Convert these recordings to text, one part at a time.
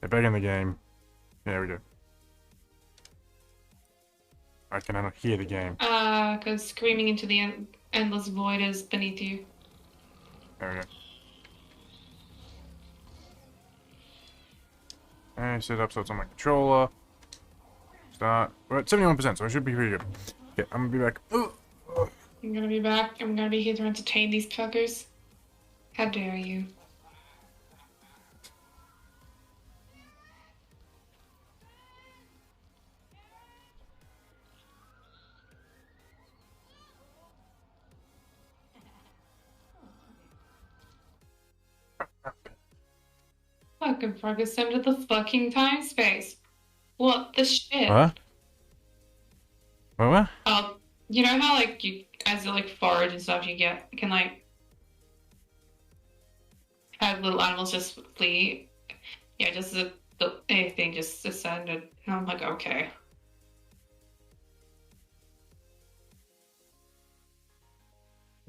Get back in the game. There we go. I cannot hear the game. Because screaming into the endless void is beneath you. There we go. And set up so it's on my controller. Start. We're at 71%, so I should be pretty good. Okay, I'm gonna be back. I'm gonna be back. I'm gonna be here to entertain these fuckers. How dare you? Fucking progress them to the fucking time space. What the shit? What? What? You know how like you as you like forage and stuff you can like have little animals just flee. Yeah, just the anything just descended. And I'm like, okay.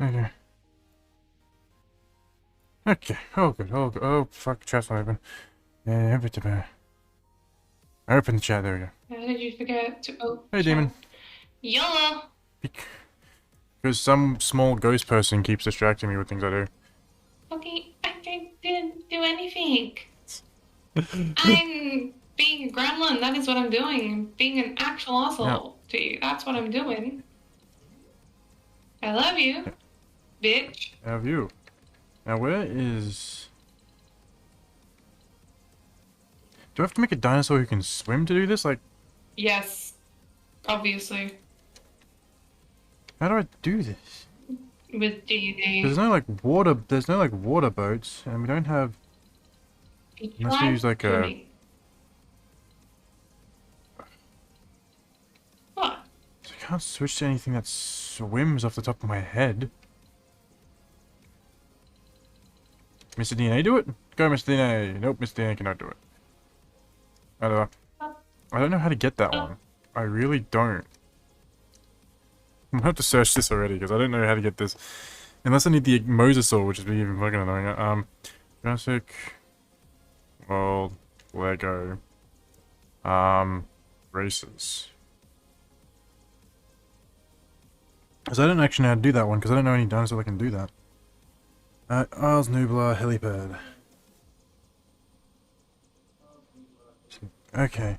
Okay. Okay. Oh, good. Oh, good. Oh, fuck. Chat's not open. Yeah, I opened the chat. There we go. How did you forget to open? Hey, Demon. YOLO! Because some small ghost person keeps distracting me with things I do. Okay, I didn't do anything. I'm being a gremlin. That is what I'm doing. I'm being an actual asshole to you. That's what I'm doing. I love you, bitch. I have you. Now, where is... Do I have to make a dinosaur who can swim to do this? Like... Yes, obviously. How do I do this? With DNA. There's no like water boats, and we don't have... Unless we use like a... What? So I can't switch to anything that swims off the top of my head. Mr. DNA, do it? Go, Mr. DNA. Nope, Mr. DNA cannot do it. I don't know how to get that one. I really don't. I'm gonna have to search this already, because I don't know how to get this. Unless I need the mosasaur, which is even fucking annoying. Jurassic World Lego races. Because I don't actually know how to do that one, because I don't know any dinosaur that can do that. Ars Nublar helipad. Okay,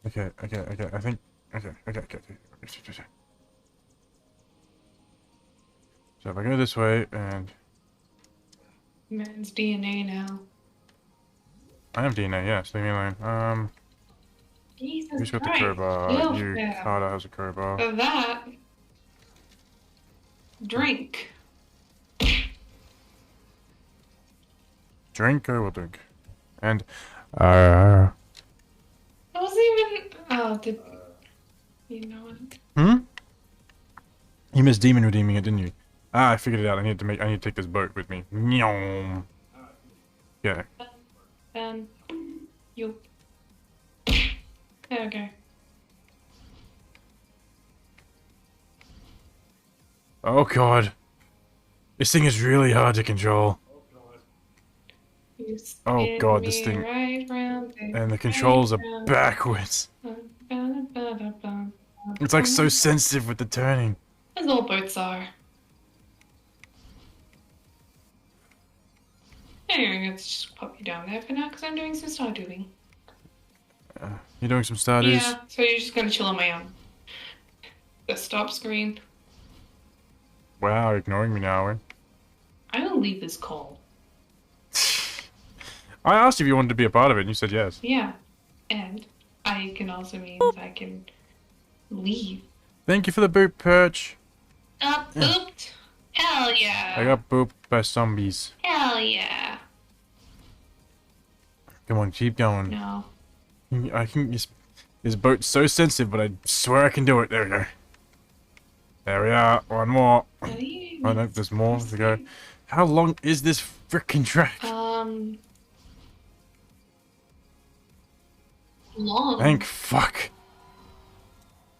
okay, I think, okay. So if I go this way, and... Man's DNA now. I have DNA, yes, leave me alone. Jesus Who's got the Christ. crowbar? You, Carter has a crowbar. For that, drink. Drink, I will drink. And, I wasn't even... Oh, did... You know what? You missed demon redeeming it, didn't you? Ah, I figured it out. I need to take this boat with me. Nyom. Yeah. Then you. Okay. Oh god. This thing is really hard to control. Oh god, this thing. Right round, And the controls are backwards. It's like so sensitive with the turning. As all boats are. Anyway, let's just pop you down there for now because I'm doing some Stardew. You're doing some Stardews? Yeah, so you're just gonna chill on my own. Desktop screen. Wow, ignoring me now, eh? I will leave this call. I asked if you wanted to be a part of it, and you said yes. Yeah, and I can also means I can leave. Thank you for the boop, Perch. Booped? Hell yeah. I got booped by zombies. Hell yeah. Come on, keep going. No. I can. This boat's so sensitive, but I swear I can do it. There we go. There we are. One more. Oh no, there's more to go. How long is this frickin' track? Long. Thank fuck.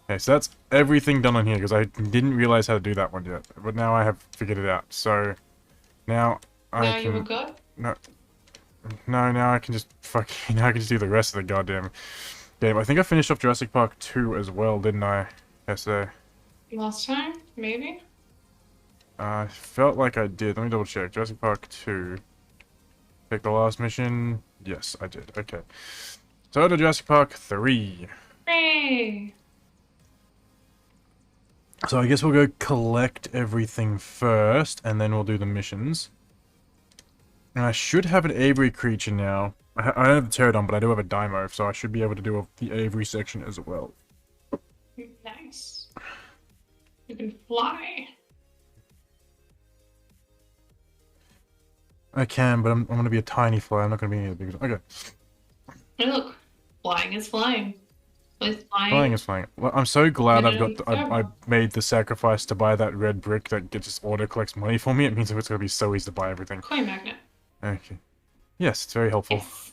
Okay, so that's everything done on here, because I didn't realize how to do that one yet. But now I have figured it out. So, now I can... you were good? No. No, now I can just now I can just do the rest of the goddamn game. I think I finished off Jurassic Park 2 as well, didn't I? Yesterday. Last time, maybe. I felt like I did. Let me double check. Jurassic Park 2. Take the last mission. Yes, I did. Okay. So to Jurassic Park 3. Hooray! So I guess we'll go collect everything first, and then we'll do the missions. And I should have an Avery creature now. I don't have the Pterodon, but I do have a Dimorph, so I should be able to do the Avery section as well. Nice. You can fly. I can, but I'm going to be a tiny fly. I'm not going to be any of the biggest. Okay. Hey, look. Flying is flying. It's flying. Flying is flying. Well, I'm so glad I I made the sacrifice to buy that red brick that just auto collects money for me. It means it's going to be so easy to buy everything. Coin magnet. Okay. Yes, it's very helpful. Yes.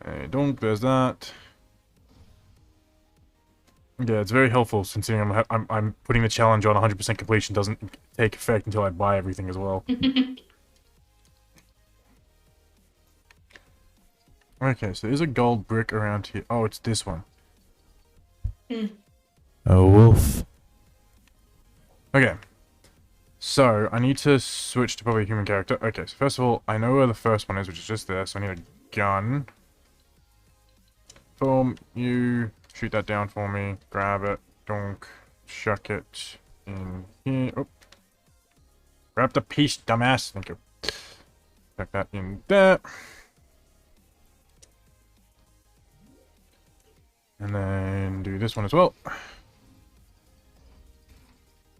Hey, don't. There's that. Yeah, it's very helpful considering I'm putting the challenge on 100% completion doesn't take effect until I buy everything as well. Okay, so there's a gold brick around here. Oh, it's this one. A wolf. Okay. So, I need to switch to probably a human character. Okay, so first of all, I know where the first one is, which is just there, so I need a gun. Boom, you shoot that down for me. Grab it. Donk. Chuck it in here. Oh. Grab the piece, dumbass. Thank you. Chuck that in there. And then do this one as well.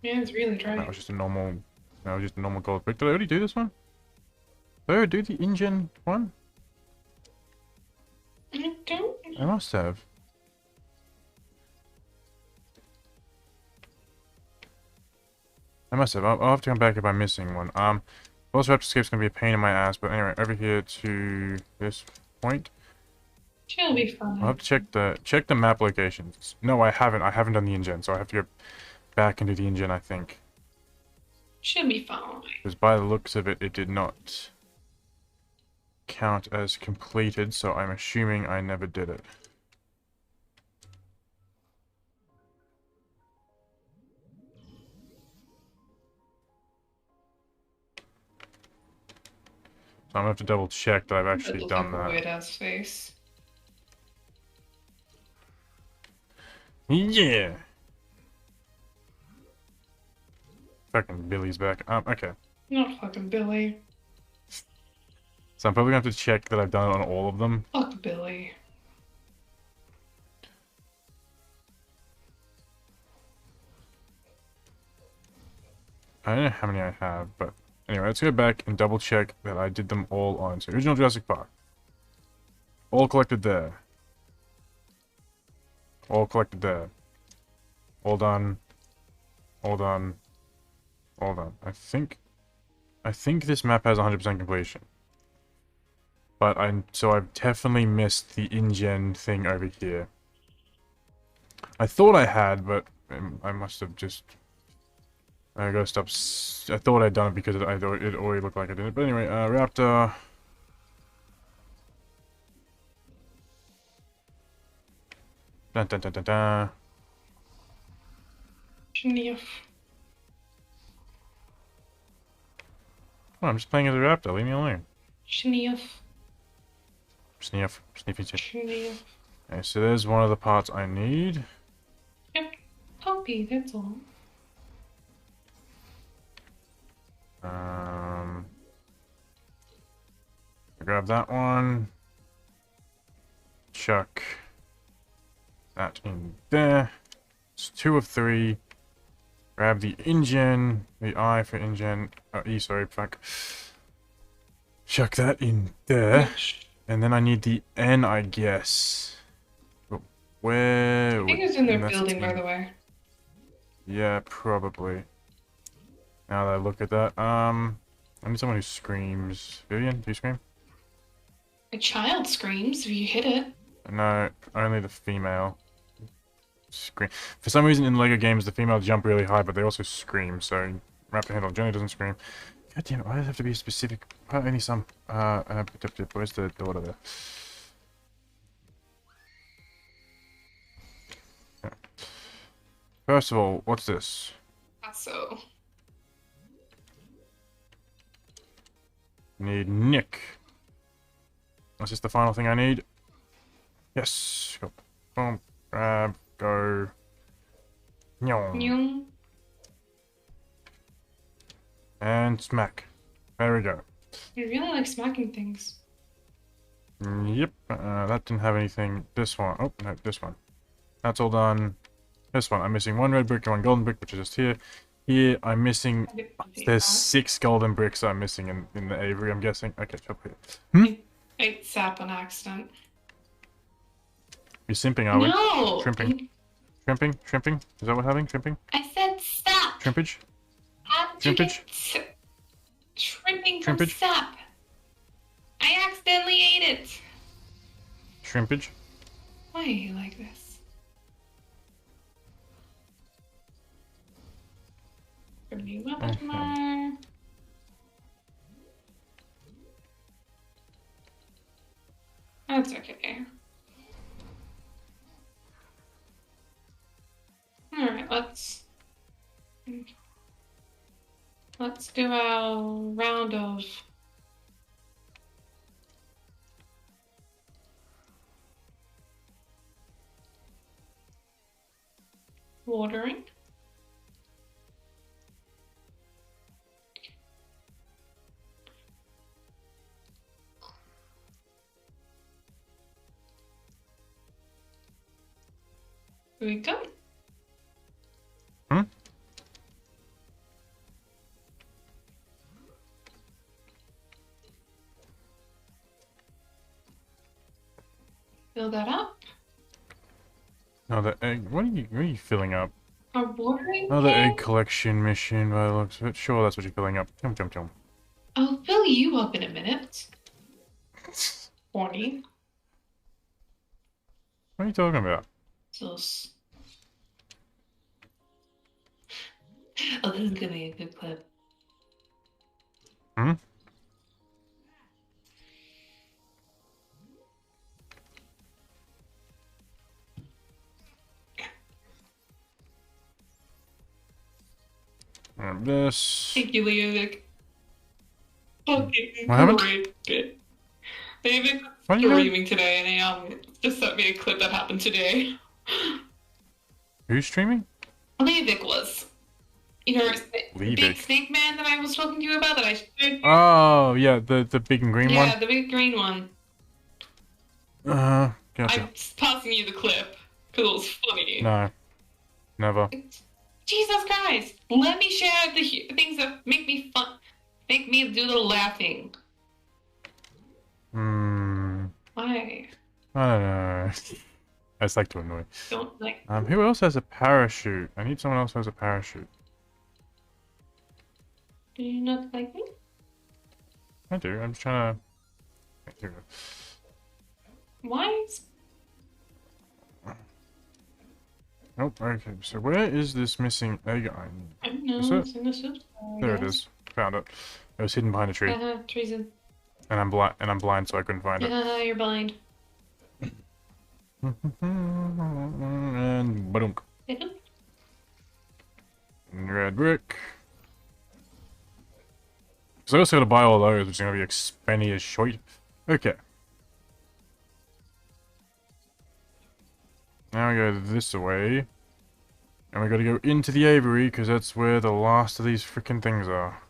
Yeah, it's really dry. That was just a normal gold brick. Did I already do this one? Did I already do the engine one? I don't. I must have. I'll have to come back if I'm missing one. Velociraptor escape's gonna be a pain in my ass, but anyway, over here to this point. She'll be fine. I'll have to check the map locations. No, I haven't. I haven't done the engine, so I have to go back into the engine, I think. She'll be fine. Because by the looks of it, it did not count as completed, so I'm assuming I never did it. So I'm gonna have to double check that I've actually done that. Weird ass face. Yeah. Fucking Billy's back. Okay. Not fucking Billy. So I'm probably gonna have to check that I've done it on all of them. Fuck Billy. I don't know how many I have, but anyway, let's go back and double check that I did them all on. So original Jurassic Park. All collected there. All collected there. All done. All done. All done. I think this map has 100% completion. But so I've definitely missed the InGen thing over here. I thought I had, but I must have just... I gotta stop. I thought I'd done it because it already looked like I did it. But anyway, Raptor. Dun dun dun dun dun. Sniff. Oh, I'm just playing as a raptor. Leave me alone. Sniff. Sniff. Sniffy shit. Sniff. Okay, so there's one of the parts I need. Yep. Puppy, that's all. Grab that one. Chuck that in there. It's 2 of 3. Grab the engine. The I for engine. E, sorry, fuck. Chuck that in there. And then I need the N, I guess. But where? I think it's in their building, by the way. Yeah, probably. Now that I look at that, I need someone who screams. Vivian, do you scream? A child screams if you hit it. No, only the female. Scream. For some reason in LEGO games, the female jump really high, but they also scream, so Raptor Handle generally doesn't scream. God damn it, why does it have to be specific? Only some. Where's the daughter there? Okay. First of all, what's this? So. Need Nick. Is this the final thing I need? Yes. Go. Boom. Grab. Go. Nyong. And smack. There we go. You really like smacking things. Yep. That didn't have anything. This one. Oh, no, this one. That's all done. This one. I'm missing one red brick and one golden brick, which is just here. Here, I'm missing... There's 6 golden bricks I'm missing in the Avery, I'm guessing. Okay, up here. I ate sap on accident. You're simping, are we? No! Shrimping. Shrimping? Shrimping? Is that what having? Shrimping? I said stop! Shrimpage? How did you Shrimpage? get shrimping from Shrimpage? sap? I accidentally ate it! Shrimpage? Why are you like this? New weapon more. That's okay. Alright, let's do our round of watering. Here we go. Fill that up. Oh, the egg. What are you filling up? Our watering Oh, the can? egg collection mission by the looks of it. Sure, that's what you're filling up. Chum chum chum. I'll fill you up in a minute. Horny. What are you talking about? Sus. Oh, this is gonna be a good clip. This. Thank you, Leovic. Fucking What happened? great bit. Leovic What was are you doing? streaming today and he just sent me a clip that happened today. Who's streaming? Leovic was. You know, Leovic. big snake man that I was talking to you about that I shared. Oh, yeah, the big and green Yeah, one. the big green one. Gotcha. I'm just passing you the clip because it was funny. No. Never. Jesus Christ! Let me share the things that make me do the laughing. Why? I don't know. I just like to annoy. Don't like. Who else has a parachute? I need someone else who has a parachute. Do you not like me? I do. I'm just trying to. Here we go. Why? Nope. Okay. So where is this missing egg? I don't know. Is it? It's in the soup. There it is. Found it. It was hidden behind a tree, Treason. and I'm blind, so I couldn't find it. You're blind. And badunk. Red brick. So I also gotta buy all those, which is gonna be expensive as shit. Okay. Now we go this way. And we gotta go into the aviary, because that's where the last of these freaking things are.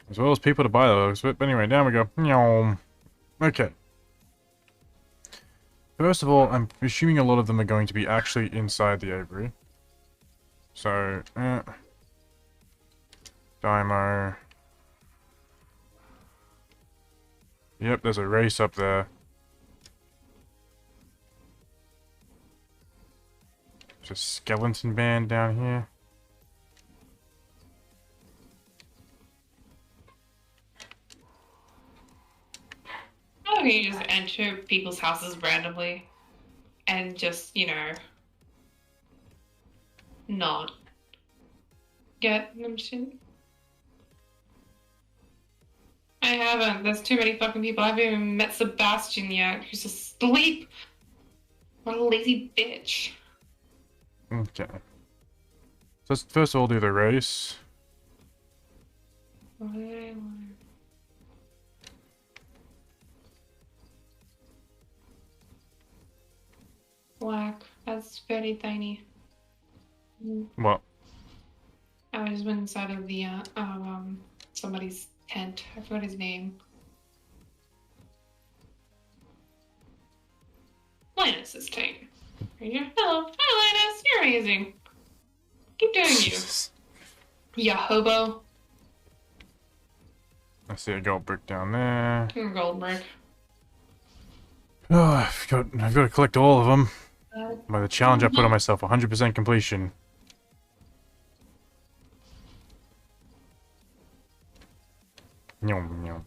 As well as people to buy those. But anyway, down we go. Okay. First of all, I'm assuming a lot of them are going to be actually inside the aviary. So, Dymo. Yep, there's a race up there. There's a skeleton band down here. How can you just enter people's houses randomly and just, you know, not get them soon. I haven't. There's too many fucking people. I haven't even met Sebastian yet, who's asleep. What a lazy bitch. Okay. So let's first of all do the race. Black. That's very tiny. What? I just went inside of the somebody's tent. I forgot his name. Linus's tent. Right here. Hello. Hi, Linus. You're amazing. Keep doing Jesus. you. Ya hobo. I see a gold brick down there. Gold brick. Oh, I've got to collect all of them. By the challenge I put on myself, 100% completion. Yum, yum.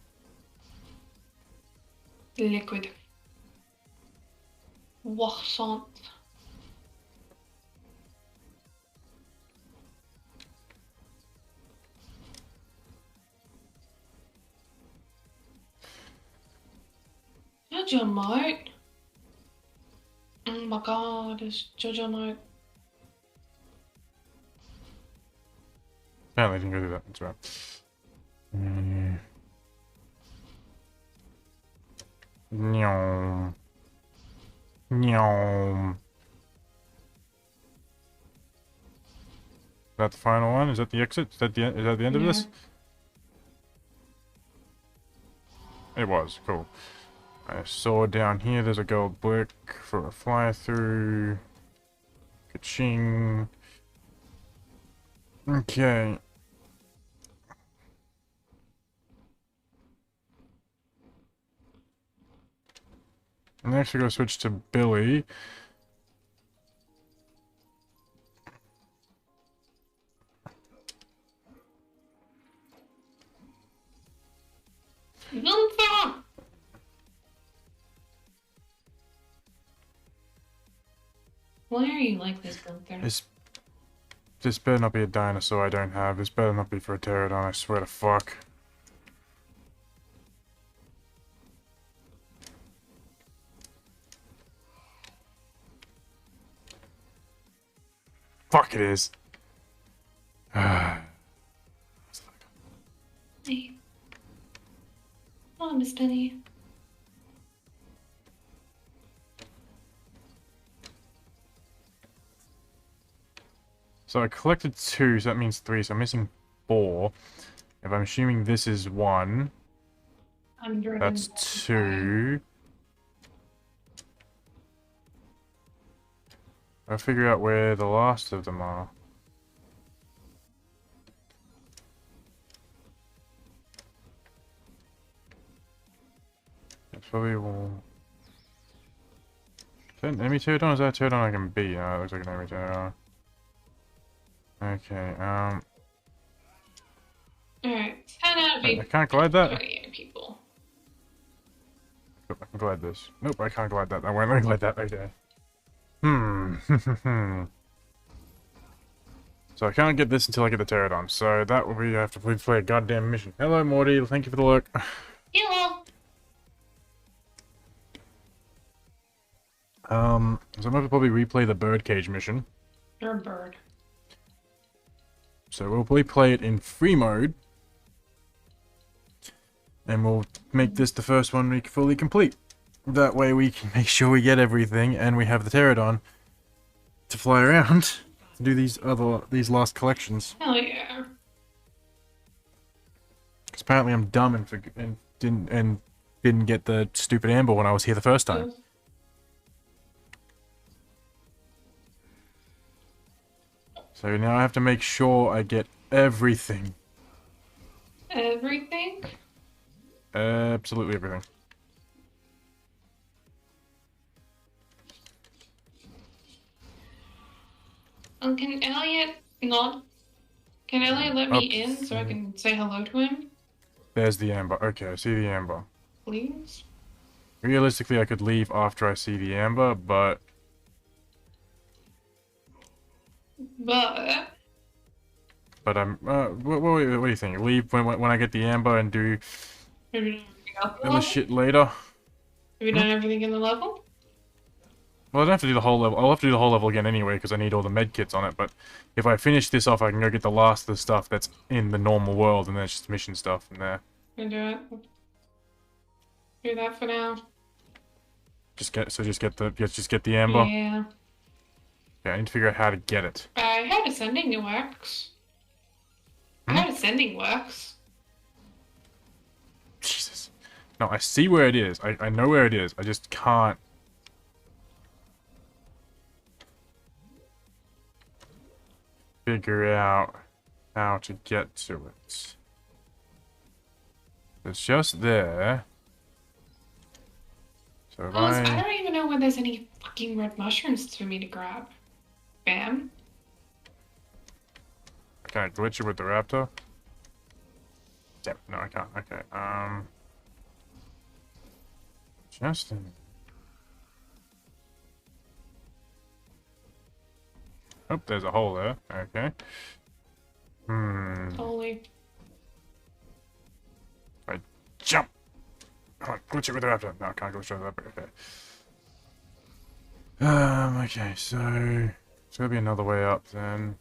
Liquid. Washant. Jojo Mart. Oh my god, it's Jojo Mart. Apparently I didn't go do that, that's right. Nyom. Nyom. Is that the final one? Is that the exit? Is that the end of this? It was, cool. I saw down here there's a gold brick for a fly through. Ka-ching. Okay. Next we're gonna switch to Billy. Why are you like this, Gunther? This better not be a dinosaur I don't have. This better not be for a pterodon, I swear to fuck. Fuck it is. Hey. Oh, Miss Penny. So I collected 2, so that means 3, so I'm missing 4. If I'm assuming this is 1, that's 2. I'll figure out where the last of them are. It's probably all... Is that an enemy pterodon? Is that a pterodon I can beat? No, it looks like an enemy pterodon. Okay, Alright, 10 out of 8. I can't glide that? People. I can glide this. Nope, I can't glide that. I won't let me glide that. Okay. So I can't get this until I get the pterodon. So that will be, I have to play a goddamn mission. Hello, Morty. Thank you for the look. Hello. So I'm gonna have to probably replay the birdcage mission. You're a bird. So we'll probably play it in free mode. And we'll make this the first one we fully complete. That way we can make sure we get everything and we have the pterodon to fly around to do these last collections. Hell yeah. Because apparently I'm dumb and didn't get the stupid amber when I was here the first time. So now I have to make sure I get everything. Everything? Absolutely everything. Can Elliot not... Can Elliot let me in so I can say hello to him? There's the amber. Okay, I see the amber. Please? Realistically, I could leave after I see the amber, but... But But what do you think? Leave when I get the amber and do have you done everything else in the other level? shit later. Have you Hmm? done everything in the level? Well, I don't have to do the whole level. I'll have to do the whole level again anyway because I need all the med kits on it. But if I finish this off, I can go get the last of the stuff that's in the normal world, and then it's just mission stuff from there. And do it. Do that for now. Just get the amber. Yeah. Yeah, I need to figure out how to get it. I heard ascending works. I Hmm? heard ascending works. Jesus. No, I see where it is. I know where it is. I just can't. Figure out how to get to it. It's just there. So if I I... don't even know where there's any fucking red mushrooms for me to grab. Bam. Can I glitch it with the raptor? Damn, no I can't. Okay, Justin. Oh, there's a hole there. Okay. Holy. I jump! Come on, glitch it with the raptor. No, I can't glitch it with the raptor. Okay. Okay, so... There's gotta be another way up then.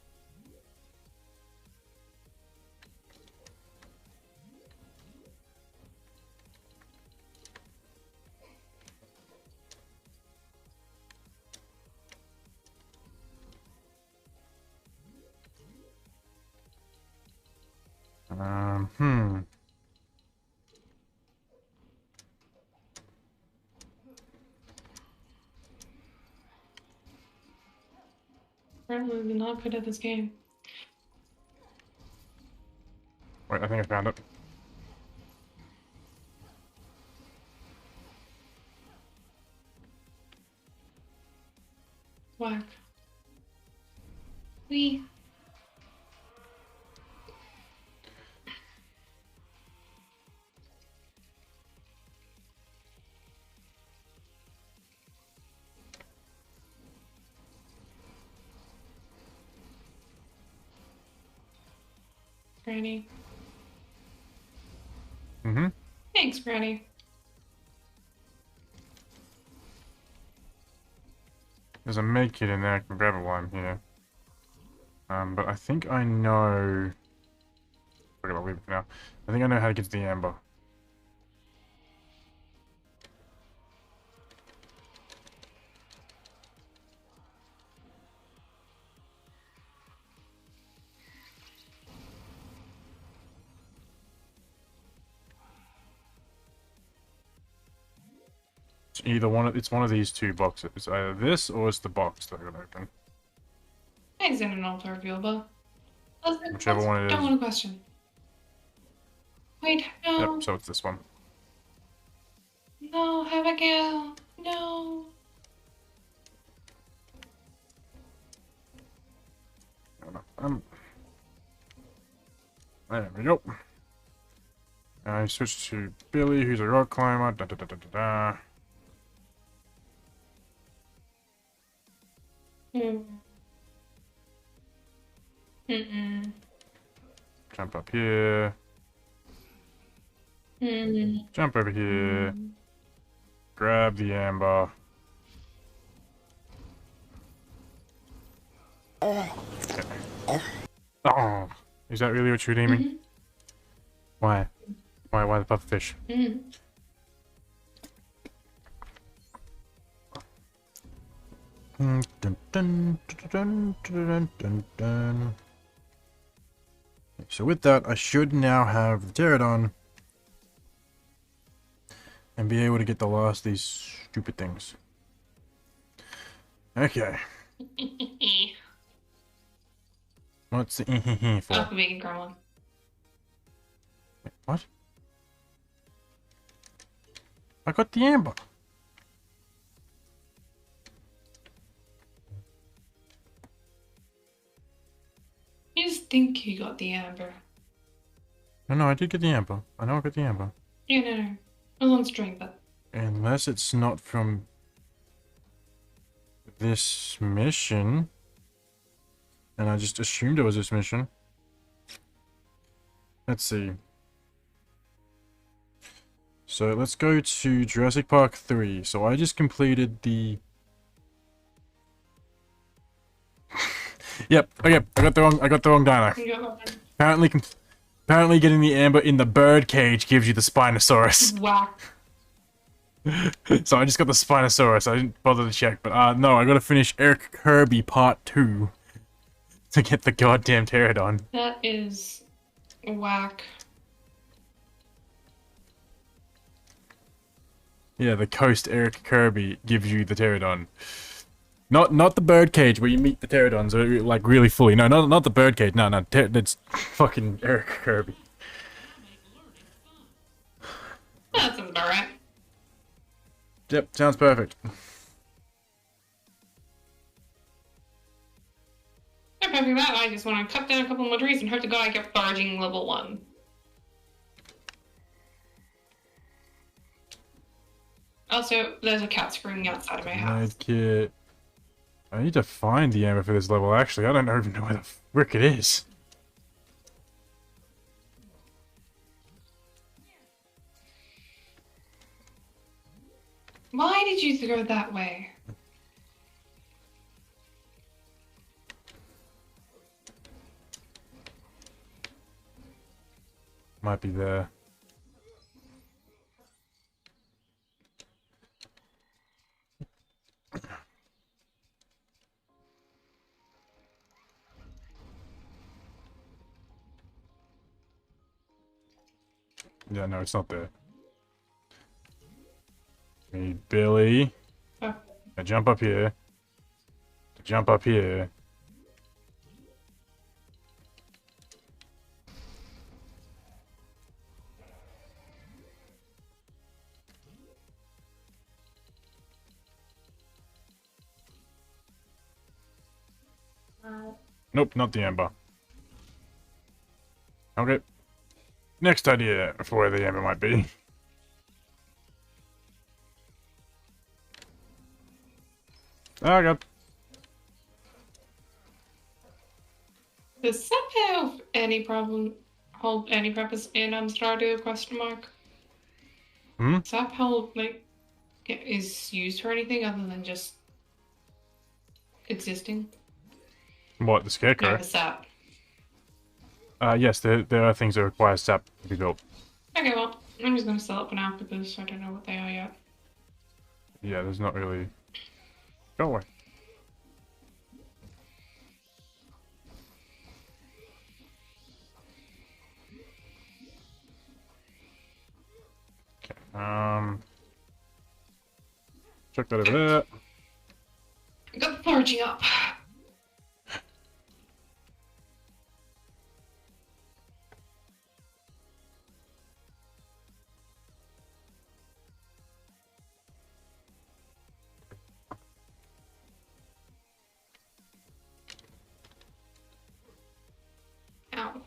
Hmm. Apparently we're not good at this game. Wait, I think I found it. Whack. Wee. Granny. Mm-hmm. Thanks, Granny. There's a med kit in there. I can grab it while I'm here. But I think I know... Okay, I'll leave it for now. I think I know how to get to the amber. It's either one of... It's one of these two boxes. It's either this or it's the box that I gotta open. Thanks, in an altar Vilba. Listen, Whichever one it don't is. want a question. Wait, no. Yep, so it's this one. No, Abigail. No. There we go. I switched to Billy, who's a rock climber. Da, da, da, da, da, da. Mm-mm. Jump up here. Mm-mm. Jump over here. Grab the amber. Okay. Oh, is that really what you're aiming? Mm-hmm. Why? Why the pufferfish? Mm-hmm. Dun, dun, dun, dun, dun, dun, dun. So with that, I should now have the pterodon and be able to get the last of these stupid things. Okay. What's the for? Oh, vegan gremlin. What? I got the amber. You just think you got the amber. No, I did get the amber. I know I got the amber. Yeah, no. I was on string, but... Unless it's not from this mission. And I just assumed it was this mission. Let's see. So let's go to Jurassic Park 3. So I just completed the... Yep, okay, I got the wrong dino. Apparently getting the amber in the bird cage gives you the Spinosaurus. Whack. So I just got the Spinosaurus. I didn't bother to check, but no, I gotta finish Eric Kirby Part 2 to get the goddamn Pterodon. That is whack. Yeah, the Coast Eric Kirby gives you the Pterodon. Not the bird cage where you meet the Pterodons, like really fully. No, not the bird cage. No, that's fucking Eric Kirby. That sounds about right. Yep, sounds perfect. After that, I just want to cut down a couple more trees and hope to God I get foraging level 1. Also, there's a cat screaming outside of my house. Medkit. I need to find the amber for this level, actually. I don't even know where the frick it is. Why did you go that way? Might be there. Yeah, no, it's not there. Need Billy. Oh. I jump up here. Jump up here. Nope, not the amber. Okay. Next idea for where the amber might be. Oh god. Does SAP have any problem, hold any purpose in Stardew, question mark? SAP hold, like, is used for anything other than just existing? What, the scarecrow? No, the SAP. Yes, there are things that require sap to be built. Okay, well, I'm just gonna sell it for now because I don't know what they are yet. Yeah, there's not really... Go away. Okay, check that over there. I got the foraging up. Ow.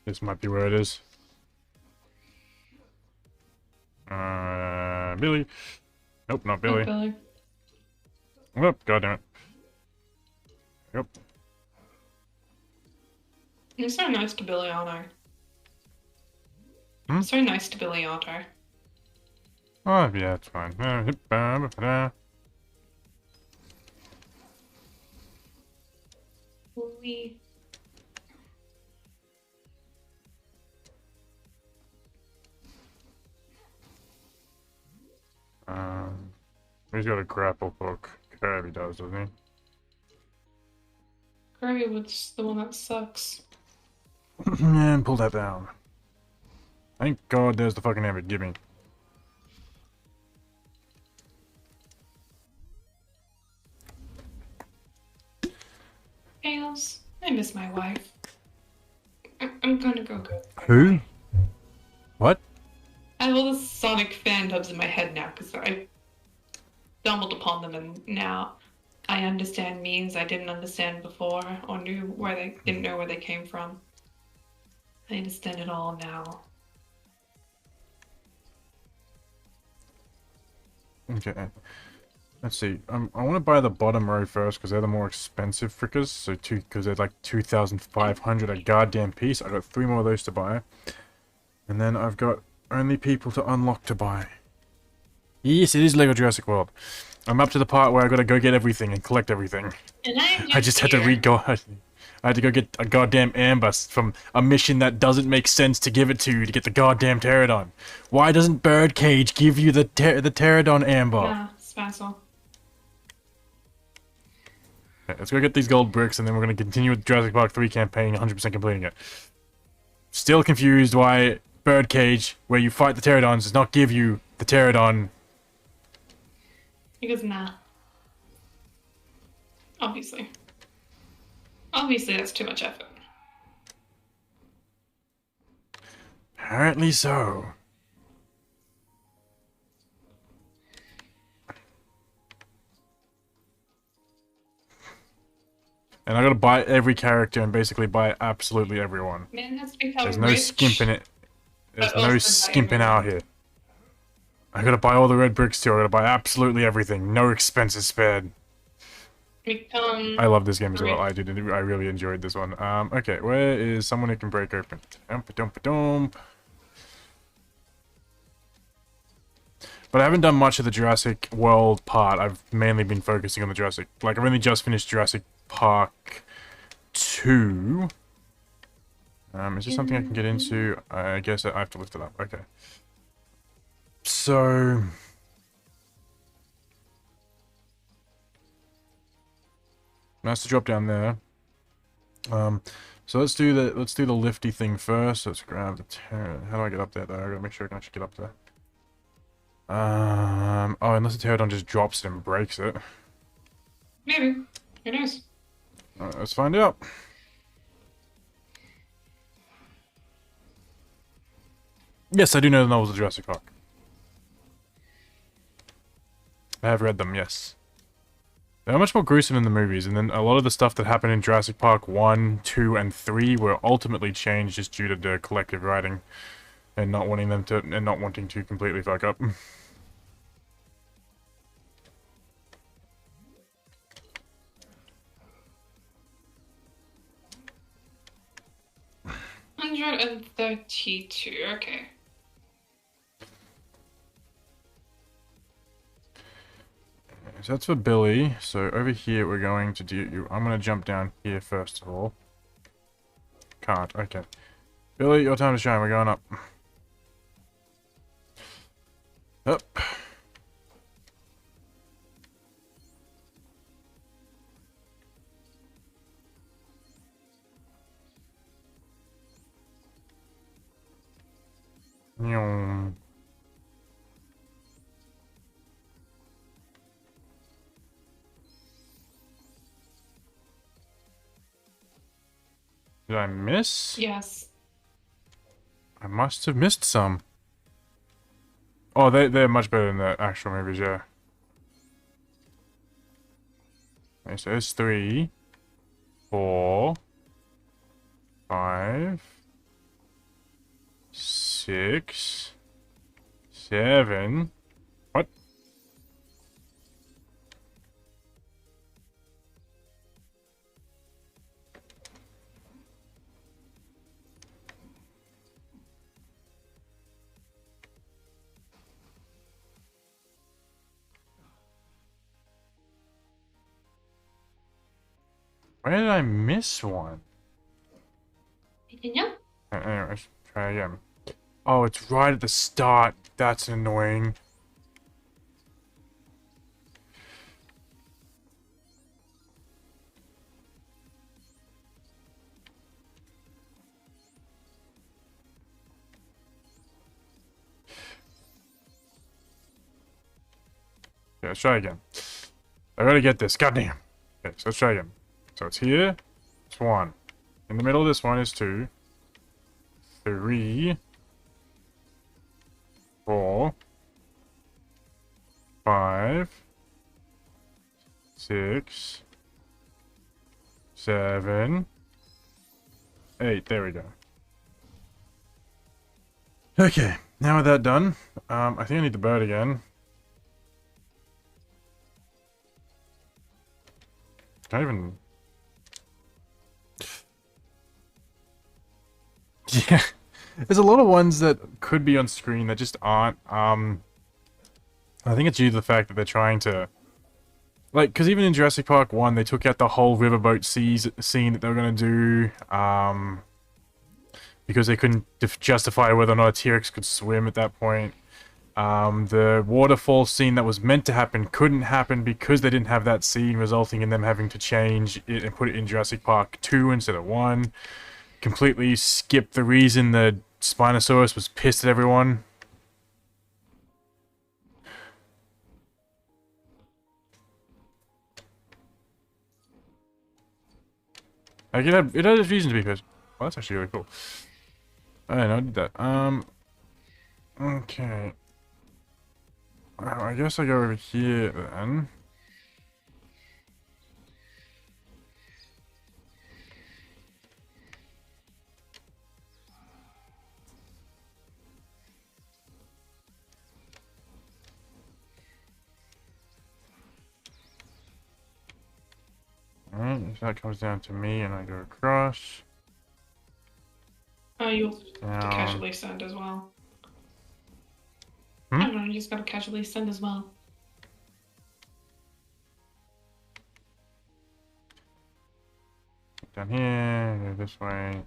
This might be where it is. Billy. Nope, not Billy. Billy. Oh, god damn it. Yep. You're so nice to Billy Otto. So nice to Billy Otto. Oh, yeah, it's fine. We. He's got a grapple hook. Kirby does, doesn't he? Kirby was the one that sucks. And pull that down. Thank God there's the fucking amber. Give me. my wife. I'm gonna go. Who? What? I have all the Sonic phantoms in my head now because I stumbled upon them, and now I understand memes I didn't understand before, or didn't know where they came from. I understand it all now. Okay. Let's see. I want to buy the bottom row first because they're the more expensive frickers. So because they're like 2,500 a goddamn piece. I got 3 more of those to buy, and then I've got only people to unlock to buy. Yes, it is Lego Jurassic World. I'm up to the part where I gotta go get everything and collect everything. And I just had to I had to go get a goddamn ambush from a mission that doesn't make sense to give it to get the goddamn pterodon. Why doesn't Birdcage give you the pterodon amber? Nah, Spazzle. Okay, let's go get these gold bricks, and then we're gonna continue with Jurassic Park 3 campaign, 100% completing it. Still confused why Birdcage, where you fight the pterodons, does not give you the pterodon. Because nah. Obviously. Obviously that's too much effort. Apparently so. And I gotta buy every character and basically buy absolutely everyone. Man has become There's no rich, skimping it. There's but no also skimping out here. I gotta buy all the red bricks too. I gotta buy absolutely everything. No expenses spared. become I love this game as rich. well. I really enjoyed this one. Okay, where is someone who can break open? Dump. But I haven't done much of the Jurassic World part. I've mainly been focusing on the Jurassic... Like, I've only just finished Jurassic Park 2. Is this something I can get into? I guess I have to lift it up. Okay. So... Nice to drop down there. So let's do the lifty thing first. Let's grab the How do I get up there though? I gotta make sure I can actually get up there. Oh, unless the pterodon just drops it and breaks it. Maybe. Who knows? Alright, let's find out. Yes, I do know the novels of Jurassic Park. I have read them, yes. They're much more gruesome in the movies, and then a lot of the stuff that happened in Jurassic Park 1, 2, and 3 were ultimately changed just due to the collective writing and not wanting them to completely fuck up. $132, okay. So that's for Billy. So over here we're going to do... I'm going to jump down here first of all. Can't. Okay. Billy, your time to shine. We're going up. Up. Did I miss? Yes. I must have missed some. Oh, they're much better than the actual movies, yeah. Okay, so there's 3, 4, 5, 6, 7. What? Where did I miss one? Yeah. Anyways, try again. Oh, it's right at the start. That's annoying. Okay, let's try again. I gotta get this. Goddamn. Okay, so let's try again. So it's here. It's 1. In the middle of this one is 2, 3, 4, 5, 6, 7, 8. There we go. Okay, now with that done, I think I need the bird again. Can't even... Yeah, there's a lot of ones that could be on screen that just aren't. I think it's due to the fact that they're trying to... Like, because even in Jurassic Park 1, they took out the whole riverboat scene that they were going to do, because they couldn't justify whether or not a T-Rex could swim at that point. The waterfall scene that was meant to happen couldn't happen because they didn't have that scene, resulting in them having to change it and put it in Jurassic Park 2 instead of 1. Completely skipped the reason the Spinosaurus was pissed at everyone. Like, it had its reason to be pissed. Well, that's actually really cool. I didn't know I did that. Okay. Well, I guess I go over here then. Alright, if that comes down to me and I go across. You'll have to casually send as well. I don't know, you just gotta casually send as well. Down here, go this way.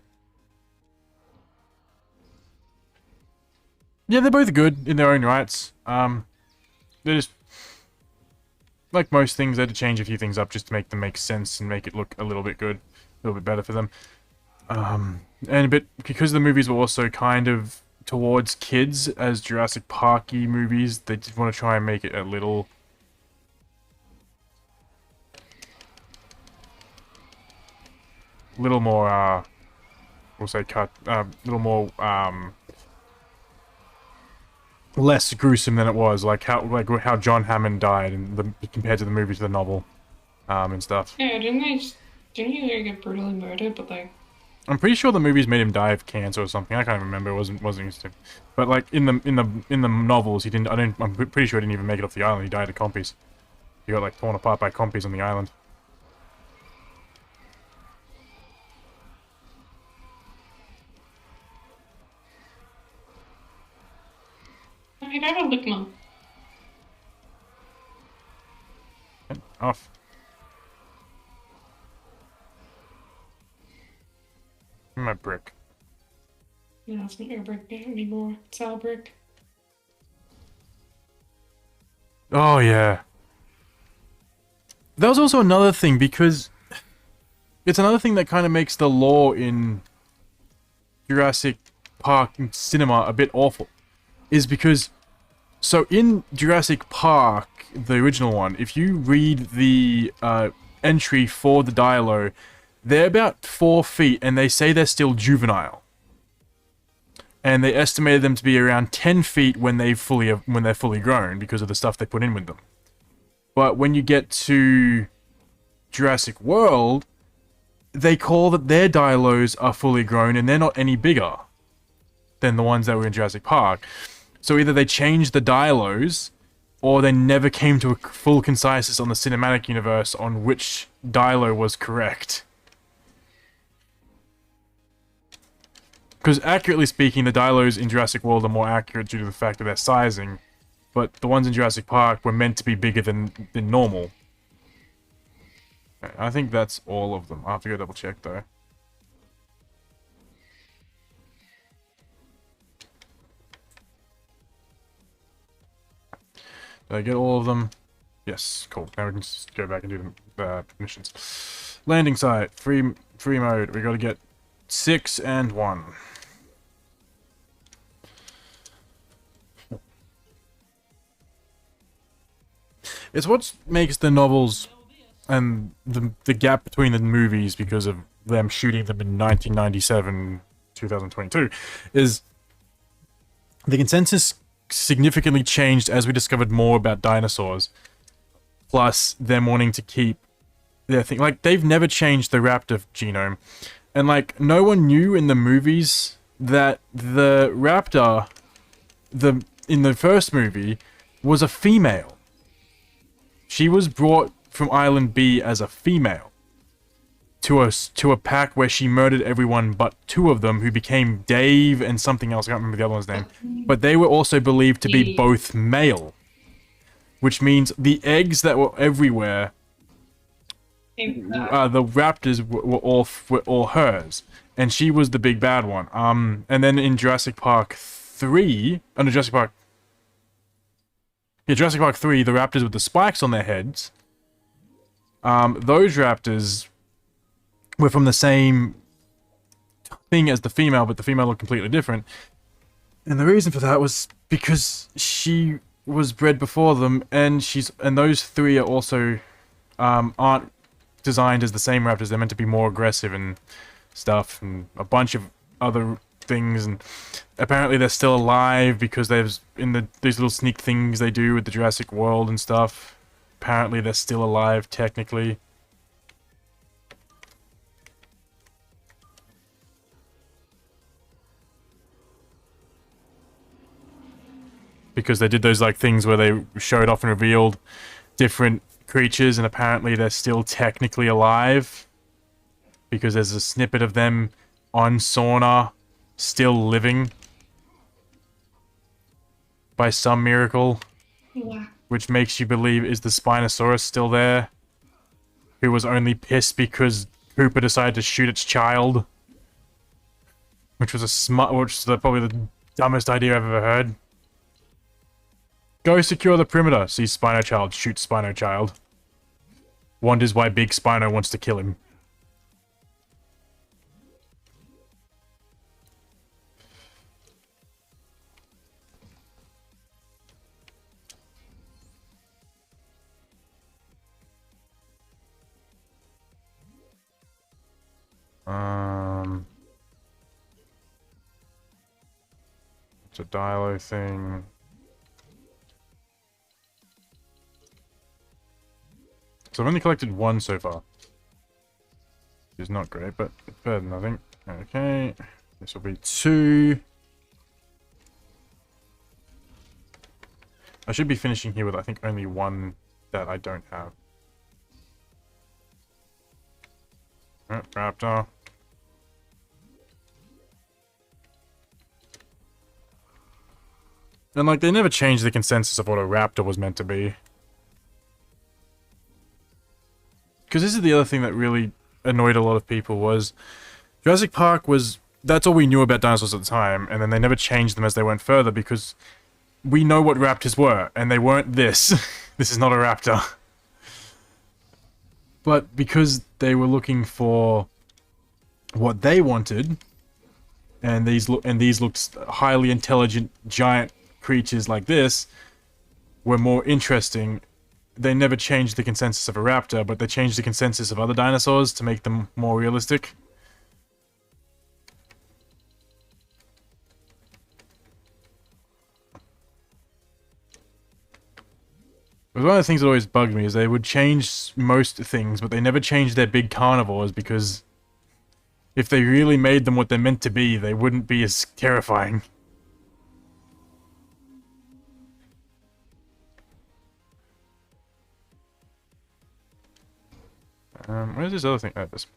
Yeah, they're both good in their own rights. They're just... Like most things, they had to change a few things up just to make them make sense and make it look a little bit good. A little bit better for them. And a bit... Because the movies were also kind of towards kids as Jurassic Park-y movies, they did want to try and make it a little... little more, we'll say cut... little more, less gruesome than it was, like how John Hammond died in compared to the movie to the novel, and stuff. Yeah, didn't he get brutally murdered? But like, I'm pretty sure the movies made him die of cancer or something. I can't remember. It wasn't interesting. But like in the novels, he didn't. I'm pretty sure he didn't even make it off the island. He died of compies. He got like torn apart by compies on the island. I never lick them. Off. My brick. No, it's not your brick anymore. It's our brick. Oh yeah. That was also another thing, because it's another thing that kind of makes the lore in Jurassic Park cinema a bit awful. Is because, so in Jurassic Park, the original one, if you read the entry for the Dialo, they're about 4 feet, and they say they're still juvenile. And they estimated them to be around 10 feet when they're fully grown because of the stuff they put in with them. But when you get to Jurassic World, they call that their Dialos are fully grown, and they're not any bigger than the ones that were in Jurassic Park. So either they changed the Dialos, or they never came to a full consensus on the cinematic universe on which Dialo was correct. Because accurately speaking, the Dialos in Jurassic World are more accurate due to the fact of their sizing, but the ones in Jurassic Park were meant to be bigger than normal. Okay, I think that's all of them. I'll have to go double check though. Did I get all of them? Yes, cool. Now we can just go back and do the missions. Landing site, free mode. We got to get 6 and 1. It's what makes the novels the gap between the movies because of them shooting them in 1997, 2022, is the consensus significantly changed as we discovered more about dinosaurs. Plus, them wanting to keep their thing. Like, they've never changed the raptor genome. And, like, no one knew in the movies that the raptor, in the first movie, was a female. She was brought from Island B as a female to a pack where she murdered everyone but two of them, who became Dave and something else. I can't remember the other one's name. But they were also believed to be both male. Which means the eggs that were everywhere, the raptors were all hers, and she was the big bad one. And then in Jurassic Park 3, Jurassic Park 3, the raptors with the spikes on their heads, those raptors were from the same thing as the female, but the female looked completely different. And the reason for that was because she was bred before them, and those three are also aren't designed as the same raptors. They're meant to be more aggressive and stuff, and a bunch of other things. And apparently they're still alive because there's these little sneak things they do with the Jurassic World and stuff. Apparently they're still alive technically. Because they did those like things where they showed off and revealed different creatures, and apparently they're still technically alive because there's a snippet of them on sonar still living by some miracle. Wow. Which makes you believe, is the Spinosaurus still there, who was only pissed because Cooper decided to shoot its child, which was probably the dumbest idea I've ever heard. Go secure the perimeter. Sees Spino Child. Shoots Spino Child. Wonders why Big Spino wants to kill him. It's a Dilo thing. So I've only collected one so far. Which is not great, but it's better than nothing. Okay. This will be 2. I should be finishing here with, I think, only one that I don't have. Raptor. And, like, they never changed the consensus of what a raptor was meant to be. Because this is the other thing that really annoyed a lot of people, was Jurassic Park was, that's all we knew about dinosaurs at the time, and then they never changed them as they went further, because we know what raptors were, and they weren't this. This is not a raptor. But because they were looking for what they wanted, and these looked highly intelligent giant creatures like this were more interesting, they never changed the consensus of a raptor, but they changed the consensus of other dinosaurs to make them more realistic. But one of the things that always bugged me is they would change most things, but they never changed their big carnivores, because if they really made them what they're meant to be, they wouldn't be as terrifying. Where's this other thing? Oh, this.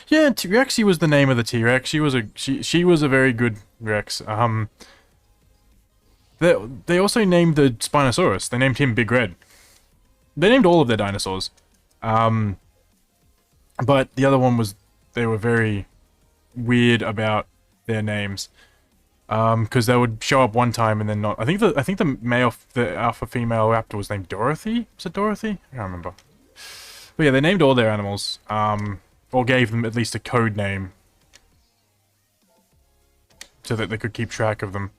Yeah, Rexy was the name of the T-Rex. She was a very good Rex. They also named the Spinosaurus. They named him Big Red. They named all of their dinosaurs. But the other one was, they were very weird about their names. Because they would show up one time and then not. I think the alpha female raptor was named Dorothy. Was it Dorothy? I can't remember. But yeah, they named all their animals. Or gave them at least a code name, so that they could keep track of them.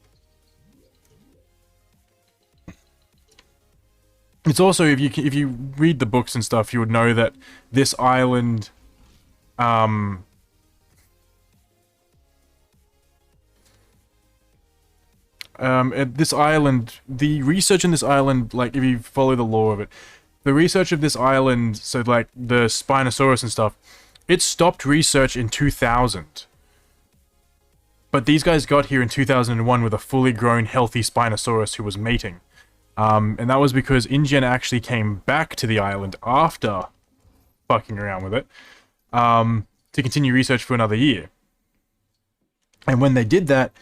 It's also, if you read the books and stuff, you would know that this island, um, this island, the research in this island, like if you follow the lore of it, the research of this island, so like the Spinosaurus and stuff, it stopped research in 2000. But these guys got here in 2001 with a fully grown, healthy Spinosaurus who was mating. And that was because InGen actually came back to the island after fucking around with it, to continue research for another year. And when they did that,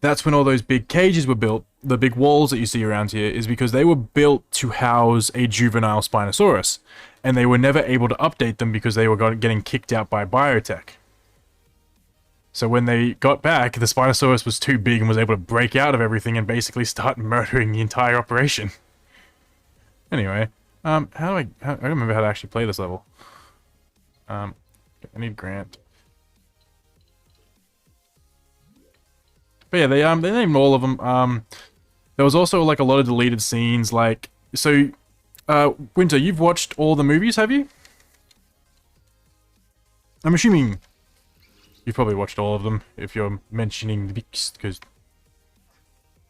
that's when all those big cages were built. The big walls that you see around here is because they were built to house a juvenile Spinosaurus. And they were never able to update them because they were getting kicked out by biotech. So when they got back, the Spinosaurus was too big and was able to break out of everything and basically start murdering the entire operation. Anyway, I remember how to actually play this level. I need Grant. But yeah, they named all of them. There was also like a lot of deleted scenes, like, so Winter, you've watched all the movies, have you? I'm assuming you've probably watched all of them, if you're mentioning the beast, because...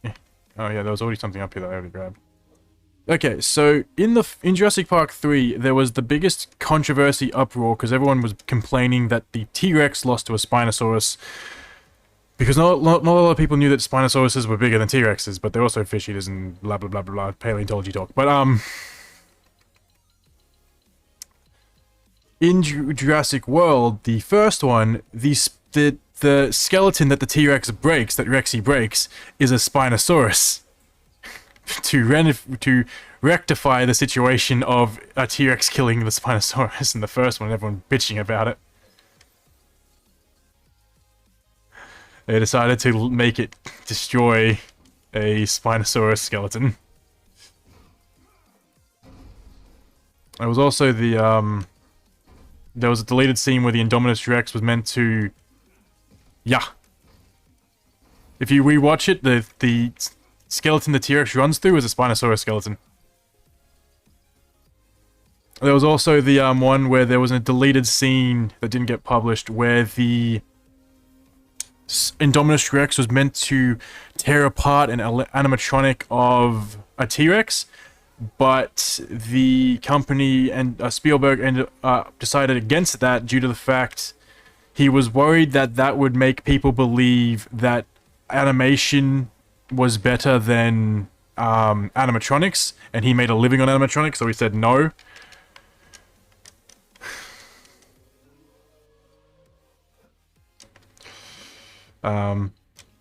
Oh yeah, there was already something up here that I already grabbed. Okay, so in Jurassic Park 3, there was the biggest controversy uproar, because everyone was complaining that the T-Rex lost to a Spinosaurus, because not a lot of people knew that Spinosauruses were bigger than T-Rexes, but they're also fish eaters and blah blah blah blah blah, paleontology talk. But in Jurassic World, the first one, the skeleton that the T-Rex breaks, that Rexy breaks, is a Spinosaurus. to rectify the situation of a T-Rex killing the Spinosaurus in the first one, everyone bitching about it. They decided to make it destroy a Spinosaurus skeleton. There was also the, there was a deleted scene where the Indominus Rex was meant to... Yeah. If you rewatch it, the skeleton the T-Rex runs through is a Spinosaurus skeleton. There was also the one where there was a deleted scene that didn't get published where the Indominus Rex was meant to tear apart an animatronic of a T-Rex, but the company and Spielberg decided against that due to the fact he was worried that that would make people believe that animation was better than animatronics, and he made a living on animatronics, so he said no.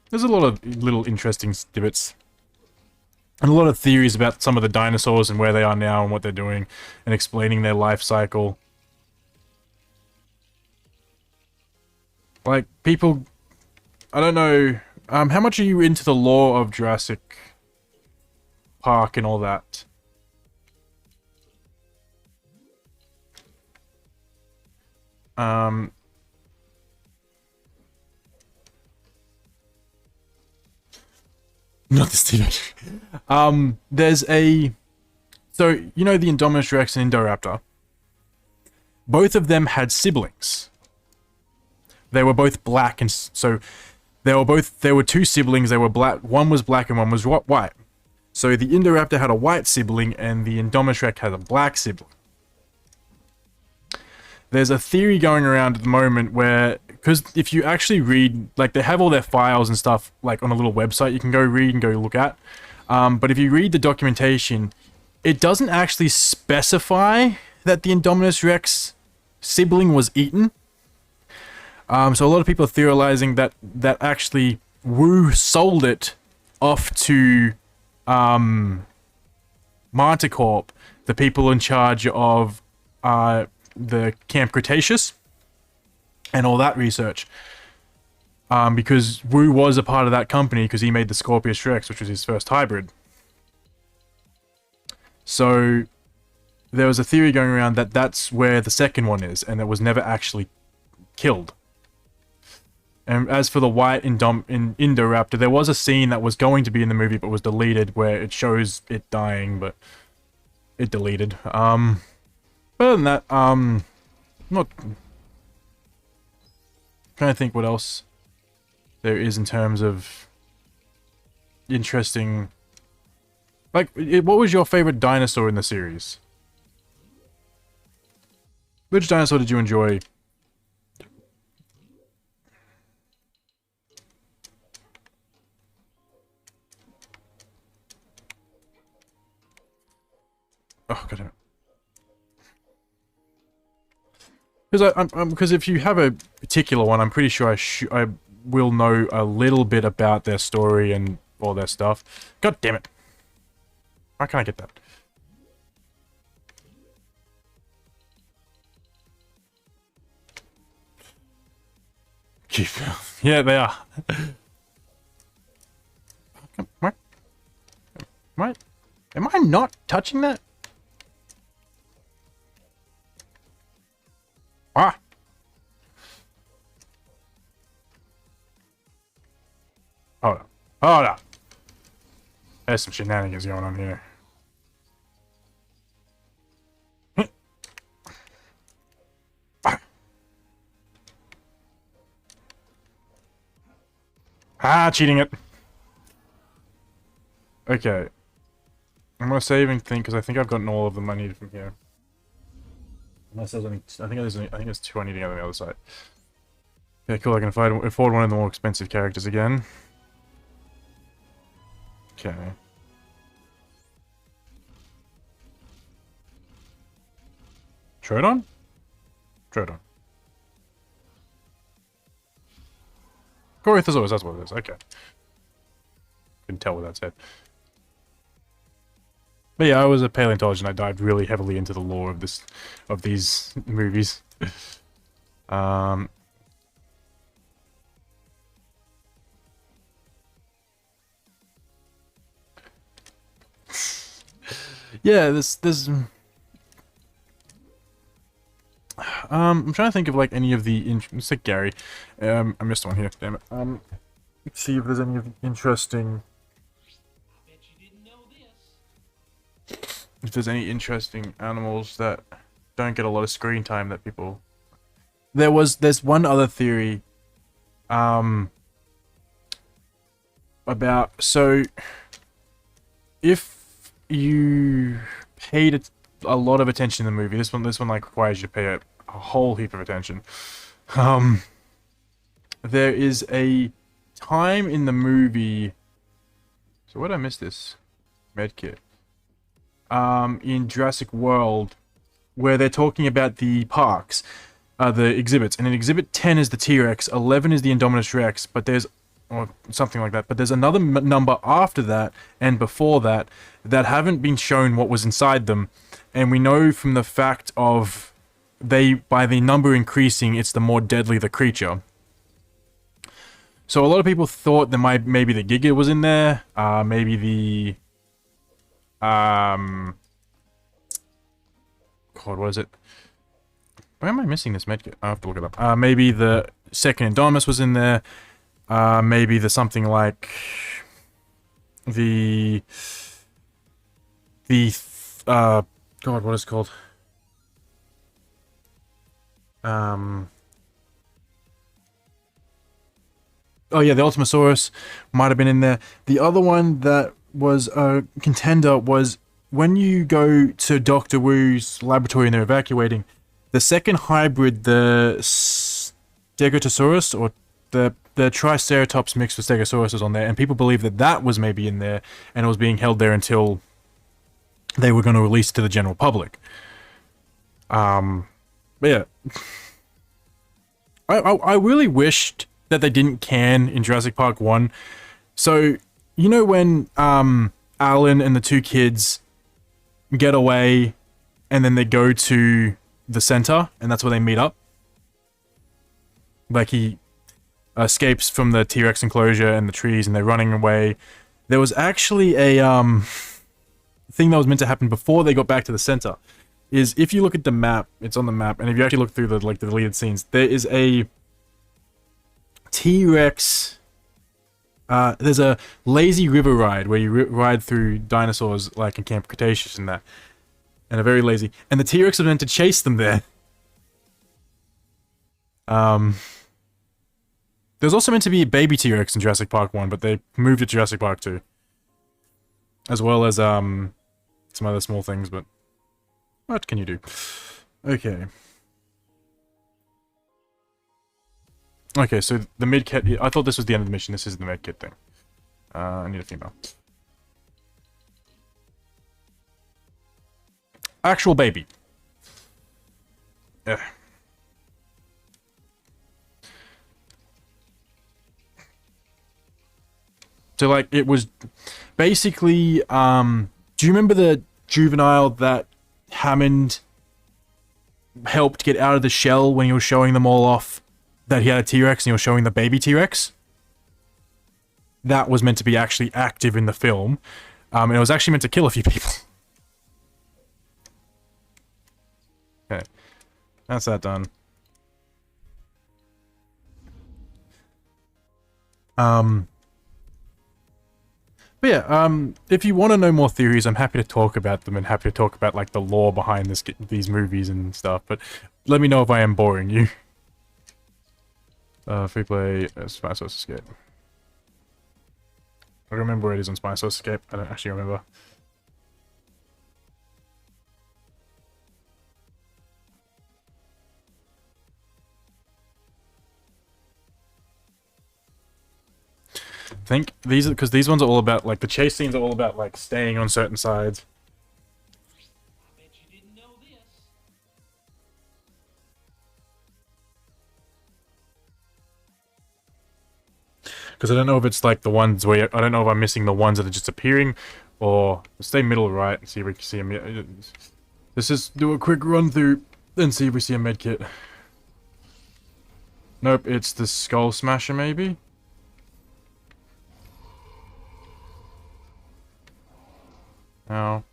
There's a lot of little interesting snippets. And a lot of theories about some of the dinosaurs and where they are now and what they're doing, and explaining their life cycle. Like, people... I don't know... how much are you into the lore of Jurassic Park and all that? Not this teenager. There's a... So, you know the Indominus Rex and Indoraptor? Both of them had siblings. They were both black, and so... There were two siblings, they were black, one was black and one was white. So the Indoraptor had a white sibling, and the Indominus Rex had a black sibling. There's a theory going around at the moment where... Because if you actually read, like, they have all their files and stuff, like, on a little website you can go read and go look at. But if you read the documentation, it doesn't actually specify that the Indominus Rex sibling was eaten. So a lot of people are theorizing that actually Wu sold it off to Manticorp, the people in charge of the Camp Cretaceous and all that research, because Wu was a part of that company because he made the Scorpius Rex, which was his first hybrid. So there was a theory going around that that's where the second one is, and it was never actually killed. And as for the white Indoraptor, there was a scene that was going to be in the movie but was deleted where it shows it dying, but it deleted. But other than that, not trying to think what else there is in terms of interesting. Like, what was your favorite dinosaur in the series? Which dinosaur did you enjoy? Oh, god damn it. Because if you have a particular one, I'm pretty sure I will know a little bit about their story and all their stuff. God damn it. Why can't I get that? Yeah, they are. What? What? Am I not touching that? Ah! Hold up. Hold up. There's some shenanigans going on here. Ah, cheating it. Okay. I'm gonna save and think because I think I've gotten all of the money from here. Unless there's only, I think there's 2 I need to get on the other side. Okay, cool. I can afford one of the more expensive characters again. Okay. Troodon? Troodon. Corythosaurus, that's what it is. Okay. Couldn't tell what that said. But yeah, I was a paleontologist and I dived really heavily into the lore of these movies. Yeah, I'm trying to think of like any of the let's take Gary. I missed one here, damn it. Let's see if there's any of the interesting. If there's any interesting animals that don't get a lot of screen time that people. There's one other theory. About so. If you paid a lot of attention in the movie, this one like requires you to pay a whole heap of attention. There is a time in the movie. So where did I miss this? Medkit. In Jurassic World, where they're talking about the parks, the exhibits, and in Exhibit 10 is the T-Rex, 11 is the Indominus Rex, but there's or something like that. But there's another number after that and before that that haven't been shown what was inside them, and we know from the fact of by the number increasing, it's the more deadly the creature. So a lot of people thought there maybe the Giga was in there, maybe the God, what is it? Why am I missing this medkit? I have to look it up. Maybe the second Indominus was in there. Maybe the something like the God, what is it called? Oh yeah, the Ultimasaurus might have been in there. The other one that was a contender was when you go to Dr. Wu's laboratory and they're evacuating, the second hybrid, the Stegosaurus, or the Triceratops mixed with Stegosaurus was on there, and people believe that that was maybe in there, and it was being held there until they were going to release it to the general public. But yeah. I really wished that they didn't can in Jurassic Park 1. So, you know when Alan and the 2 kids get away and then they go to the center and that's where they meet up? Like he escapes from the T-Rex enclosure and the trees and they're running away. There was actually a thing that was meant to happen before they got back to the center. Is if you look at the map, it's on the map, and if you actually look through the deleted scenes, there is a T-Rex. There's a lazy river ride where you ride through dinosaurs like in Camp Cretaceous and that. and are very lazy. And the T-Rex was meant to chase them there. There's also meant to be a baby T-Rex in Jurassic Park 1, but they moved it to Jurassic Park 2. As well as, some other small things, but... what can you do? Okay. Okay, so the mid-kit... I thought this was the end of the mission. This is the mid-kit thing. I need a female. Actual baby. Yeah. So, like, it was basically, do you remember the juvenile that Hammond helped get out of the shell when he was showing them all off that he had a T-Rex and he was showing the baby T-Rex? That was meant to be actually active in the film, and it was actually meant to kill a few people. Okay, that's that done. But yeah, if you want to know more theories, I'm happy to talk about them and happy to talk about, like, the lore behind these movies and stuff, but let me know if I am boring you. Free play, Spinosaurus Escape. I remember where it is on Spinosaurus Escape, I don't actually remember. I think these are, because these ones are all about, like, the chase scenes are all about, like, staying on certain sides. I bet you didn't know this. Because I don't know if it's, like, the ones where, I don't know if I'm missing the ones that are just appearing, or stay middle right and see if we can see them. Let's just do a quick run through and see if we see a medkit. Nope, it's the Skull Smasher, maybe? No.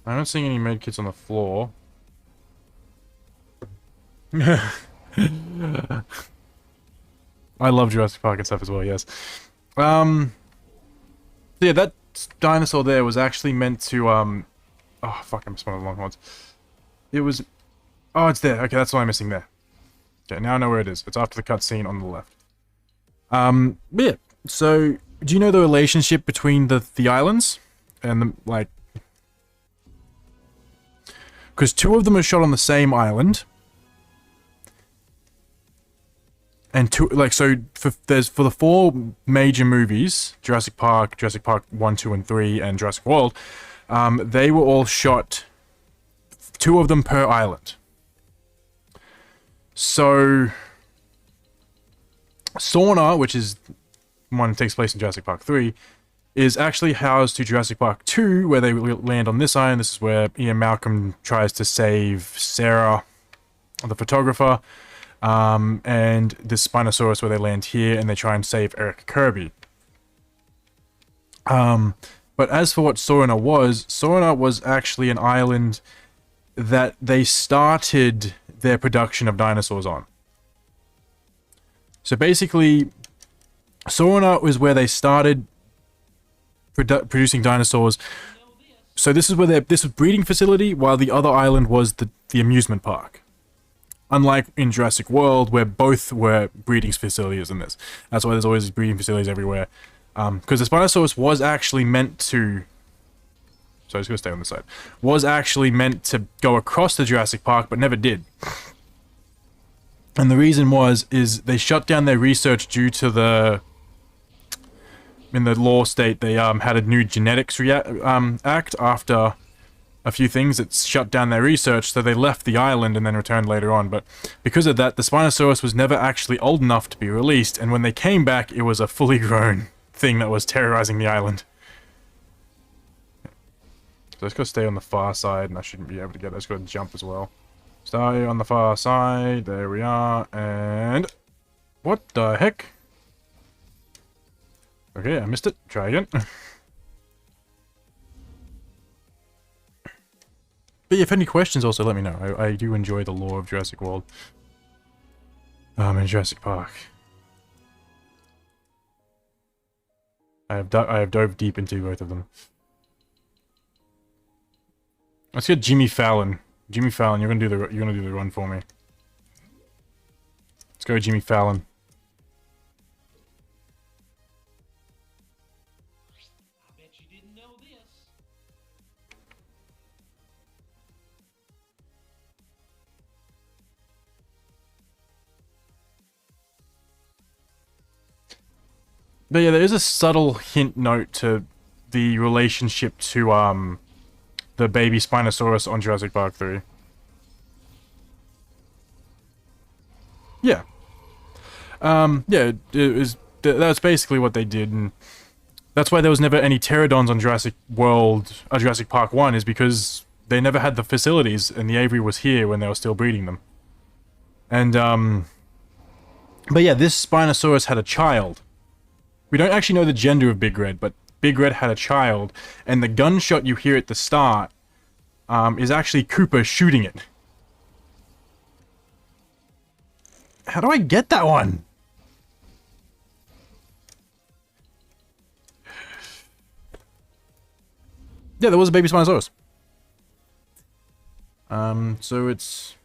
I'm not seeing any medkits on the floor. I love Jurassic Park and stuff as well, yes. Yeah, that dinosaur there was actually meant to, oh, fuck, I missed one of the long ones. It was... oh, it's there. Okay, that's what I'm missing there. Okay, now I know where it is. It's after the cutscene on the left. But yeah, so, do you know the relationship between the islands? And the, like... because two of them are shot on the same island. And two, like, so, for the four major movies, Jurassic Park 1, 2, and 3, and Jurassic World, they were all shot, two of them per island. So... Sauna, which is one that takes place in Jurassic Park 3, is actually housed to Jurassic Park 2, where they land on this island. This is where Ian Malcolm tries to save Sarah, the photographer, and this Spinosaurus where they land here, and they try and save Eric Kirby. But as for what Sauna was actually an island that they started their production of dinosaurs on. So basically, Sauna was where they started producing dinosaurs. So this is where this was breeding facility, while the other island was the amusement park. Unlike in Jurassic World, where both were breeding facilities in this. That's why there's always these breeding facilities everywhere. Because the Spinosaurus was actually meant to... so I was going to stay on this side. Was actually meant to go across the Jurassic Park, but never did. And the reason is they shut down their research due to the... in the law state, they had a new genetics act after a few things. It shut down their research, so they left the island and then returned later on. But because of that, the Spinosaurus was never actually old enough to be released, and when they came back, it was a fully grown thing that was terrorizing the island. So let's go stay on the far side, and I shouldn't be able to get it. Let's go jump as well. Stay on the far side, there we are, and... what the heck? Okay, I missed it. Try again. But yeah, if any questions, also let me know. I do enjoy the lore of Jurassic World. And Jurassic Park. I have dove deep into both of them. Let's get Jimmy Fallon. Jimmy Fallon, you're gonna do the run for me. Let's go, Jimmy Fallon. I bet you didn't know this. But yeah, there is a subtle hint note to the relationship to the baby Spinosaurus on Jurassic Park 3. Yeah. Yeah, it was that's basically what they did, and that's why there was never any pterodons on Jurassic Park 1, is because they never had the facilities, and the aviary was here when they were still breeding them. And but yeah, this Spinosaurus had a child. We don't actually know the gender of Big Red, but Big Red had a child, and the gunshot you hear at the start is actually Cooper shooting it. How do I get that one? Yeah, there was a baby Spinosaurus. So it's...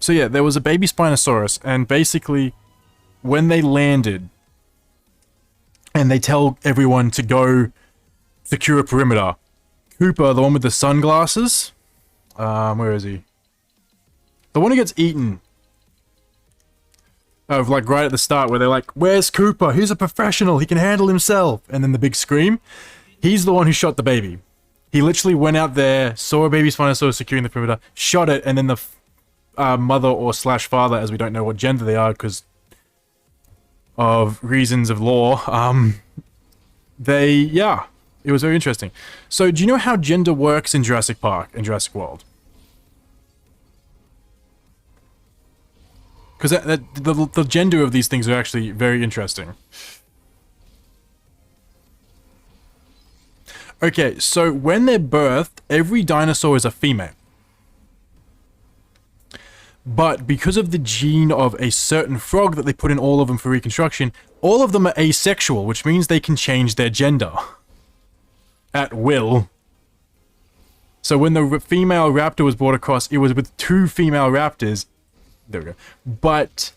So yeah, there was a baby Spinosaurus, and basically, when they landed, and they tell everyone to go secure a perimeter, Cooper, the one with the sunglasses, where is he? The one who gets eaten. Like right at the start, where they're like, "Where's Cooper? He's a professional. He can handle himself." And then the big scream. He's the one who shot the baby. He literally went out there, saw a baby Spinosaurus securing the perimeter, shot it, and then the mother or slash father, as we don't know what gender they are because of reasons of law, yeah, it was very interesting. So do you know how gender works in Jurassic Park and Jurassic World? Because the gender of these things are actually very interesting. Okay, so when they're birthed, every dinosaur is a female. But because of the gene of a certain frog that they put in all of them for reconstruction, all of them are asexual, which means they can change their gender. At will. So when the female raptor was brought across, it was with 2 female raptors. There we go. But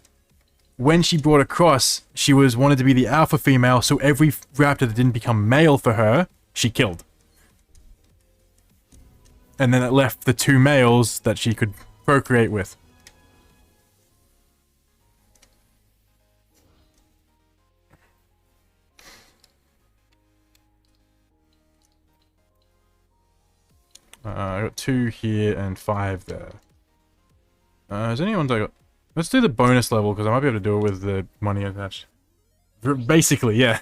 when she brought across, she wanted to be the alpha female, so every raptor that didn't become male for her, she killed. And then it left the 2 males that she could procreate with. I got 2 here and 5 there. Has anyone I got? Let's do the bonus level, because I might be able to do it with the money attached. Basically, yeah.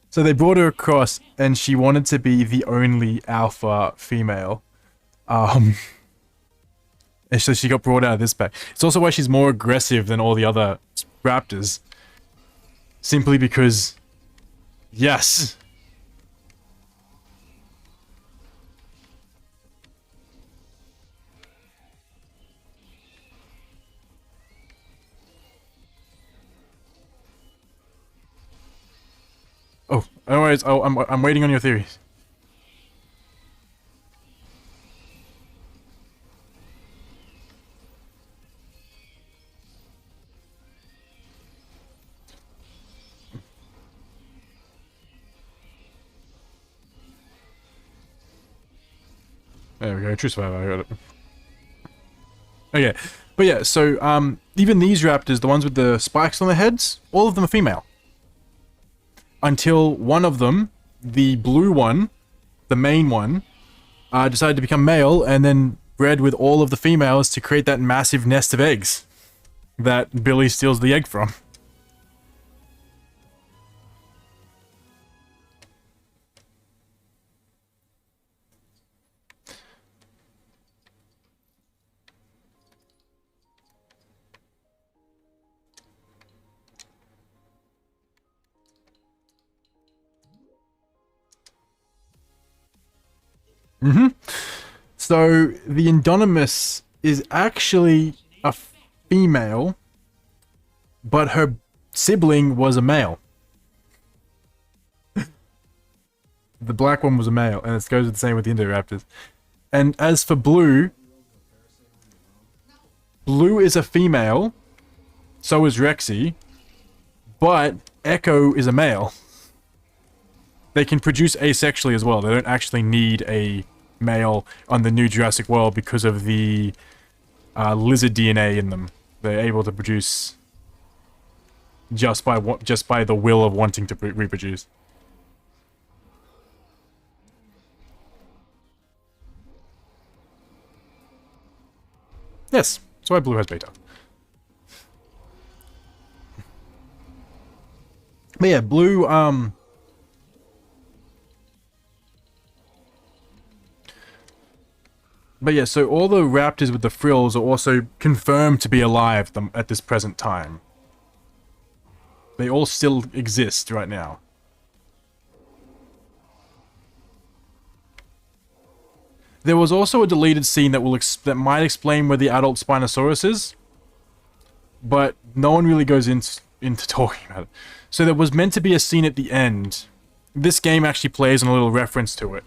So they brought her across, and she wanted to be the only alpha female. And so she got brought out of this pack. It's also why she's more aggressive than all the other raptors. Simply because... Yes! Oh, anyways, I'm waiting on your theories. There we go, true survivor, I got it. Okay, but yeah, so, even these raptors, the ones with the spikes on their heads, all of them are female. Until one of them, the blue one, the main one, decided to become male and then bred with all of the females to create that massive nest of eggs that Billy steals the egg from. So, the Indominus is actually a female, but her sibling was a male. The black one was a male, and it goes the same with the Indoraptors. And as for Blue, Blue is a female, so is Rexy, but Echo is a male. They can produce asexually as well. They don't actually need a male on the new Jurassic World because of the lizard DNA in them. They're able to produce just by the will of wanting to reproduce. Yes, that's why Blue has beta. But yeah, Blue, but yeah, so all the raptors with the frills are also confirmed to be alive at this present time. They all still exist right now. There was also a deleted scene that might explain where the adult Spinosaurus is, but no one really goes into talking about it. So there was meant to be a scene at the end. This game actually plays on a little reference to it,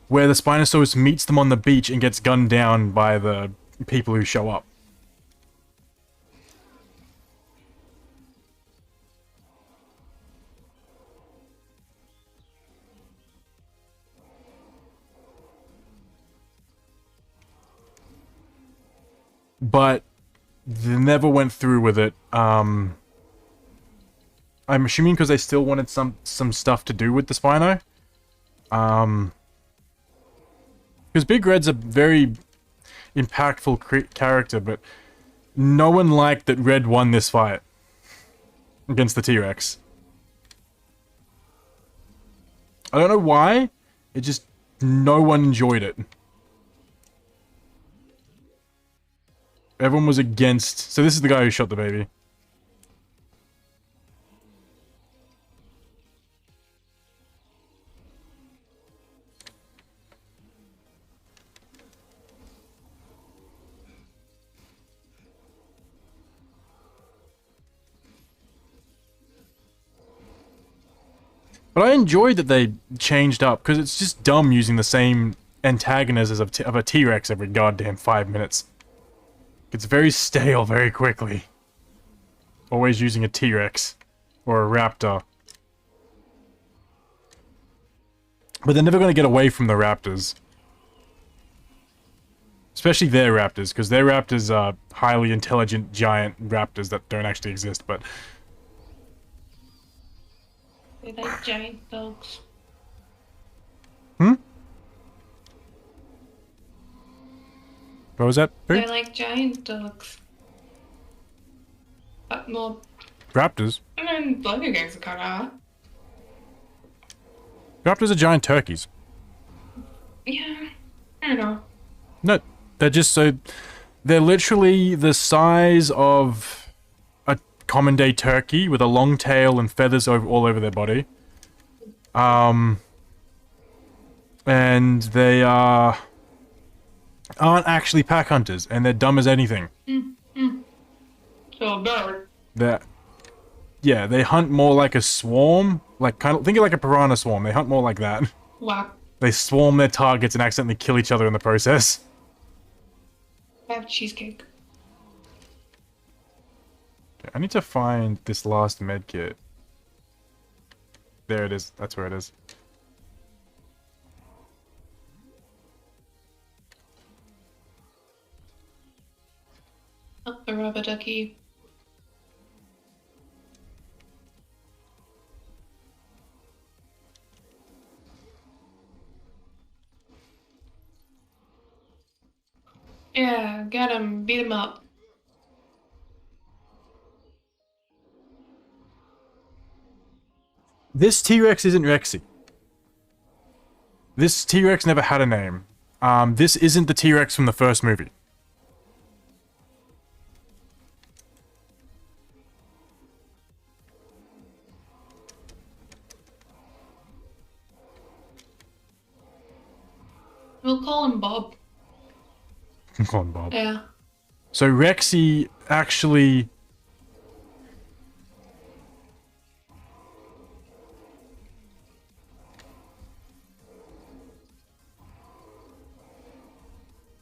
where the Spinosaurus meets them on the beach and gets gunned down by the people who show up. But they never went through with it. I'm assuming because they still wanted some stuff to do with the Spino. Because Big Red's a very impactful character, but no one liked that Red won this fight against the T-Rex. I don't know why. It just... no one enjoyed it. Everyone was against... So this is the guy who shot the baby. But I enjoyed that they changed up, because it's just dumb using the same antagonist of a T-Rex every goddamn 5 minutes. It's very stale very quickly. Always using a T-Rex. Or a Raptor. But they're never going to get away from the Raptors. Especially their Raptors, because their Raptors are highly intelligent giant Raptors that don't actually exist, but... They like giant dogs. Hmm? What was that? They're like giant dogs. But more... Raptors? I mean, bloody guys are kind of... Raptors are giant turkeys. Yeah, I don't know. No, they're just so... They're literally the size of a common day turkey with a long tail and feathers all over their body. And they aren't actually pack hunters, and they're dumb as anything. So a bird. Yeah, they hunt more like a swarm, think of like a piranha swarm. They hunt more like that. Wow. They swarm their targets and accidentally kill each other in the process. I have cheesecake. Okay, I need to find this last med kit. There it is. That's where it is. Oh, a rubber ducky. Yeah, get him, beat him up. This T-Rex isn't Rexy. This T-Rex never had a name. This isn't the T-Rex from the first movie. We'll call him Bob. Come on, Bob. Yeah. So Rexy actually...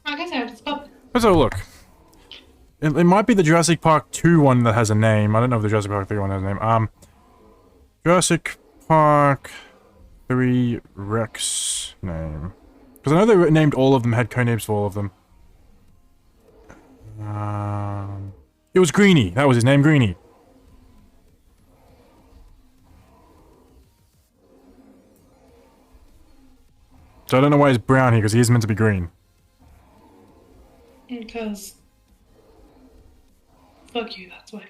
Like I said, it's about Let's have a look. It might be the Jurassic Park 2 one that has a name. I don't know if the Jurassic Park 3 one has a name. Jurassic Park 3 Rex name. Because I know they named all of them, had codenames for all of them. It was Greenie. That was his name, Greenie. So I don't know why he's brown here, because he is meant to be green. because fuck you, that's why.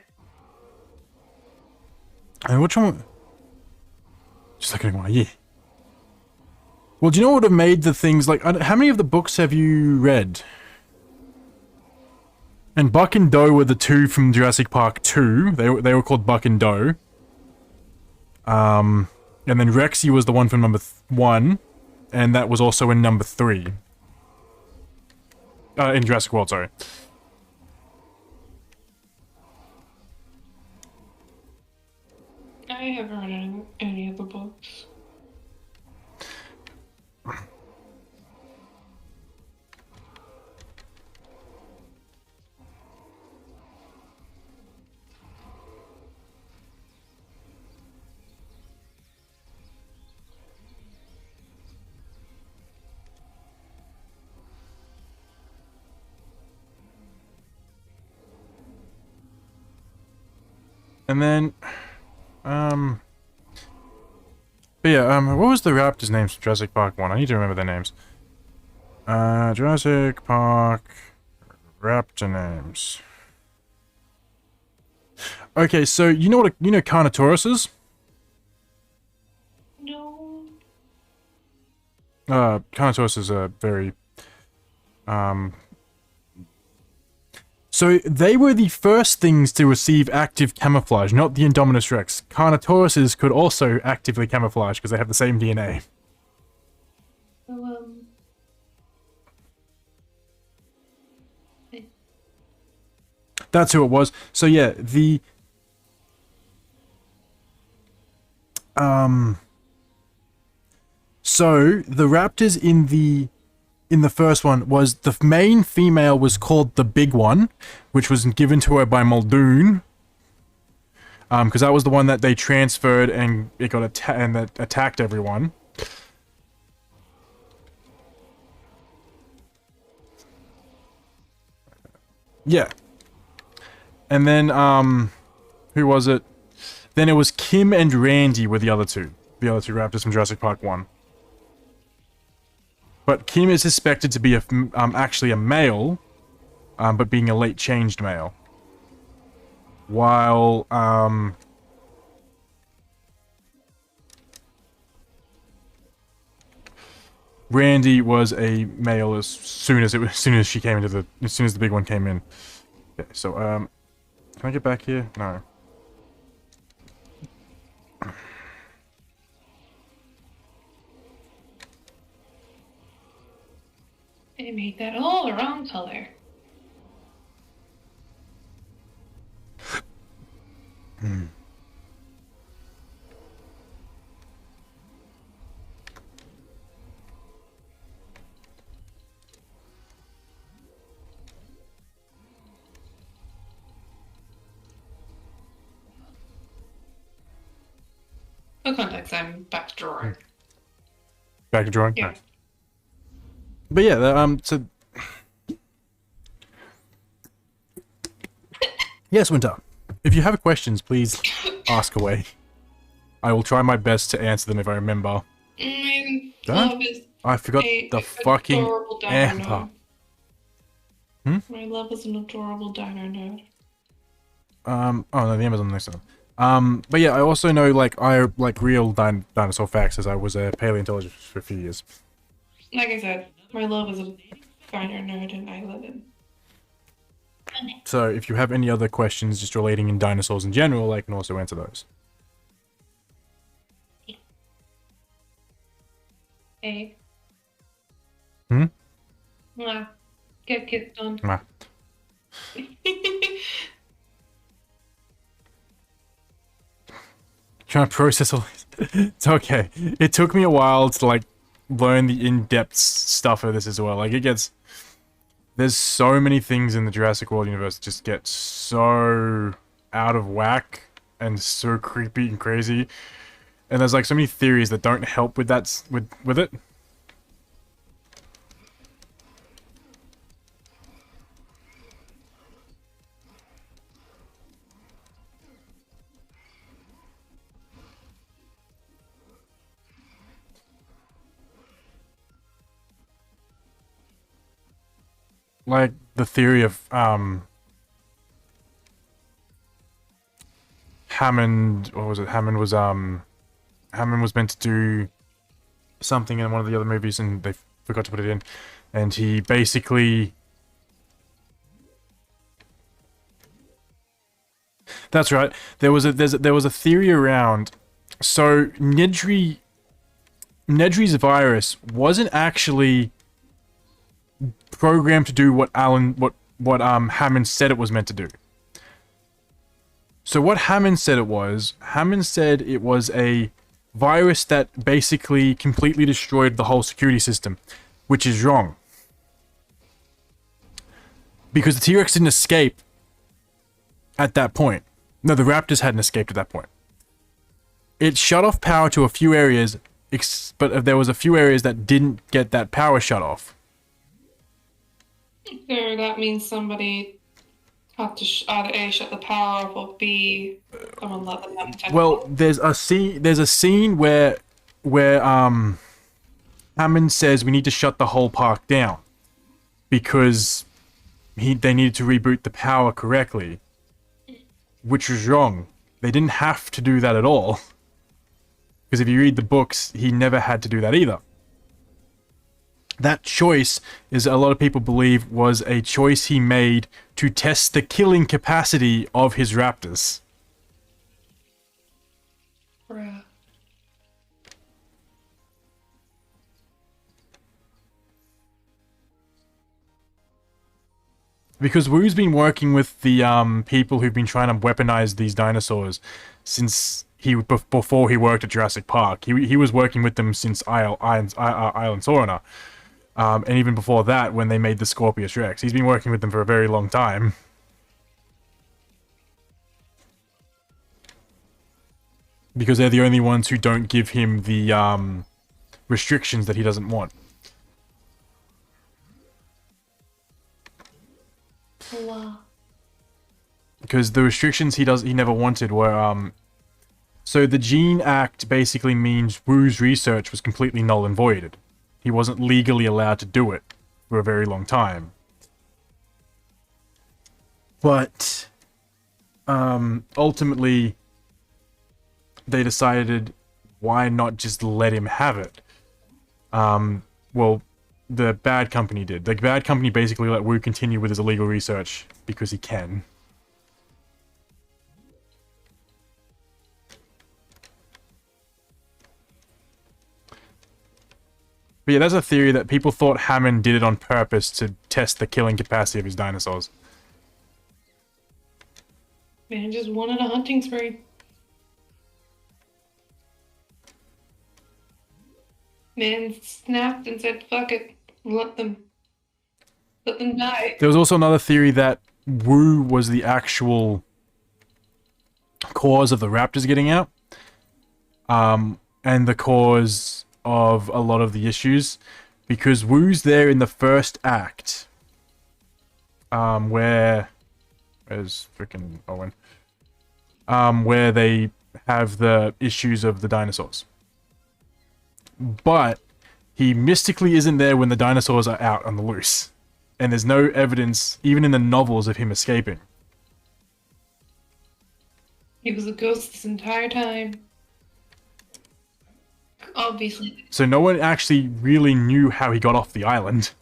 And which one? Just looking at one, yeah. Well, do you know what would have made the things like? How many of the books have you read? And Buck and Doe were the two from Jurassic Park 2. They were called Buck and Doe. And then Rexy was the one from number 1, and that was also in number 3. In Jurassic World, sorry. I haven't read any of the books. And then, but yeah, what was the raptors' names from Jurassic Park 1? I need to remember their names. Jurassic Park raptor names. Okay, so you know Carnotauruses? No. Carnotauruses are very, So they were the first things to receive active camouflage, not the Indominus Rex. Carnotauruses could also actively camouflage because they have the same DNA. So, That's who it was. So yeah, so the raptors in the first one was the main female was called the Big One, which was given to her by Muldoon. Because that was the one that they transferred and it got and that attacked everyone. Yeah. And then, who was it? Then it was Kim and Randy were the other two raptors from Jurassic Park 1. But Kim is suspected to be actually a male, but being a late changed male. While, Randy was a male as soon as she came into as soon as the Big One came in. Okay, so, can I get back here? No. they made that all the wrong color. For context, I'm back to drawing. Back to drawing? Yeah. No. But yeah, so... Yes, Winter. If you have questions, please ask away. I will try my best to answer them if I remember. Love is I forgot the fucking adorable dino amper. node. My love is an adorable dino node. Oh no, the Amazon next time. But yeah, I also know, real dinosaur facts, as I was a paleontologist for a few years. Like I said, my love is a dino node and I love him. So if you have any other questions just relating in dinosaurs in general, I can also answer those. Hey. Hmm? Mwah. Get kissed on. Mwah. trying to process all this. It's okay. It took me a while to, like, learn the in-depth stuff of this as well. Like, it gets... There's so many things in the Jurassic World universe that just get so out of whack and so creepy and crazy. And there's, like, so many theories that don't help with that, with it. Like, the theory of, Hammond, what was it? Hammond was meant to do something in one of the other movies and they forgot to put it in. And he basically... That's right. There was a theory around... So, Nedry's virus wasn't actually programmed to do what Hammond said it was meant to do. So what Hammond said it was a virus that basically completely destroyed the whole security system, which is wrong. Because the T-Rex didn't escape at that point. No, the Raptors hadn't escaped at that point. It shut off power to a few areas, but there was a few areas that didn't get that power shut off. There, that means somebody had to either A, shut the power off, or B, someone let them have the Well, there's a scene where Hammond says we need to shut the whole park down because they needed to reboot the power correctly, which was wrong. They didn't have to do that at all. Because if you read the books, he never had to do that either. That choice, is a lot of people believe, was a choice he made to test the killing capacity of his raptors. Bruh. Because Wu's been working with the people who've been trying to weaponize these dinosaurs since before he worked at Jurassic Park. He was working with them since Island Sorna. And even before that, when they made the Scorpius Rex. He's been working with them for a very long time. Because they're the only ones who don't give him the restrictions that he doesn't want. Wow. Because the restrictions he never wanted were so the Gene Act basically means Wu's research was completely null and voided. He wasn't legally allowed to do it for a very long time. But ultimately they decided why not just let him have it. Well, the bad company did. The bad company basically let Wu continue with his illegal research because he can. But yeah, that's a theory that people thought Hammond did it on purpose to test the killing capacity of his dinosaurs. Man just wanted a hunting spree. Man snapped and said, fuck it. Let them die. There was also another theory that Wu was the actual cause of the raptors getting out. And the cause of a lot of the issues. Because Wu's there in the first act. Where's freaking Owen? Where they have the issues of the dinosaurs. But he mystically isn't there when the dinosaurs are out on the loose. And there's no evidence, even in the novels, of him escaping. He was a ghost this entire time. Obviously. So no one actually really knew how he got off the island.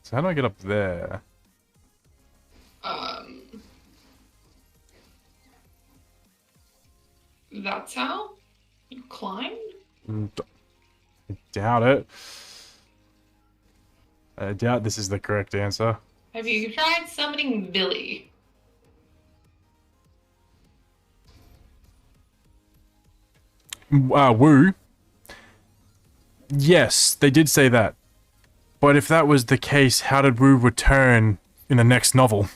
So how do I get up there? That's how? You climbed? I doubt it. I doubt this is the correct answer. Have you tried summoning Billy? Wu. Yes, they did say that. But if that was the case, how did Wu return in the next novel?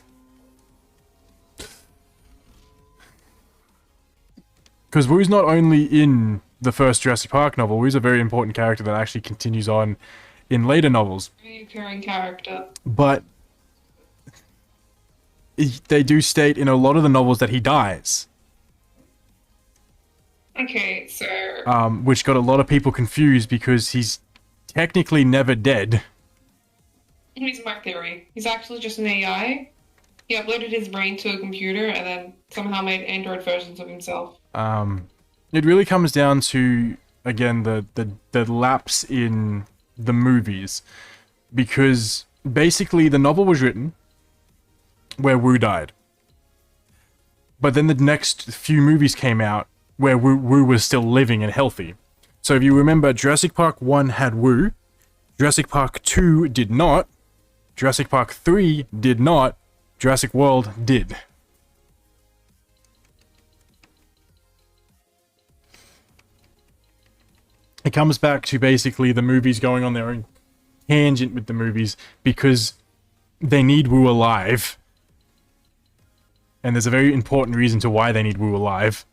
Because Wu's not only in the first Jurassic Park novel, Wu's a very important character that actually continues on in later novels. Recurring character. But they do state in a lot of the novels that he dies. Okay, so... Which got a lot of people confused because he's technically never dead. Here's my theory. He's actually just an AI. He uploaded his brain to a computer and then somehow made Android versions of himself. It really comes down to, again, the lapse in the movies. Because basically the novel was written where Wu died. But then the next few movies came out where Wu was still living and healthy. So if you remember, Jurassic Park 1 had Wu, Jurassic Park 2 did not, Jurassic Park 3 did not, Jurassic World did. It comes back to basically the movies going on their own tangent with the movies because they need Wu alive. And there's a very important reason to why they need Wu alive.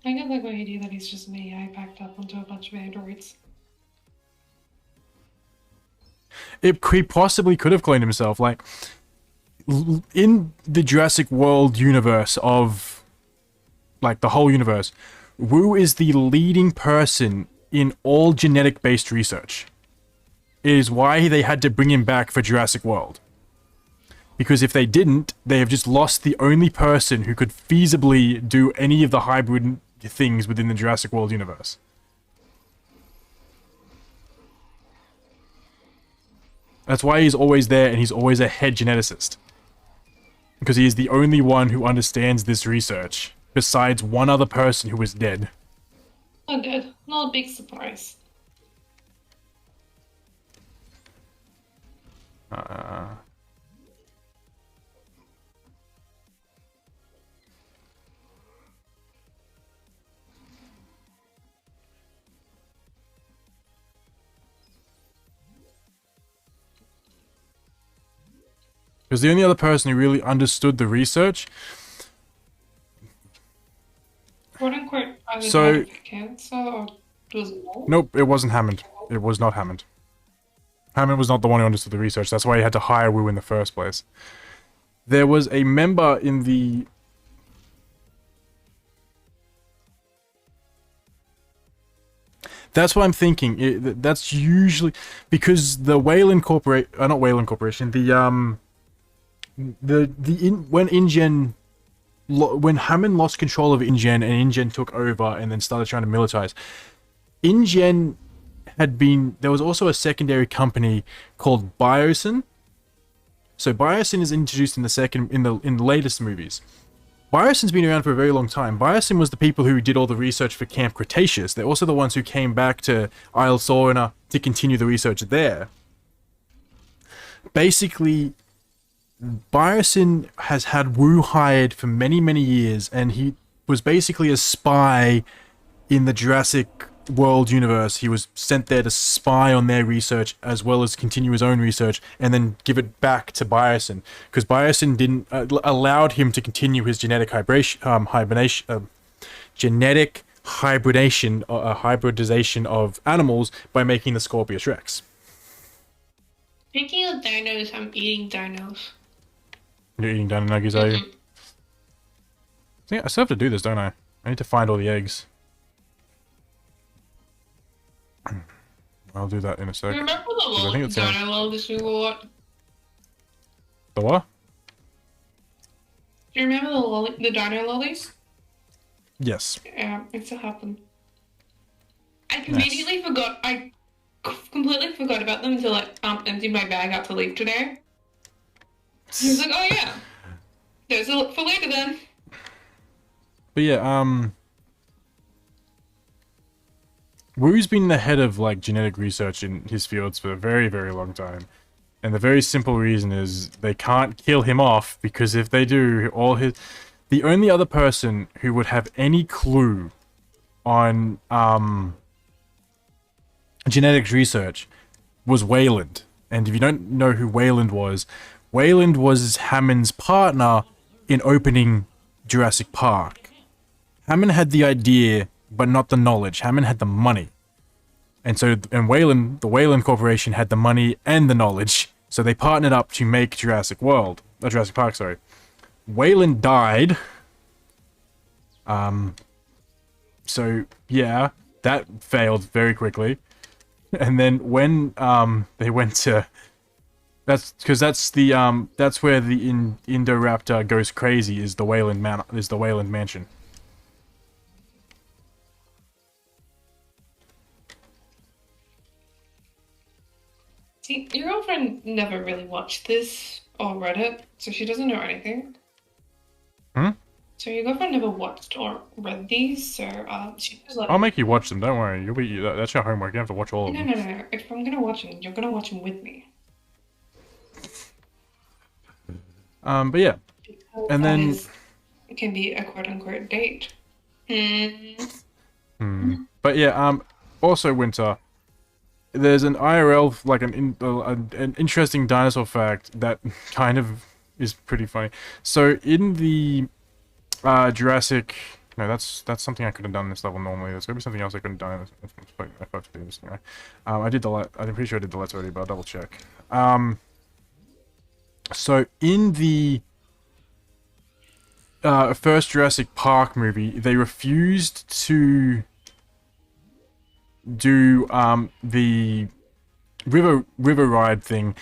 I get the idea that he's just an AI packed up onto a bunch of androids. He possibly could have cloned himself. Like, in the Jurassic World universe of, like, the whole universe, Wu is the leading person in all genetic-based research. It is why they had to bring him back for Jurassic World. Because if they didn't, they have just lost the only person who could feasibly do any of the hybrid things within the Jurassic World universe. That's why he's always there and he's always a head geneticist. Because he is the only one who understands this research, besides one other person who is dead. I'm dead. Not a big surprise. Because the only other person who really understood the research... Quote-unquote, either So- died of cancer or was it more? Nope, it wasn't Hammond. It was not Hammond. Hammond was not the one who understood the research. That's why he had to hire Wu in the first place. There was a member in the... That's what I'm thinking. That's usually... Because the Wayland Corporation... not Wayland Corporation. When InGen... When Hammond lost control of InGen and InGen took over and then started trying to militarize, InGen had been... There was also a secondary company called Biosyn. So Biosyn is introduced in the latest movies. Biosyn's been around for a very long time. Biosyn was the people who did all the research for Camp Cretaceous. They're also the ones who came back to Isle Sorna to continue the research there. Basically, Biosyn has had Wu hired for many, many years, and he was basically a spy in the Jurassic World universe. He was sent there to spy on their research as well as continue his own research and then give it back to Biosyn, because Biosyn didn't allowed him to continue his genetic hybridization of animals by making the Scorpius Rex. Speaking of dinos, I'm eating dinos. You're eating dino nuggies, are you? I still have to do this, don't I? I need to find all the eggs. I'll do that in a sec. Remember the I think it's dino lollies we bought? The what? Do you remember the dino lollies? Yes. Yeah, it still happened. I completely forgot. I completely forgot about them until I emptied my bag out to leave today. He was like, "Oh yeah, there's a look for later then." But yeah, Wu's been the head of like genetic research in his fields for a very, very long time. And the very simple reason is they can't kill him off, because if they do, the only other person who would have any clue on genetics research was Wayland. And if you don't know who Wayland was Hammond's partner in opening Jurassic Park. Hammond had the idea, but not the knowledge. Hammond had the money. And so, and Wayland, the Wayland Corporation had the money and the knowledge. So they partnered up to make Jurassic Park, sorry. Wayland died. So yeah, that failed very quickly. And then when they went to, that's because that's where the Indoraptor goes crazy, is the Wayland Mansion. See, your girlfriend never really watched this or read it, so she doesn't know anything. Hmm? So your girlfriend never watched or read these, so she was like, I'll make you watch them. Don't worry. That's your homework. You have to watch all of them. no. If I'm gonna watch them, you're gonna watch them with me. But yeah, Because and then it can be a quote unquote date. But yeah, also Winter. There's an IRL, like an interesting dinosaur fact that kind of is pretty funny. So in the Jurassic, no, that's something I could have done in this level normally. There's gonna be something else I couldn't have done if I have to do this anyway. I did the I'm pretty sure I did the let's already, but I'll double check. So in the first Jurassic Park movie, they refused to do the river ride thing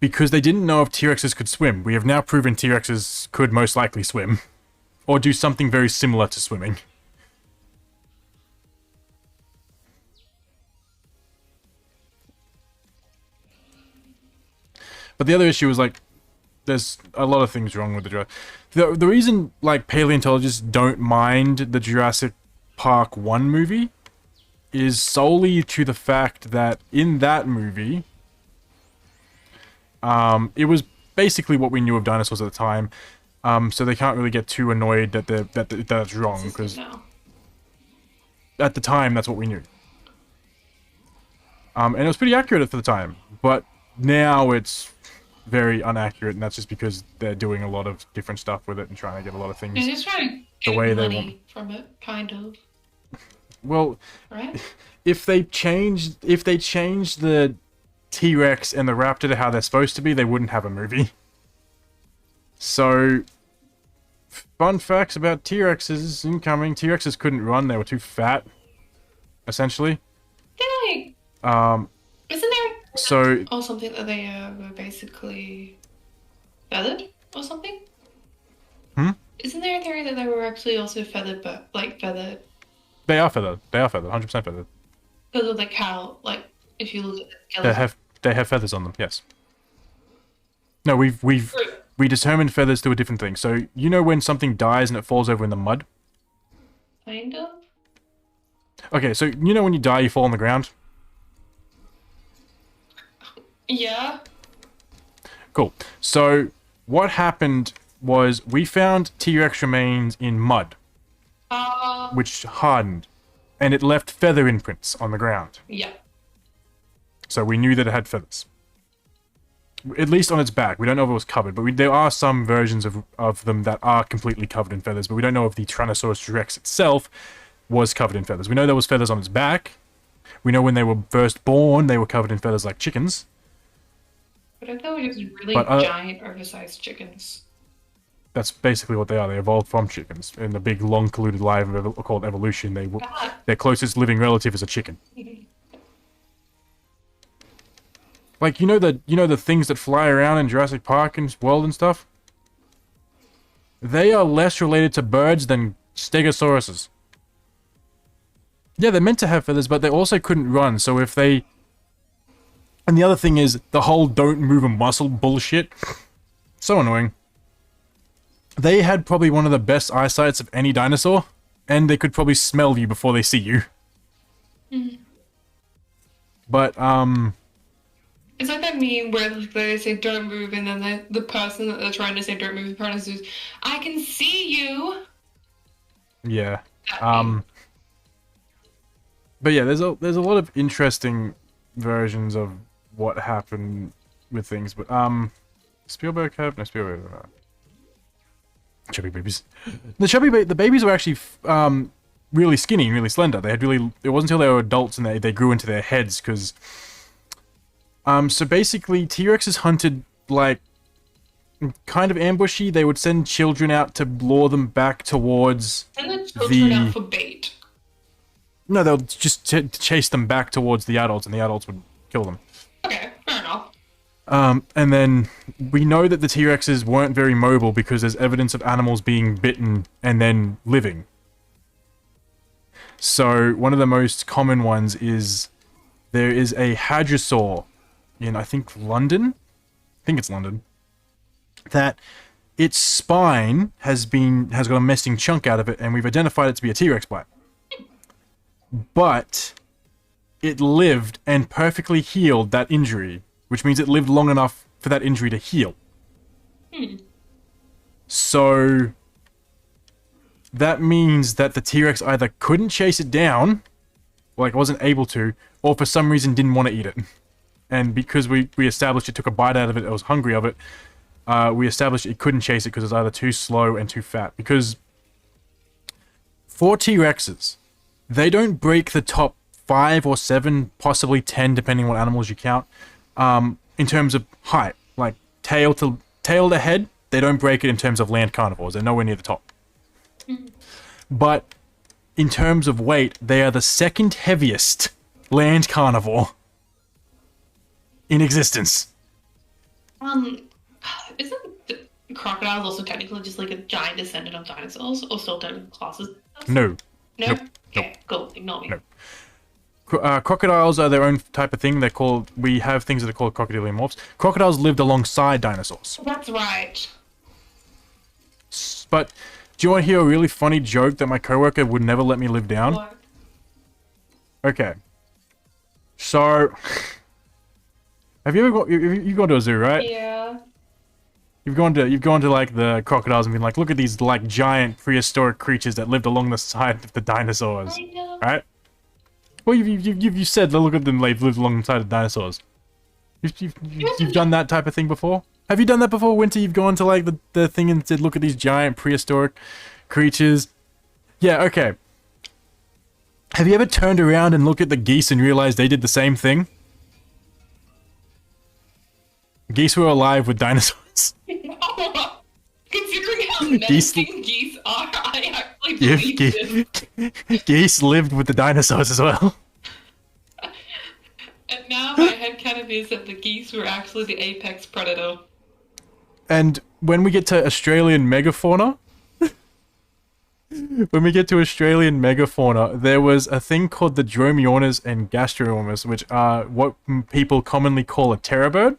because they didn't know if T-Rexes could swim. We have now proven T-Rexes could most likely swim, or do something very similar to swimming. But the other issue is, like, there's a lot of things wrong with the Jurassic. The reason, like, paleontologists don't mind the Jurassic Park 1 movie is solely to the fact that in that movie, it was basically what we knew of dinosaurs at the time. So they can't really get too annoyed that that's wrong, because at the time that's what we knew. And it was pretty accurate for the time, but now it's very inaccurate, and that's just because they're doing a lot of different stuff with it and trying to get a lot of things They're just trying to get the way they money want. from it, kind of. Well, right? if they changed the T-Rex and the Raptor to how they're supposed to be, they wouldn't have a movie. So, fun facts about T-Rexes incoming. T-Rexes couldn't run; they were too fat, essentially. They're like, isn't there or something that they were basically feathered or something? Isn't there a theory that they were actually also feathered, but like feathered? They are feathered. 100% feathered. Because of like how, like, if you look at the skeleton. They have feathers on them. Yes. No, we determined feathers to a different thing. So you know when something dies and it falls over in the mud? Kind of. Okay, so you know when you die, you fall on the ground. Yeah. Cool. So what happened was we found T-Rex remains in mud, which hardened, and it left feather imprints on the ground. Yeah. So we knew that it had feathers. At least on its back. We don't know if it was covered, but there are some versions of them that are completely covered in feathers, but we don't know if the Tyrannosaurus Rex itself was covered in feathers. We know there was feathers on its back. We know when they were first born, they were covered in feathers like chickens. But I thought it was really giant, oversized chickens. That's basically what they are. They evolved from chickens. In the big, long, colluded line called evolution, their closest living relative is a chicken. Like, you know the things that fly around in Jurassic Park and World and stuff? They are less related to birds than stegosauruses. Yeah, they're meant to have feathers, but they also couldn't run, so if they... And the other thing is, the whole don't move a muscle bullshit. So annoying. They had probably one of the best eyesights of any dinosaur, and they could probably smell you before they see you. But, It's like that meme where they say don't move, and then the person that they're trying to say don't move, the person says, I can see you! yeah. But yeah, there's a lot of interesting versions of what happened with things. But Spielberg have no Spielberg. Chubby babies. The babies were actually really skinny and really slender. They had really. It wasn't until they were adults and they grew into their heads because. So basically, T-Rexes hunted like kind of ambushy. They would send children out to lure them back towards And the children out for bait. No, they'll just chase them back towards the adults, and the adults would kill them. Okay, fair enough. And then we know that the T-Rexes weren't very mobile because there's evidence of animals being bitten and then living. So one of the most common ones is there is a hadrosaur in, I think, London? I think it's London. That its spine has got a missing chunk out of it, and we've identified it to be a T-Rex bite. But it lived and perfectly healed that injury, which means it lived long enough for that injury to heal. So that means that the T-Rex either couldn't chase it down, like wasn't able to, or for some reason didn't want to eat it. And because we established it took a bite out of it, it was hungry of it, we established it couldn't chase it because it was either too slow and too fat. Because for T-Rexes, they don't break the top 5 or 7, possibly 10, depending on what animals you count, in terms of height. Like, tail to head, they don't break it in terms of land carnivores. They're nowhere near the top. But in terms of weight, they are the second heaviest land carnivore in existence. Isn't crocodiles also technically just like a giant descendant of dinosaurs, or still different classes? No. No? Nope. Okay, cool. Ignore me. Nope. Crocodiles are their own type of thing. We have things that are called crocodiliomorphs. Crocodiles lived alongside dinosaurs. That's right. But do you want to hear a really funny joke that my coworker would never let me live down? What? Okay. So, have you ever you've gone to a zoo, right? Yeah. You've gone to like the crocodiles and been like, look at these like giant prehistoric creatures that lived along the side of the dinosaurs, I know. right? Well, you said look at them, they've lived alongside the dinosaurs. You've done that type of thing before? Have you done that before, Winter? You've gone to like the thing and said, look at these giant prehistoric creatures. Yeah, okay. Have you ever turned around and looked at the geese and realized they did the same thing? Geese were alive with dinosaurs. Considering how menacing geese are, I actually believe this. Geese lived with the dinosaurs as well. And now my headcanon is that the geese were actually the apex predator. And when we get to Australian megafauna, there was a thing called the Dromaeosaurs and Gastrornis, which are what people commonly call a terror bird.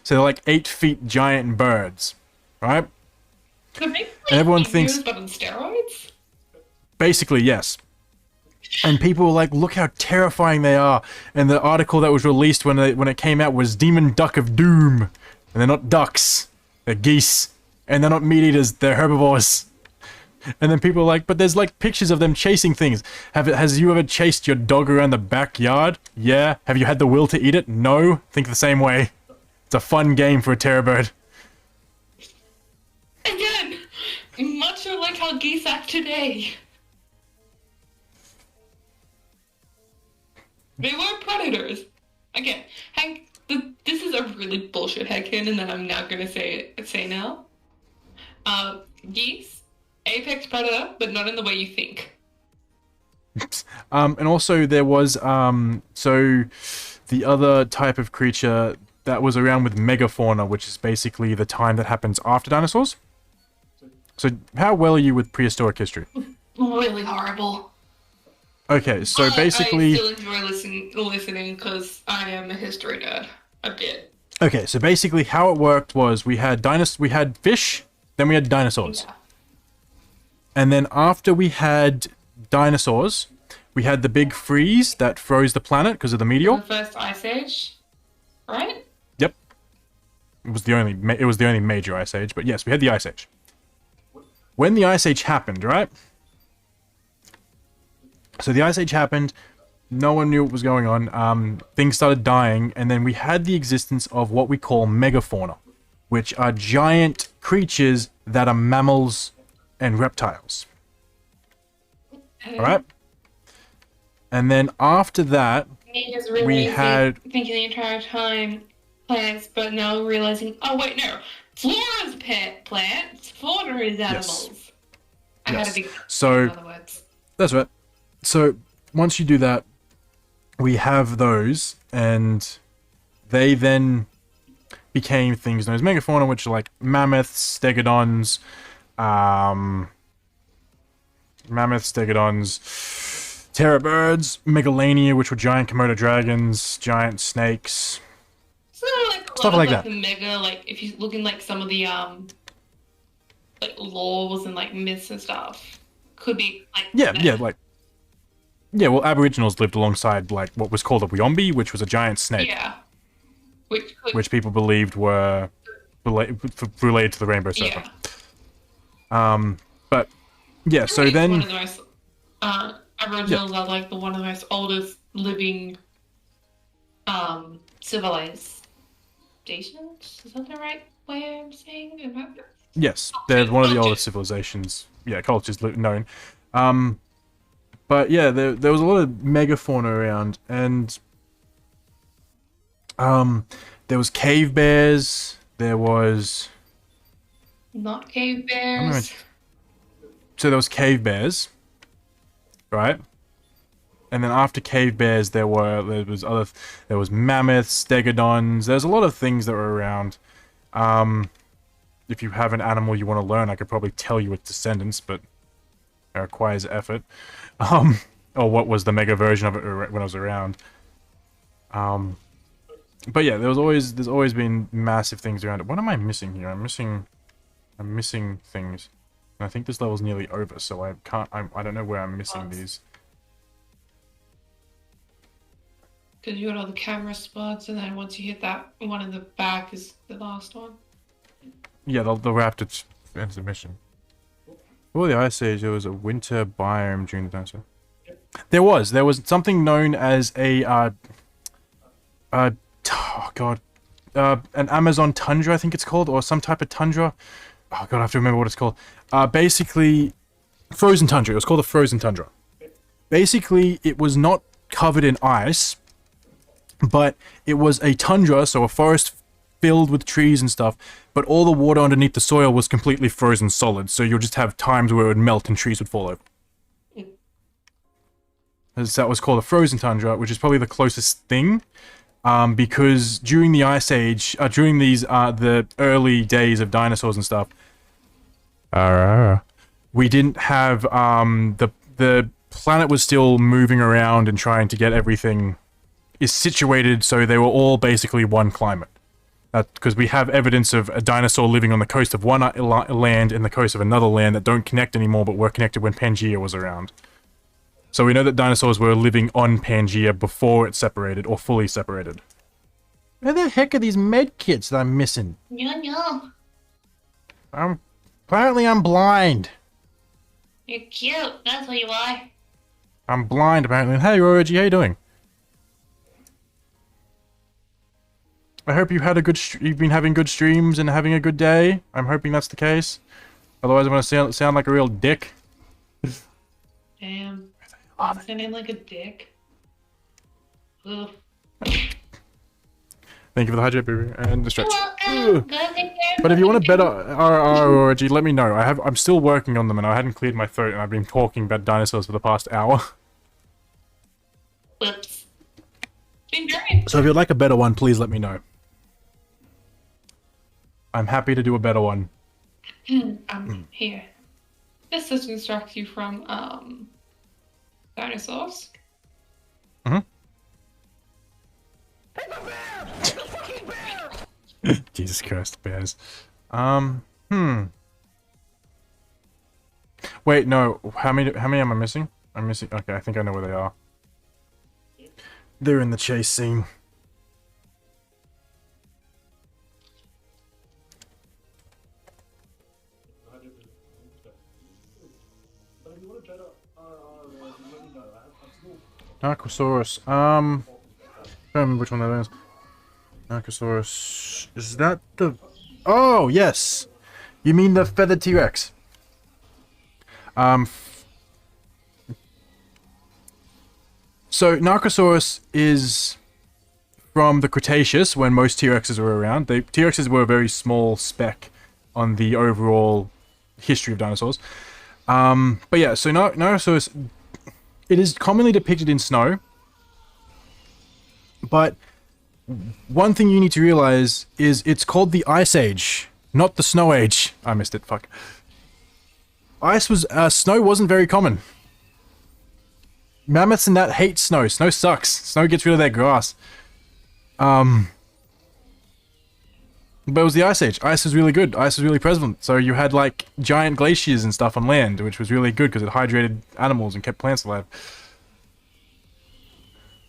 So they're like 8 feet giant birds, right? So basically, And everyone emus, thinks, but on steroids? basically, yes. And people were like, look how terrifying they are. And the article that was released when it came out was Demon Duck of Doom. And they're not ducks, they're geese. And they're not meat eaters, they're herbivores. And then people are like, but there's like pictures of them chasing things. Has you ever chased your dog around the backyard? Yeah. Have you had the will to eat it? No. Think the same way. It's a fun game for a terror bird. Again, much like how geese act today. They were predators. Again, Hank, this is a really bullshit headcanon that I'm not gonna say now. Geese, apex predator, but not in the way you think. And also there was so the other type of creature that was around with megafauna, which is basically the time that happens after dinosaurs. So how well are you with prehistoric history? Really horrible. Okay, so basically... I still enjoy listening because I am a history nerd. A bit. Okay, so basically how it worked was we had fish, then we had dinosaurs. Yeah. And then after we had dinosaurs, we had the big freeze that froze the planet because of the meteor. The first ice age, right? Yep. It was the only major ice age, but yes, we had the ice age. When the ice age happened, right? So the ice age happened, No one knew what was going on. Things started dying, and then we had the existence of what we call megafauna, which are giant creatures that are mammals and reptiles. Alright? And then after that, Me just we realizing, had... thinking the entire time plants, but now realizing, oh wait, no, flora's plants, fauna is animals. Yes. I had a Yes. big So, in other words. that's right. So, once you do that, we have those, and they then became things known as megafauna, which are like mammoths, stegodons, terror birds, megalania, which were giant Komodo dragons, giant snakes, So like a stuff lot like of that. the mega, like if you look in like some of the like laws and like myths and stuff, could be like Well, Aboriginals lived alongside like what was called a Wyombe, which was a giant snake, yeah, which could which people believed were related to the rainbow serpent. yeah. But yeah, so It's one then of the most Aboriginals are like the one of the most oldest living civilizations. Is that the right way I'm saying it? yes, they're one of the oldest civilizations. Yeah, cultures known. But yeah, there was a lot of megafauna around, and there was cave bears. There was Not cave I don't know. bears. So there was cave bears, right? And then after cave bears, there was mammoths, stegodons. There's a lot of things that were around. If you have an animal you want to learn, I could probably tell you its descendants, but it requires effort. Or what was the mega version of it when I was around. But yeah, there's always been massive things around it. What am I missing here? I'm missing things. And I think this level's nearly over, so I don't know where I'm missing these. Because you got all the camera spots, and then once you hit that one in the back is the last one. Yeah, the raptor ends the mission. Before the Ice Age, there was a winter biome during the dinosaur. There was something known as an Amazon tundra, I think it's called, or some type of tundra. Oh god, I have to remember what it's called. Basically, frozen tundra. It was called a frozen tundra. Basically, it was not covered in ice, but it was a tundra, so a forest filled with trees and stuff, but all the water underneath the soil was completely frozen solid, so you'll just have times where it would melt and trees would fall over. That was called a frozen tundra, which is probably the closest thing, because during the Ice Age, during the early days of dinosaurs and stuff, we didn't have, the planet was still moving around and trying to get everything is situated so they were all basically one climate. Because we have evidence of a dinosaur living on the coast of one land and the coast of another land that don't connect anymore, but were connected when Pangaea was around. So we know that dinosaurs were living on Pangaea before it separated, or fully separated. Where the heck are these med kits that I'm missing? No. Apparently I'm blind. You're cute. That's what you are. I'm blind, apparently. Hey, Roji, how you doing? I hope you've had you've been having good streams and having a good day. I'm hoping that's the case. Otherwise, I'm gonna sound like a real dick. Damn. I'm sounding like a dick. Ugh. Thank you for the hydrate, baby, and the stretch. You're welcome. Go take care. But if you want a better RRG, let me know. I'm still working on them, and I hadn't cleared my throat, and I've been talking about dinosaurs for the past hour. Whoops. Been great. So if you'd like a better one, please let me know. I'm happy to do a better one. Here. This just instructs you from dinosaurs. Jesus Christ, bears. Wait, no. How many am I missing? I'm missing. Okay, I think I know where they are. They're in the chase scene. Narcosaurus. I don't remember which one that is. Narcosaurus. Is that the... Oh, yes! You mean the feathered T-Rex. So, Narcosaurus is from the Cretaceous, when most T-Rexes were around. T-Rexes were a very small speck on the overall history of dinosaurs. But yeah, so Narcosaurus, it is commonly depicted in snow. But one thing you need to realize is it's called the Ice Age, not the Snow Age. I missed it, fuck. Snow wasn't very common. Mammoths and that hate snow. Snow sucks. Snow gets rid of their grass. But it was the Ice Age. Ice was really good. Ice was really prevalent. So you had like giant glaciers and stuff on land, which was really good because it hydrated animals and kept plants alive.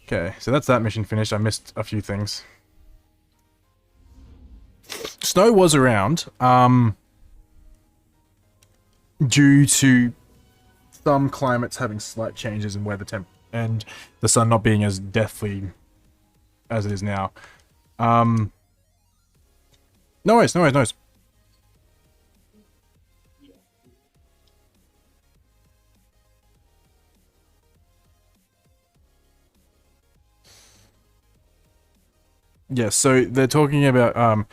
Okay, so that's that mission finished. I missed a few things. Snow was around, due to some climates having slight changes in weather temp and the sun not being as deathly as it is now. No worries, no worries, no worries. Yeah, so they're talking about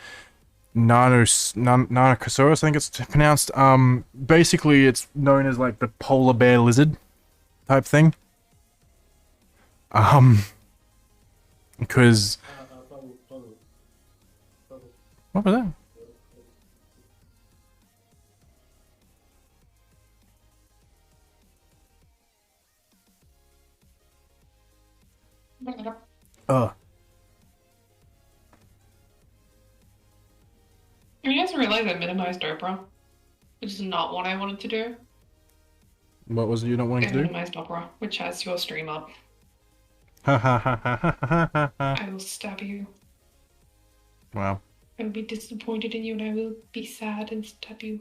Nanocosaurus, I think it's pronounced. Basically it's known as like the polar bear lizard type thing. Because what was that? Oh. You guys realize I minimized Opera, which is not what I wanted to do. What was it you not wanting I to do? minimized Opera, which has your stream up. Ha ha ha ha ha ha ha. I will stab you. Wow. I will be disappointed in you and I will be sad and stab you.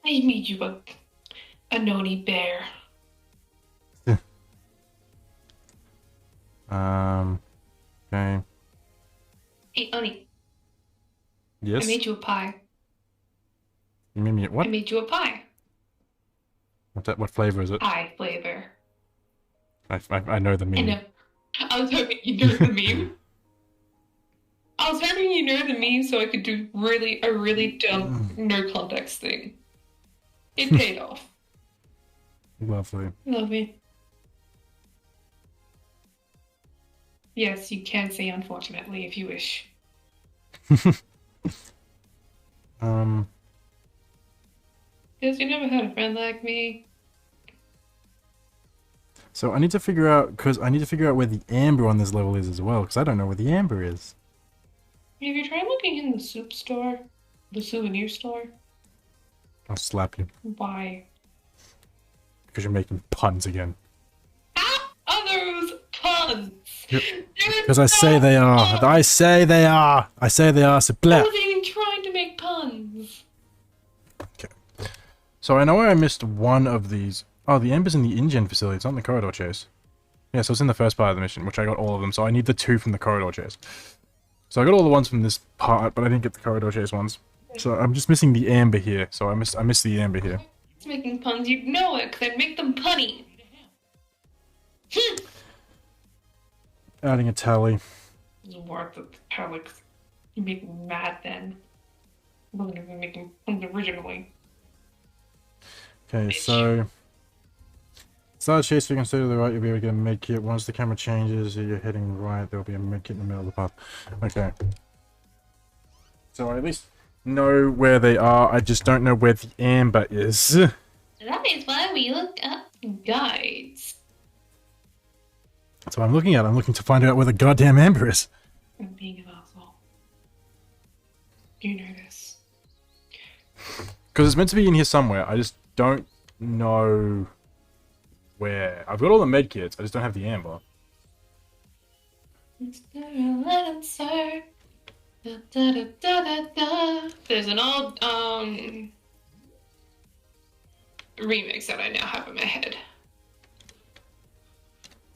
I made you a noni bear. Okay. Hey, Oni, Yes? I made you a pie. You made me what? I made you a pie. What flavor is it? Pie flavor. I know the I meme. know. I was hoping you knew the meme. I was hoping you knew the meme so I could do a really dumb, no context thing. It paid off. Lovely. Lovely. Yes, you can say unfortunately if you wish. Because you never had a friend like me. So I need to figure out, where the amber on this level is as well, because I don't know where the amber is. Have you tried looking in the soup store? The souvenir store? I'll slap you. Why? Because you're making puns again. How are those puns? Because I say they are. I say they are. I say they are. So I blah. wasn't even trying to make puns. Okay. So I know I missed one of these. Oh, the ember's in the InGen facility. It's not in the corridor chase. Yeah, so it's in the first part of the mission, which I got all of them. So I need the 2 from the corridor chase. So I got all the ones from this part, but I didn't get the corridor chase ones. So I'm just missing the amber here. So I missed the amber here. It's making puns. You'd know it, because I'd make them punny. Adding a tally. It's worth it. Alex. You make me mad then. I wasn't even making puns originally. Okay, Bitch. so start chase. You can stay to the right. You'll be able to get a med kit. Once the camera changes, you're heading right. There'll be a med kit in the middle of the path. Okay. So I at least know where they are. I just don't know where the amber is. That is why we look up guides. That's what I'm looking at. I'm looking to find out where the goddamn amber is. I'm being an asshole. You know this. Because it's meant to be in here somewhere. I just don't know where. I've got all the med kits. I just don't have the amber. There's an old remix that I now have in my head.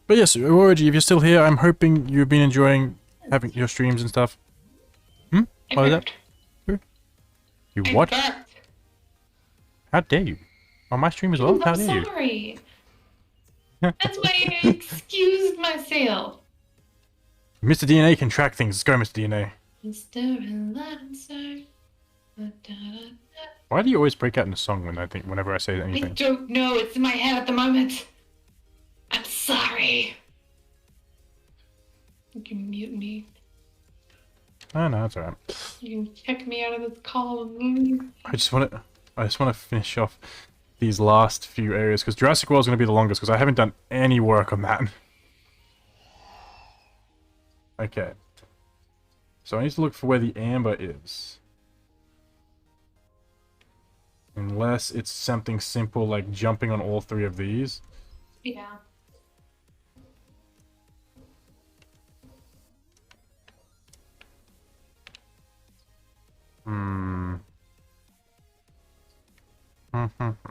But yes, Origi, if you're still here, I'm hoping you've been enjoying having your streams and stuff. Hmm? What was that? You I what? burped. How dare you? On my stream as well? How I'm dare you? sorry. That's why I excused myself. Mr. DNA can track things. Let's go, Mr. DNA. Why do you always break out in a song whenever I say I anything? don't know. It's in my head at the moment. I'm sorry. You can mute me. Oh no, that's alright. You can kick me out of this call. I just want to finish off these last few areas because Jurassic World is going to be the longest because I haven't done any work on that. Okay. So I need to look for where the amber is. Unless it's something simple like jumping on all three of these. Yeah.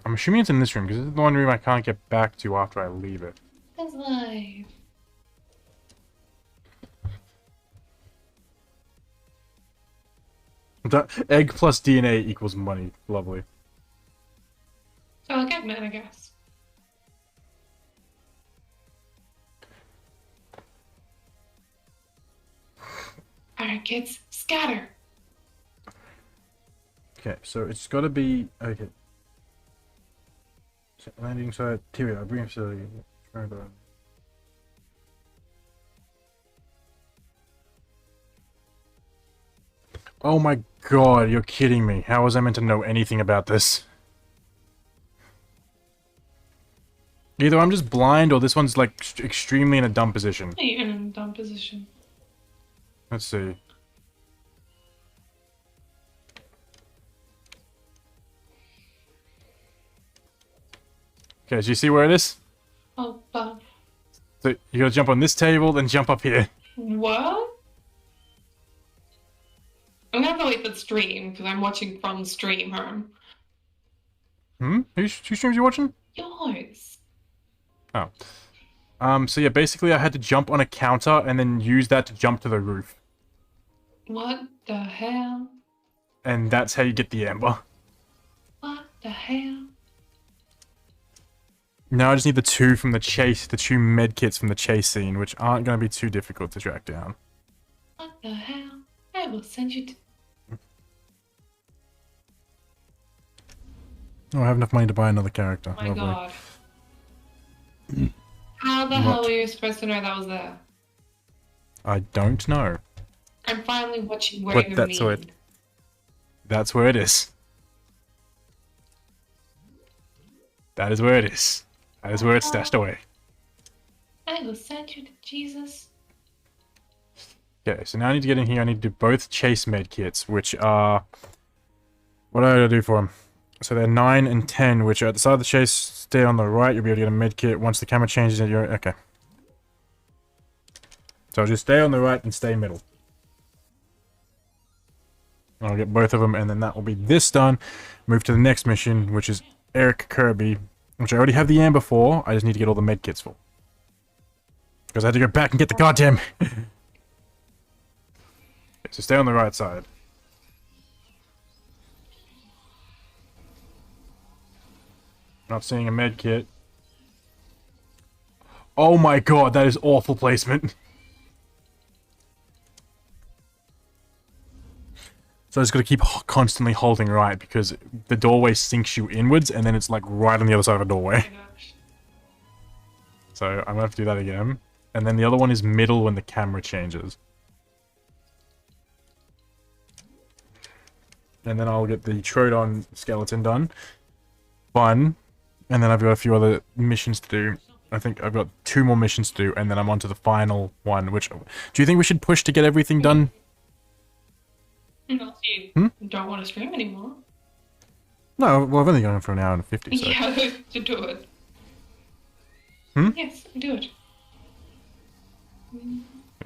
I'm assuming it's in this room because this is the one room I can't get back to after I leave it. That's life. Egg plus DNA equals money. Lovely. So I'll get mad, I guess. Alright, kids, scatter. Okay, so it's got to be okay. Landing site, Tyria, bring facility. Oh my god, you're kidding me. How was I meant to know anything about this? Either I'm just blind or this one's like extremely in a dumb position. You're in a dumb position. Let's see. Okay, do you see where it is? Oh, but So you gotta jump on this table, then jump up here. what? I'm gonna have to wait for the stream because I'm watching from stream, Herm. Whose streams you watching? Yours. Oh. So yeah, basically I had to jump on a counter and then use that to jump to the roof. What the hell? And that's how you get the amber. What the hell? Now I just need the two from the chase, the two medkits from the chase scene, which aren't going to be too difficult to track down. What the hell? I will send you to... Oh, I have enough money to buy another character. Oh my Lovely. god. How the hell were you supposed to know that was there? I don't know. I'm finally watching where But you that's mean. what- That's where it is. That is where it is. That is where it's stashed away. I will send you to Jesus. Okay, so now I need to get in here. I need to do both chase medkits, which are... What do I gotta do for them? So they're 9 and 10, which are at the side of the chase. Stay on the right, you'll be able to get a medkit. Once the camera changes, you're... Okay. So just stay on the right and stay middle. I'll get both of them, and then that will be this done. Move to the next mission, which is Eric Kirby, which I already have the amber for. I just need to get all the medkits for. Because I had to go back and get the goddamn... Okay, so stay on the right side. Not seeing a medkit. Oh my god, that is awful placement. So I just gotta keep constantly holding right because the doorway sinks you inwards and then it's like right on the other side of a doorway. Oh my gosh. So I'm gonna have to do that again. And then the other one is middle when the camera changes. And then I'll get the Troodon skeleton done. Fun. And then I've got a few other missions to do. I think I've got 2 more missions to do, and then I'm on to the final one, which... Do you think we should push to get everything done? Unless you don't want to stream anymore. No, well, I've only gone for an hour and 50, so... Yeah, to do it. Yes, do it.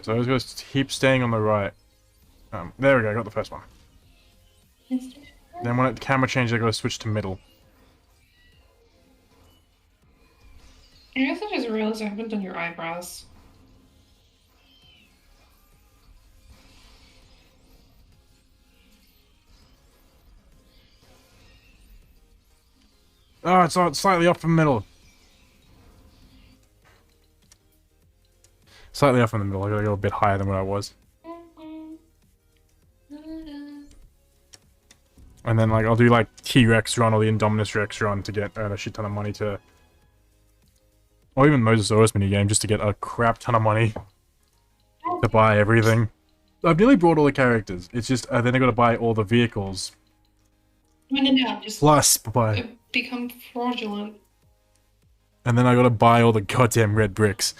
So I was going to keep staying on the right. There we go, I got the first one. Then when the camera changes, I got to switch to middle. I guess I just realized I haven't done your eyebrows. Oh, it's slightly off from the middle. Slightly off from the middle. I gotta go a bit higher than what I was. And then, like, I'll do, like, T-Rex run or the Indominus Rex run to get a shit ton of money to... Or even Mosasaurus minigame, just to get a crap ton of money to buy everything. I've nearly brought all the characters. It's just, then I gotta buy all the vehicles. No, just Plus, buy... become fraudulent. And then I gotta buy all the goddamn red bricks.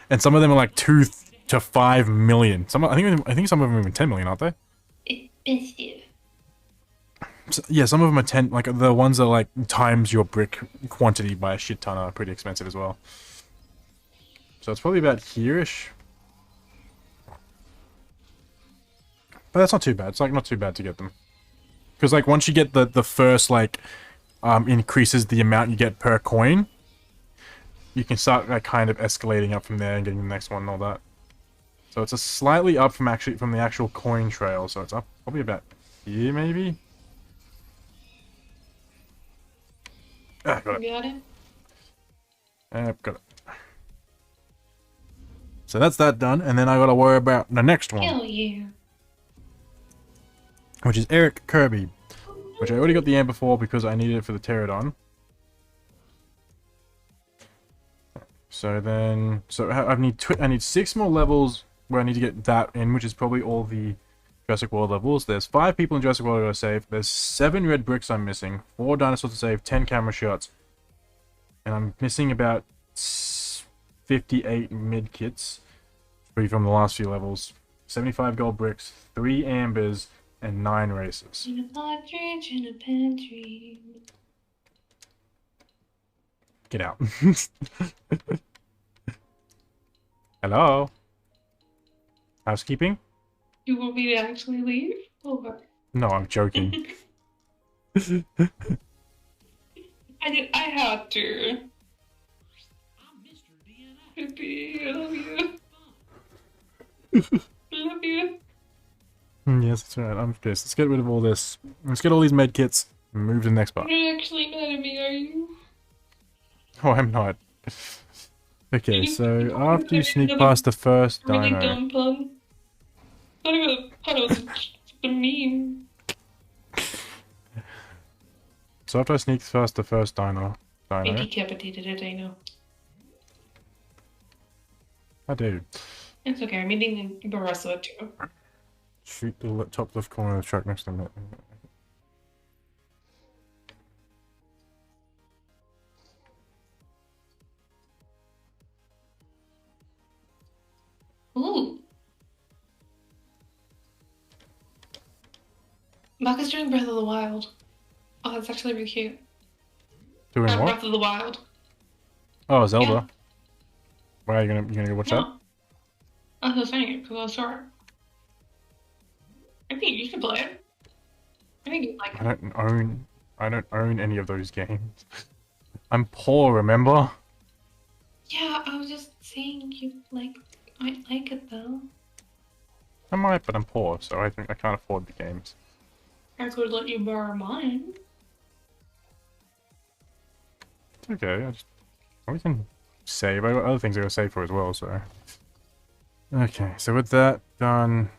And some of them are like 2 to 5 million. I think some of them are even 10 million, aren't they? Expensive. So, yeah, some of them are 10, like the ones that are like times your brick quantity by a shit ton are pretty expensive as well. So it's probably about here-ish. But that's not too bad. It's like not too bad to get them. Because like once you get the first like increases the amount you get per coin, you can start like kind of escalating up from there and getting the next one and all that. So it's a slightly up from the actual coin trail, so it's up probably about here maybe. Ah, got it. Got it? Got it. So that's that done, and then I gotta worry about the next one. Hell yeah. Which is Eric Kirby. Which I already got the amber for because I needed it for the Pterodon. So then... So I need 6 more levels where I need to get that in, which is probably all the Jurassic World levels. There's 5 people in Jurassic World I gotta save. There's 7 red bricks I'm missing. 4 dinosaurs to save. 10 camera shots. And I'm missing about 58 mid kits. 3 from the last few levels. 75 gold bricks. 3 ambers. And 9 races. In a partridge in a pantry. Get out. Hello? Housekeeping? You want me to actually leave? Or... No, I'm joking. I had to. I'm Mr. DNA. Baby, I love you. I love you. Yes, that's right. I'm pissed. Let's get rid of all this. Let's get all these med kits and move to the next part. You're not actually mad at me, are you? Oh, I'm not. Okay, You- so after you sneak past the first Really dino... dumb pun. I thought it was a meme. So after I sneak past the first dino... I decapitated it, I know. I do. It's okay, I'm eating the rest of it too. Shoot the top left corner of the truck next to me. Ooh. Maka's doing Breath of the Wild. Oh, that's actually really cute. Doing what? Breath of the Wild. Oh, Zelda. Yeah. Why are you gonna go watch that? No. I was saying it because I saw it. I think you should play it. I think you like it. I don't own any of those games. I'm poor, remember? Yeah, I was just saying you like I like it though. I might, but I'm poor, so I think I can't afford the games. I could let you borrow mine. It's okay, we can save. I got other things I gotta save for as well, so. Okay, so with that done.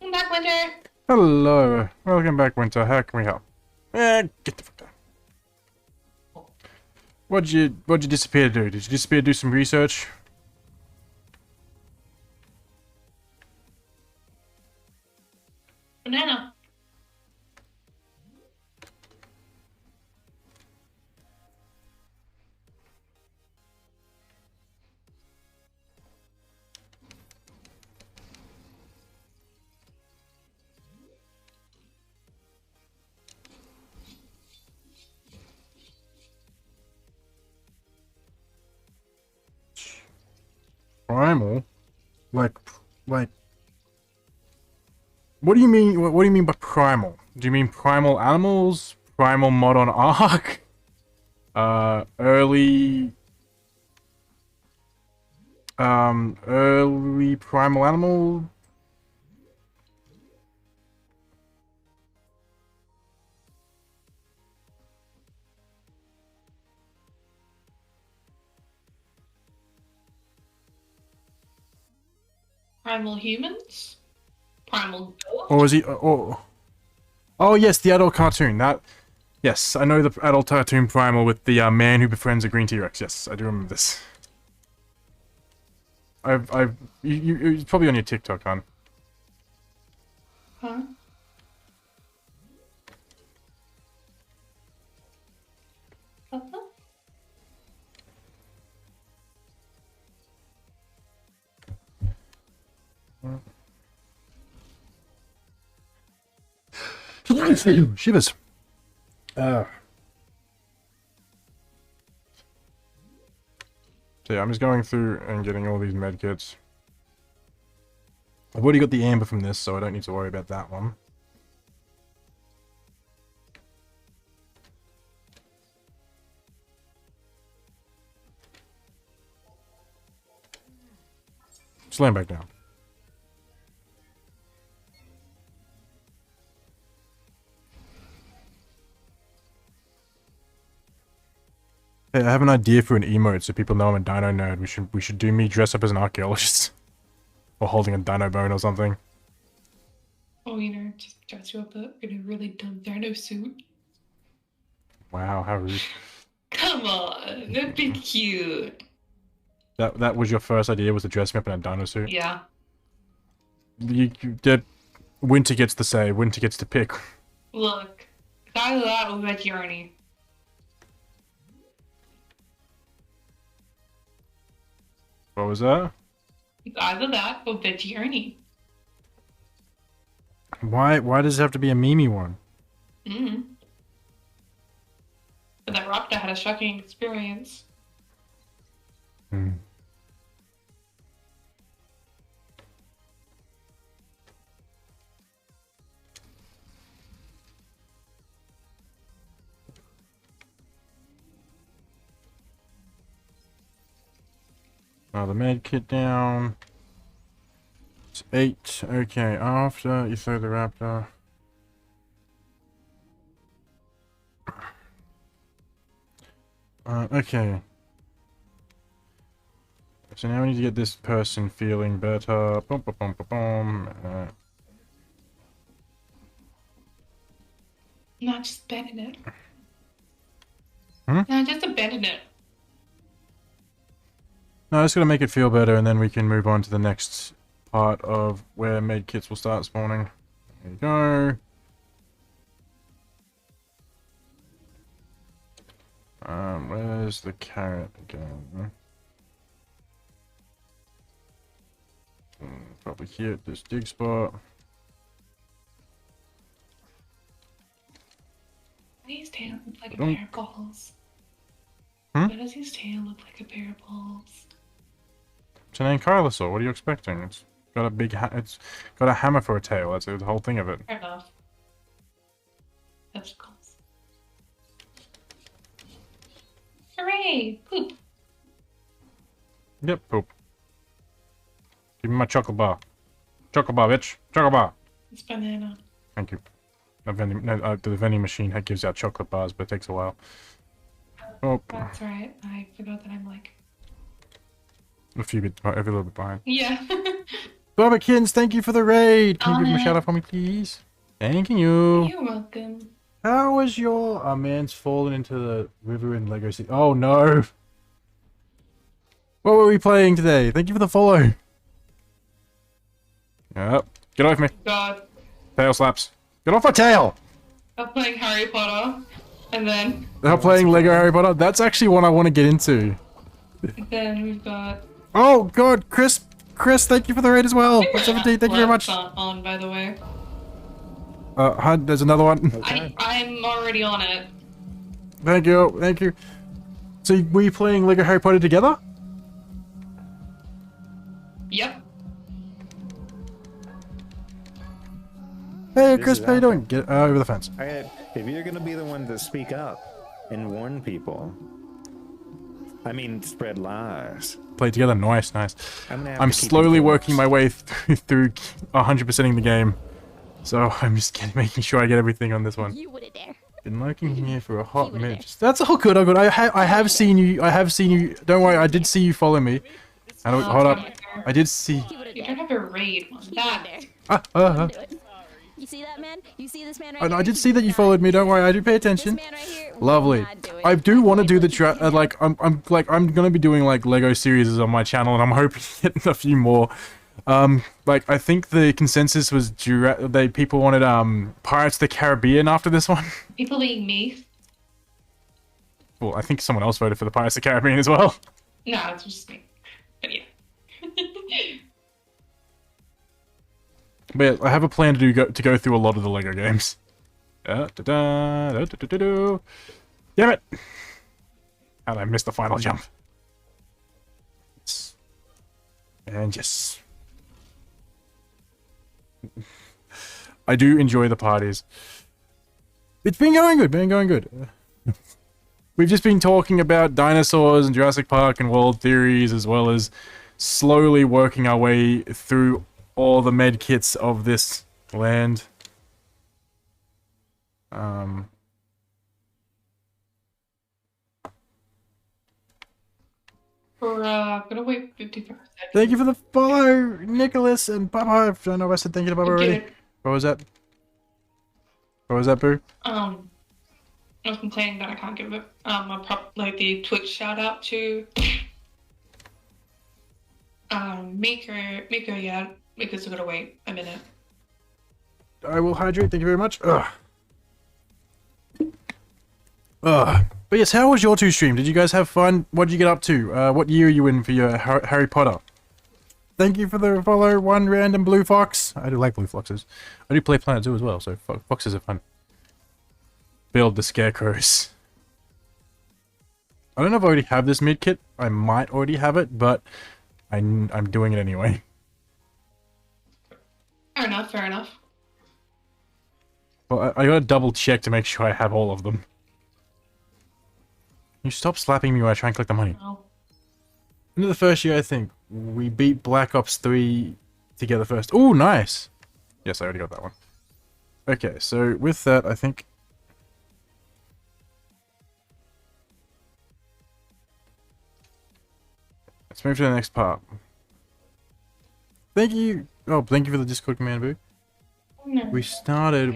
Come back, Winter. Hello, welcome back, Winter. How can we help? Get the fuck down. What'd you disappear to do? Did you disappear to do some research? Banana. primal? Like... What do you mean? What do you mean by primal? Do you mean primal animals? Primal mod on Ark? Early... early primal animal? Primal humans? Primal dog? Or is he... Oh, yes, the adult cartoon. That... Yes, I know the adult cartoon primal with the man who befriends a green T-Rex. Yes, I do remember this. It's probably on your TikTok, hon. Huh? Uh-huh. Shivers. So yeah, I'm just going through and getting all these medkits. I've already got the amber from this, so I don't need to worry about that one. Slam back down. Hey, I have an idea for an emote so people know I'm a dino nerd. We should do me dress up as an archaeologist. Or holding a dino bone or something. Oh, you know, just dress you up in a really dumb dino suit. Wow, how rude. Come on, that'd be cute. That was your first idea, was to dress me up in a dino suit? Yeah. You did. Winter gets to say, Winter gets to pick. Look, either that or that journey. What was that? Either that or the journey. Why does it have to be a Mimi one? Mm-hmm. But that raptor had a shocking experience. Hmm. The med kit down. It's 8. Okay, after you throw the raptor. Okay. So now we need to get this person feeling better. Boom, boom, boom, boom, boom. Not just abandon it. Hmm? No, just abandon it. No, just gonna make it feel better, and then we can move on to the next part of where med kits will start spawning. There you go. Where's the carrot again? Probably here at this dig spot. Why does his tail look like a pair of balls? Hmm? Why does his tail look like a pair of balls? It's an ankylosaur. What are you expecting? It's got a big it's got a hammer for a tail. That's the whole thing of it. Fair enough. Testicles. Hooray! Poop! Yep, poop. Give me my chocolate bar. Chocolate bar, bitch. Chocolate bar. It's banana. Thank you. The vending machine gives out chocolate bars, but it takes a while. Oh. That's right. I forgot that I'm like... A little bit behind. Yeah. Barbakins, thank you for the raid. Can you give him a shout out for me, please? Thank you. You're welcome. How was your... Our man's fallen into the river in Lego City. Oh, no. What were we playing today? Thank you for the follow. Yep. Get away from me. God. Tail slaps. Get off my tail. I'm playing Harry Potter. And then... They're playing Lego Harry Potter. That's actually one I want to get into. Then we've got... Oh, God. Chris, thank you for the raid as well. 17, thank you very much. On, by the way. Hi, there's another one. Okay. I'm already on it. Thank you. So, were you playing Lego Harry Potter together? Yep. Hey, This Chris, is how you Apple. doing? Get over the fence. If you're gonna be the one to speak up and warn people, I mean, spread lies. Play together. Nice, nice. I'm gonna have I'm to keep slowly you working close. my way through 100%ing the game. So I'm just making sure I get everything on this one. You wouldn't dare. Been lurking here for a hot would've minute. That's all good. All good. I have seen you. I have seen you. Don't worry. I did see you follow me. And hold up. I did see. He wouldn't You dare. don't have a raid one. He That. wouldn't dare. Ah. Do it. You see that man? You see this man right I here? did He see that would you not followed me. do Don't it. worry. I do pay This attention. man right here would Lovely. not do it. I do want to do the Look, like I'm gonna be doing like Lego series on my channel, and I'm hoping to get a few more. Like I think the consensus was people wanted Pirates of the Caribbean after this one. People being me. Well, I think someone else voted for the Pirates of the Caribbean as well. No, it's just me. But yeah. But yeah, I have a plan to go through a lot of the Lego games. Damn it! And I missed the final jump. And yes. I do enjoy the parties. It's been going good, We've just been talking about dinosaurs and Jurassic Park and World Theories, as well as slowly working our way through all the med kits of this land. We're gonna wait 55 seconds. Thank you for the follow, Nicholas and Baba. I don't know if I said thank you to Baba already. Get it. What was that? What was that, Boo? I was complaining that I can't give it like the Twitch shout out to Maker, yeah, because we're gonna wait a minute. I will hydrate. Thank you very much. Ugh. But yes, how was your two stream? Did you guys have fun? What did you get up to? What year are you in for your Harry Potter? Thank you for the follow, one random blue fox. I do like blue foxes. I do play Planet Zoo as well, so foxes are fun. Build the scarecrows. I don't know if I already have this mid kit. I might already have it, but I'm doing it anyway. Fair enough, fair enough. Well, I gotta double check to make sure I have all of them. You stop slapping me when I try and collect the money. No. Into the first year, I think we beat Black Ops 3 together first. Oh, nice. Yes, I already got that one. Okay, so with that, I think let's move to the next part. Thank you. Oh, thank you for the Discord command, Boo. No. We started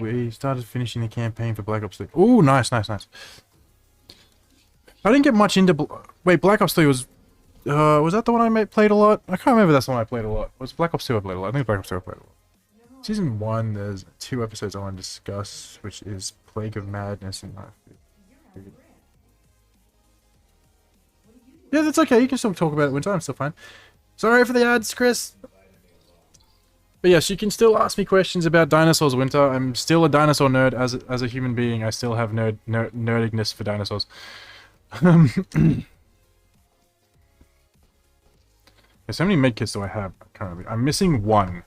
finishing the campaign for Black Ops 3. Oh, nice. I didn't get much into... Wait, Black Ops 3 was that the one I played a lot? I can't remember that's the one I played a lot. Was Black Ops 2 I played a lot? I think Black Ops 2 I played a lot. Season 1, there's 2 episodes I want to discuss, which is Plague of Madness and... Yeah, that's okay. You can still talk about it winter. I'm still fine. Sorry for the ads, Chris. But yes, you can still ask me questions about dinosaurs, Winter. I'm still a dinosaur nerd as a human being. I still have nerdiness for dinosaurs. There's how many medkits do I have currently? I'm missing one.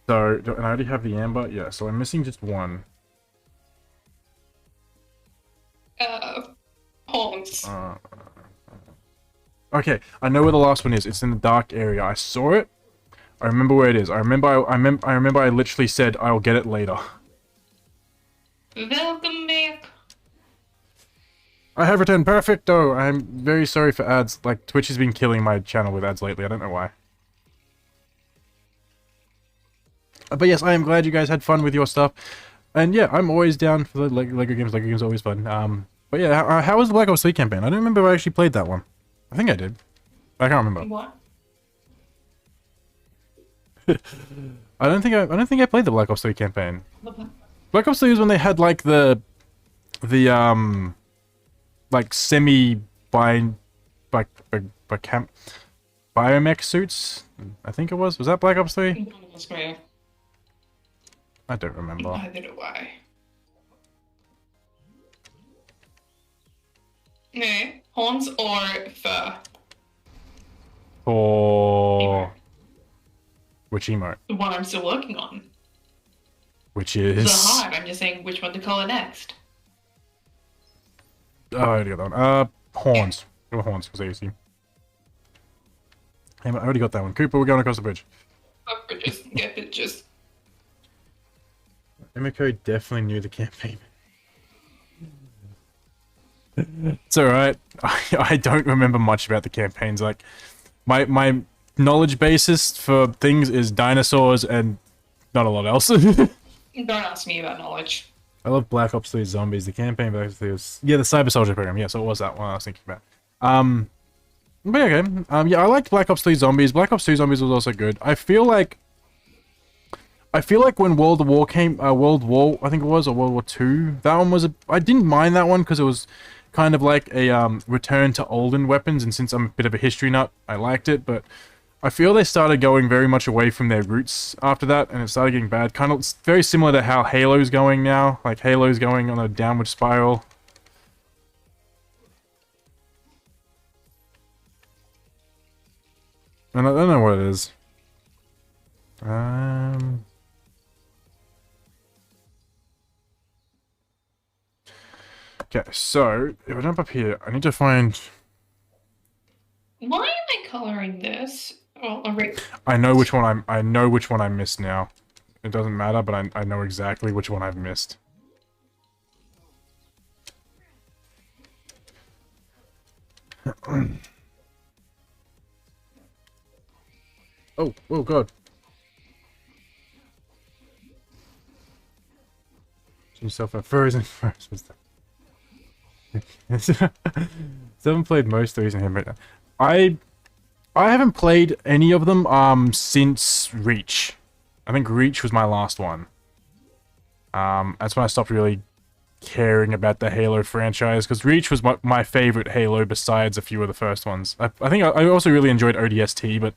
So, and I already have the amber. Yeah, so I'm missing just one. Horns. Okay, I know where the last one is. It's in the dark area. I saw it. I remember where it is. I remember I literally said I'll get it later. Welcome back. I have returned. Perfecto. I'm very sorry for ads. Like, Twitch has been killing my channel with ads lately. I don't know why. But yes, I am glad you guys had fun with your stuff. And yeah, I'm always down for the Lego games. Lego games are always fun. But yeah, how was the Black Ops 3 campaign? I don't remember if I actually played that one. I think I did. I can't remember. What? I don't think I played the Black Ops 3 campaign. Black Ops 3 was when they had like the like biomech suits. I think it was. Was that Black Ops 3? I don't remember. Neither do I. Nah, horns or fur? Which emote? The one I'm still working on. Which The is... heart. I'm just saying which one to color next. Oh, I already got that one. Horns. Go with horns, because easy. Hey, I already got that one. Cooper, we're going across the bridge. Fuck bridges. Get bitches. Emiko definitely knew the campaign. It's alright. I don't remember much about the campaigns. Like, my knowledge basis for things is dinosaurs and not a lot else. Don't ask me about knowledge. I love Black Ops 3 Zombies. The campaign Black Ops 3 was... Yeah, the Cyber Soldier program. Yeah, so it was that one I was thinking about. But yeah, okay. Yeah, I liked Black Ops 3 Zombies. Black Ops 2 Zombies was also good. I feel like when World War came... World War, I think it was, or World War 2, that one was... I didn't mind that one because it was kind of like a return to olden weapons, and since I'm a bit of a history nut, I liked it, but... I feel they started going very much away from their roots after that, and it started getting bad. Kind of it's very similar to how Halo's going now. Like, Halo's going on a downward spiral. And I don't know what it is. Okay, so, if I jump up here, I need to find... Why am I coloring this? Well, I know which one I missed now. It doesn't matter, but I know exactly which one I've missed. Oh god. Yourself a frozen first. Haven't played most of these in here, but I haven't played any of them since Reach. I think Reach was my last one. That's when I stopped really caring about the Halo franchise, because Reach was my favorite Halo besides a few of the first ones. I think I also really enjoyed ODST, but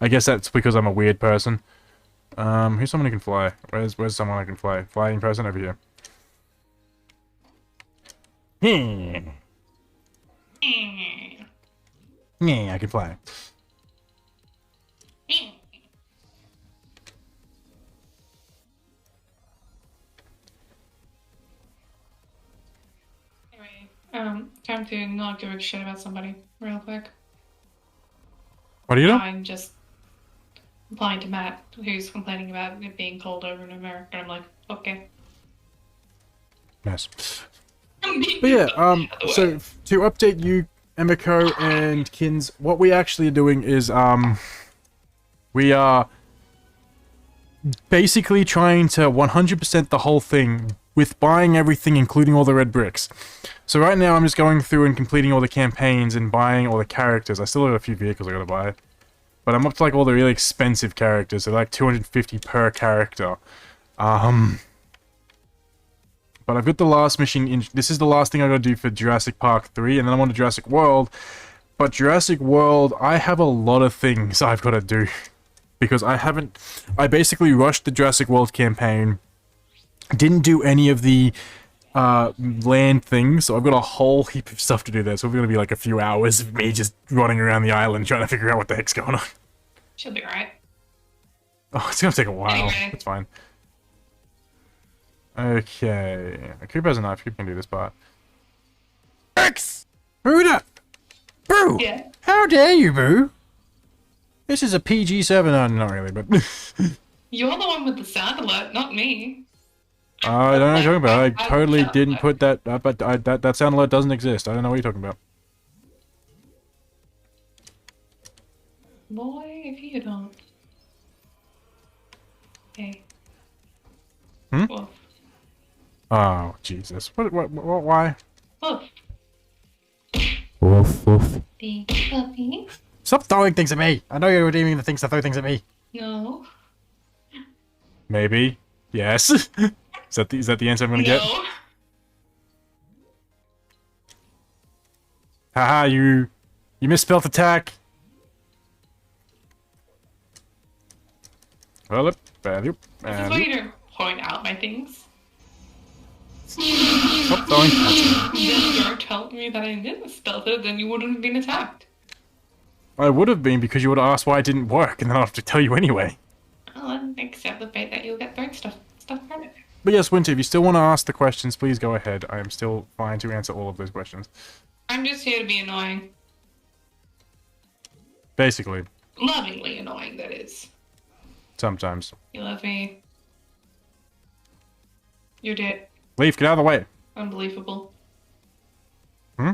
I guess that's because I'm a weird person. Who's someone who can fly? Where's someone who can fly? Flying person over here. Yeah, I can fly. Anyway, time to not give a shit about somebody real quick. What are you doing? I'm just replying to Matt, who's complaining about it being cold over in America. I'm like, okay. Yes. But yeah, so to update you, Emiko and Kins, what we actually are doing is, we are basically trying to 100% the whole thing with buying everything, including all the red bricks. So right now I'm just going through and completing all the campaigns and buying all the characters. I still have a few vehicles I gotta buy. But I'm up to like all the really expensive characters, so like 250 per character. But I've got the last mission this is the last thing I gotta do for Jurassic Park 3, and then I'm on to Jurassic World. But Jurassic World, I have a lot of things I've gotta do. Because I basically rushed the Jurassic World campaign, didn't do any of the land things, so I've got a whole heap of stuff to do there. So it's gonna be like a few hours of me just running around the island trying to figure out what the heck's going on. She'll be alright. Oh, it's gonna take a while. Anyway. It's fine. Okay. Cooper has a knife. Cooper can do this part. X! Buddha! Boo! Yeah. How dare you, Boo? This is a PG-7. No, not really, but... You're the one with the sound alert, not me. I don't know what you're talking about. I totally didn't put that... but that sound alert doesn't exist. I don't know what you're talking about. Boy, if you don't. Hey. Woof. Oh, Jesus. What, why? Woof. Woof, woof. The puppy. Stop throwing things at me! I know you're redeeming the things to throw things at me. No. Maybe. Yes. Is that the answer I'm gonna get? No. Haha, you misspelled attack. Well, This is why you don't point out my things. Stop throwing at me. Then you don't tell me that I didn't spell it, then you wouldn't have been attacked. I would have been because you would have asked why it didn't work, and then I'll have to tell you anyway. I'll accept the fate that you'll get thrown stuff thrown at you. But yes, Winter, if you still want to ask the questions, please go ahead. I am still fine to answer all of those questions. I'm just here to be annoying. Basically. Lovingly annoying, that is. Sometimes. You love me. You're dead. Leaf, get out of the way. Unbelievable. Hmm?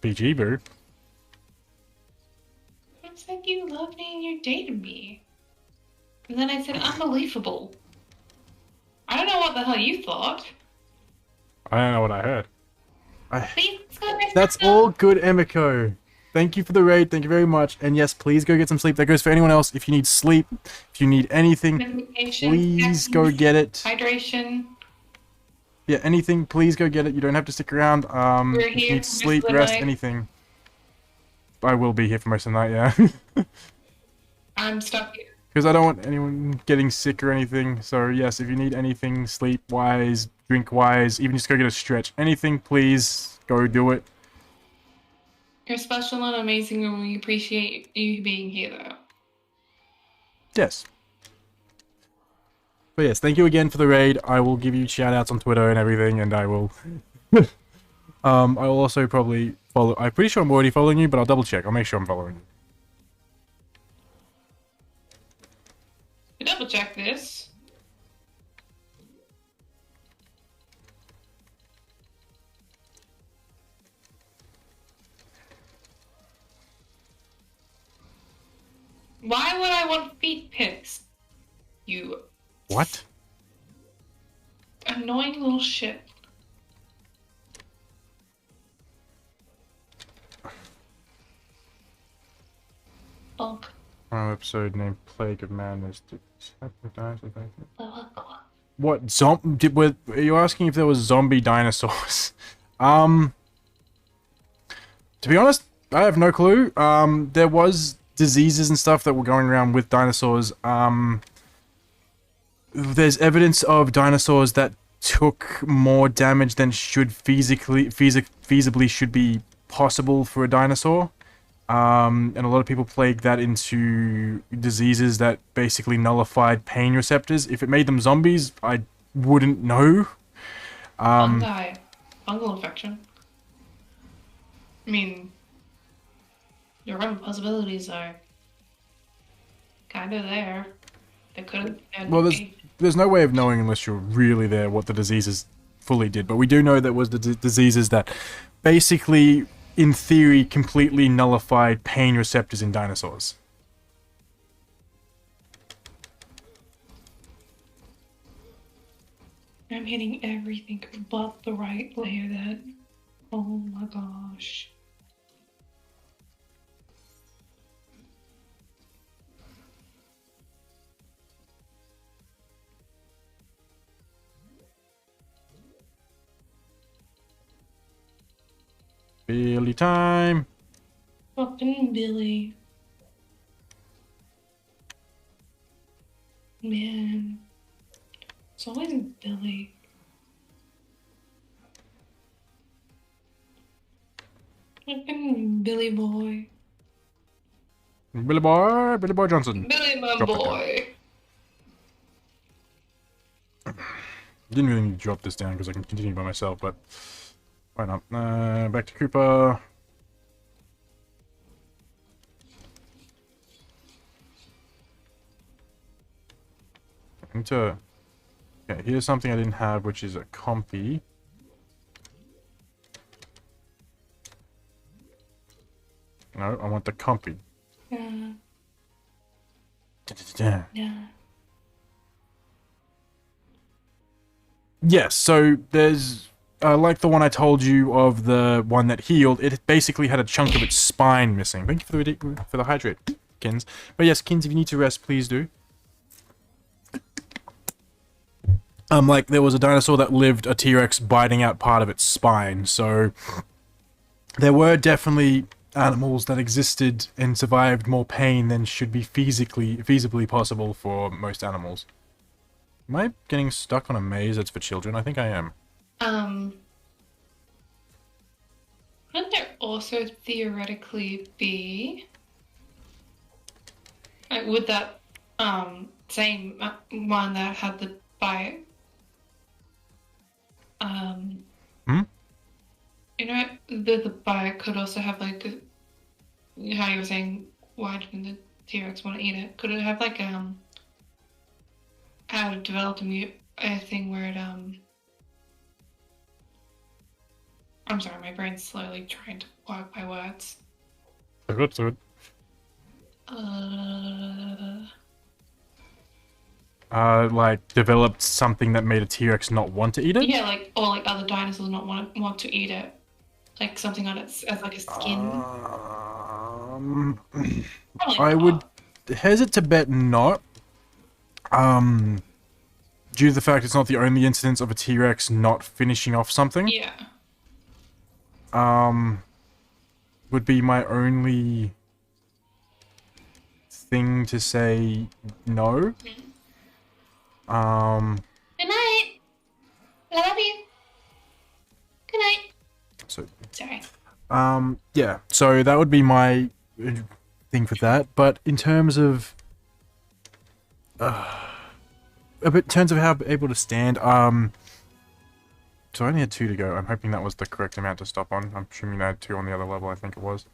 PG, boo. It's like you love me and you dated me. And then I said unbelievable. I don't know what the hell you thought. I don't know what I heard. Please, let's go next That's time. all good, Emiko. Thank you for the raid. Thank you very much. And yes, please go get some sleep. That goes for anyone else. If you need sleep, if you need anything, Medication, please go get it. hydration. Yeah, anything, please go get it. You don't have to stick around. We're If you here need for sleep, most of the rest, night. anything. I will be here for most of the night, yeah. I'm stuck here. Because I don't want anyone getting sick or anything. So yes, if you need anything, sleep-wise, drink-wise, even just go get a stretch. Anything, please go do it. You're special and amazing, and we appreciate you being here, though. Yes. But yes, thank you again for the raid. I will give you shout-outs on Twitter and everything, and I will... I will also probably follow... I'm pretty sure I'm already following you, but I'll double-check. I'll make sure I'm following you. Double check this. Why would I want feet pics? You What? annoying little shit. Bonk. Episode named Plague of Madness. What are you asking if there was zombie dinosaurs? To be honest, I have no clue. There was diseases and stuff that were going around with dinosaurs. There's evidence of dinosaurs that took more damage than should feasibly should be possible for a dinosaur. And a lot of people plagued that into diseases that basically nullified pain receptors. If it made them zombies, I wouldn't know. Fungi. Fungal infection. I mean, your own possibilities are kind of there. They could have... Well, there's no way of knowing unless you're really there what the diseases fully did. But we do know that was the diseases that basically, in theory, completely nullified pain receptors in dinosaurs. I'm hitting everything but the right layer that... Oh my gosh. Billy time! Fucking Billy. Man. It's always Billy. Fucking Billy boy. Billy Boy Johnson. Billy my Drop it down. boy. Didn't really need to drop this down because I can continue by myself, but why not? Back to Cooper. I need to... Okay, here's something I didn't have, which is a compy. No, I want the compy. Yeah. Da-da-da-da. Yeah. Yes, so there's... like the one I told you of the one that healed, it basically had a chunk of its spine missing. Thank you for the hydrate, Kins. But yes, Kins, if you need to rest, please do. Like, there was a dinosaur that lived a T-Rex biting out part of its spine, so... There were definitely animals that existed and survived more pain than should be feasibly possible for most animals. Am I getting stuck on a maze that's for children? I think I am. Wouldn't there also theoretically be Like, with that same one that had the bite, Hmm? you know, the bite could also have like how you were saying, why didn't the T-Rex want to eat it? Could it have like how to develop a thing where it I'm sorry, my brain's slowly trying to work my words. So good, so good. Like developed something that made a T-Rex not want to eat it? Yeah, like, or like other dinosaurs not want to eat it, like something on its as like a skin. Probably I would not. hesitate to bet not. Due to the fact it's not the only instance of a T-Rex not finishing off something. Yeah. Would be my only thing to say no. Good night. I love you. Good night. So, Sorry. yeah. So that would be my thing for that. But in terms of, in terms of how able to stand, so I only had 2 to go. I'm hoping that was the correct amount to stop on. I'm assuming I had 2 on the other level. I think it was.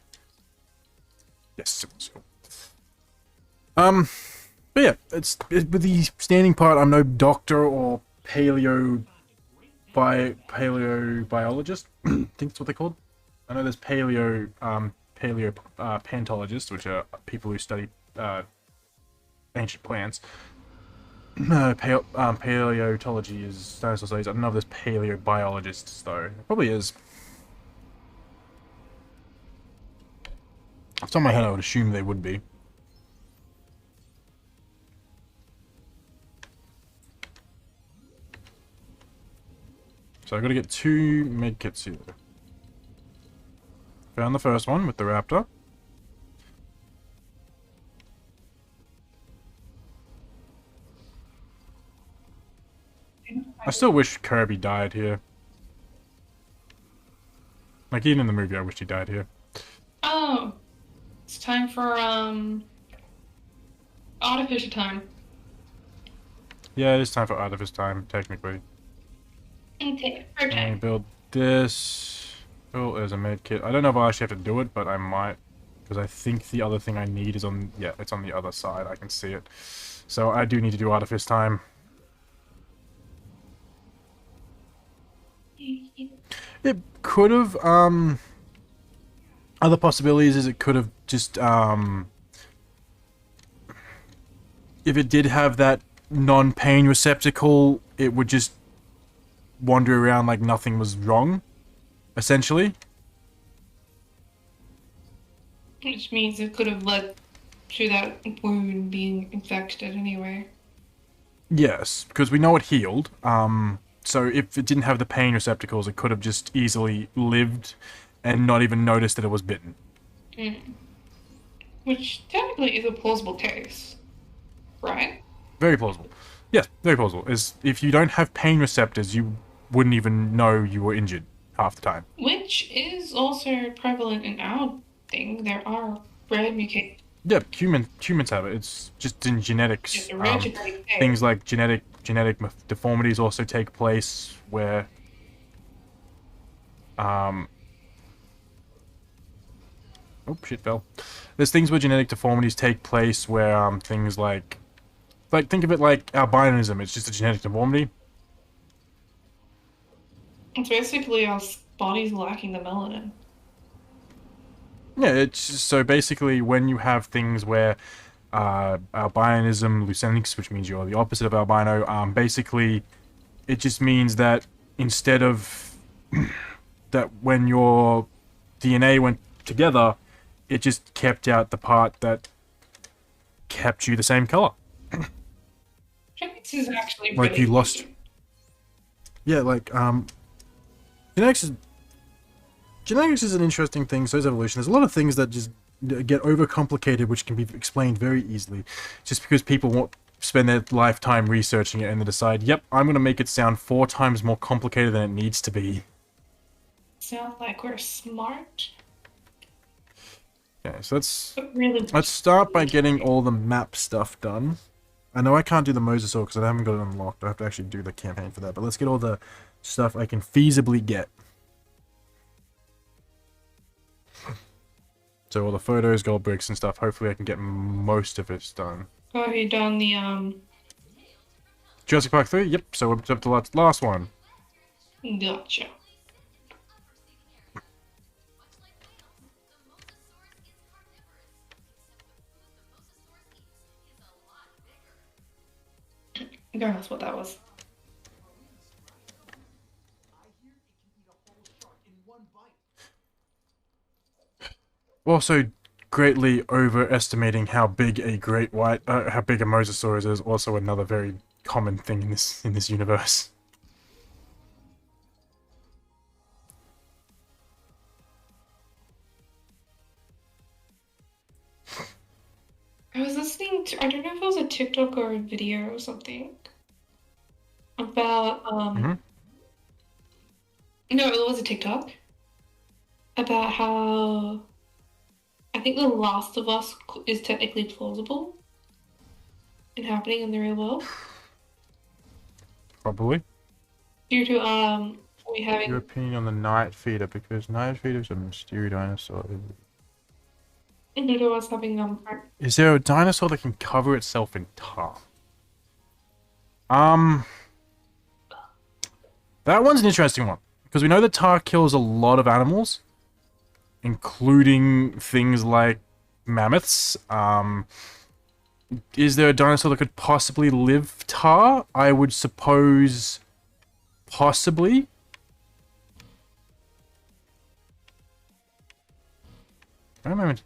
Yes, it was. Cool. But yeah, with the standing part, I'm no doctor or paleobiologist. I think that's what they're called. I know there's paleontologists, which are people who study ancient plants. Paleontology is dinosaur studies. I don't know if there's paleobiologists though. There probably is. Off the top of my head, I would assume they would be. So I got to get 2 medkits here. Found the first one with the raptor. I still wish Kirby died here. Like, even in the movie, I wish he died here. Oh, it's time for artificial time. Yeah, it is time for Artifice time, technically. Okay, Let me okay. build this. Oh, there's a med kit. I don't know if I actually have to do it, but I might. Because I think the other thing I need is on... Yeah, it's on the other side. I can see it. So I do need to do Artifice time. It could have, other possibilities is it could have just, if it did have that non-pain receptacle, it would just wander around like nothing was wrong, essentially. Which means it could have led to that wound being infected anyway. Yes, because we know it healed. So if it didn't have the pain receptacles, it could have just easily lived and not even noticed that it was bitten. Which technically is a plausible case, right? Very plausible. Yes, very plausible. Is if you don't have pain receptors, you wouldn't even know you were injured half the time. Which is also prevalent in our thing. There are rare mutations. Yeah, humans have it. It's just in genetics. It's a rare genetic case. Things like genetic deformities also take place where oh shit fell. There's things where genetic deformities take place where things like think of it like albinism. It's just a genetic deformity. It's basically our bodies lacking the melanin. Yeah, it's just, so basically when you have things where albinism, leucemics, which means you're the opposite of albino, basically it just means that instead of that when your DNA went together, it just kept out the part that kept you the same color. Genetics is actually Like really you lost. Yeah, like genetics is an interesting thing. So is evolution. There's a lot of things that just get overcomplicated, which can be explained very easily, just because people won't spend their lifetime researching it and then decide, yep, I'm going to make it sound 4 times more complicated than it needs to be. Sound like we're smart. Okay, so But really, let's start by getting all the map stuff done. I know I can't do the Mosasaur because I haven't got it unlocked. I have to actually do the campaign for that. But let's get all the stuff I can feasibly get. So all the photos, gold bricks and stuff. Hopefully I can get most of it done. have you done the Jurassic Park 3? Yep, so we're up to the last one. Gotcha. God, that's what that was. Also, greatly overestimating how big a how big a Mosasaurus is. Also, another very common thing in this universe. I was listening to, I don't know if it was a TikTok or a video or something about no, it was a TikTok about how I think The Last of Us is technically plausible and happening in the real world Probably. due to we having Your opinion on the Night Feeder, because Night Feeder is a mysterious dinosaur. due to us having Is there a dinosaur that can cover itself in tar? That one's an interesting one. Because we know that tar kills a lot of animals, including things like mammoths. Is there a dinosaur that could possibly live tar? I would suppose possibly. Wait a moment.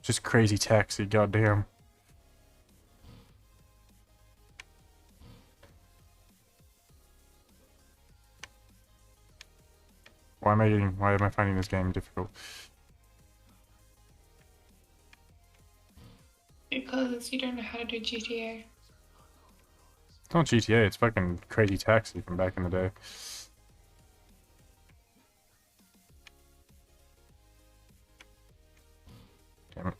Just crazy taxi, goddamn. Why am I finding this game difficult? because you don't know how to do GTA. It's not GTA, it's fucking Crazy Taxi from back in the day. Damn it.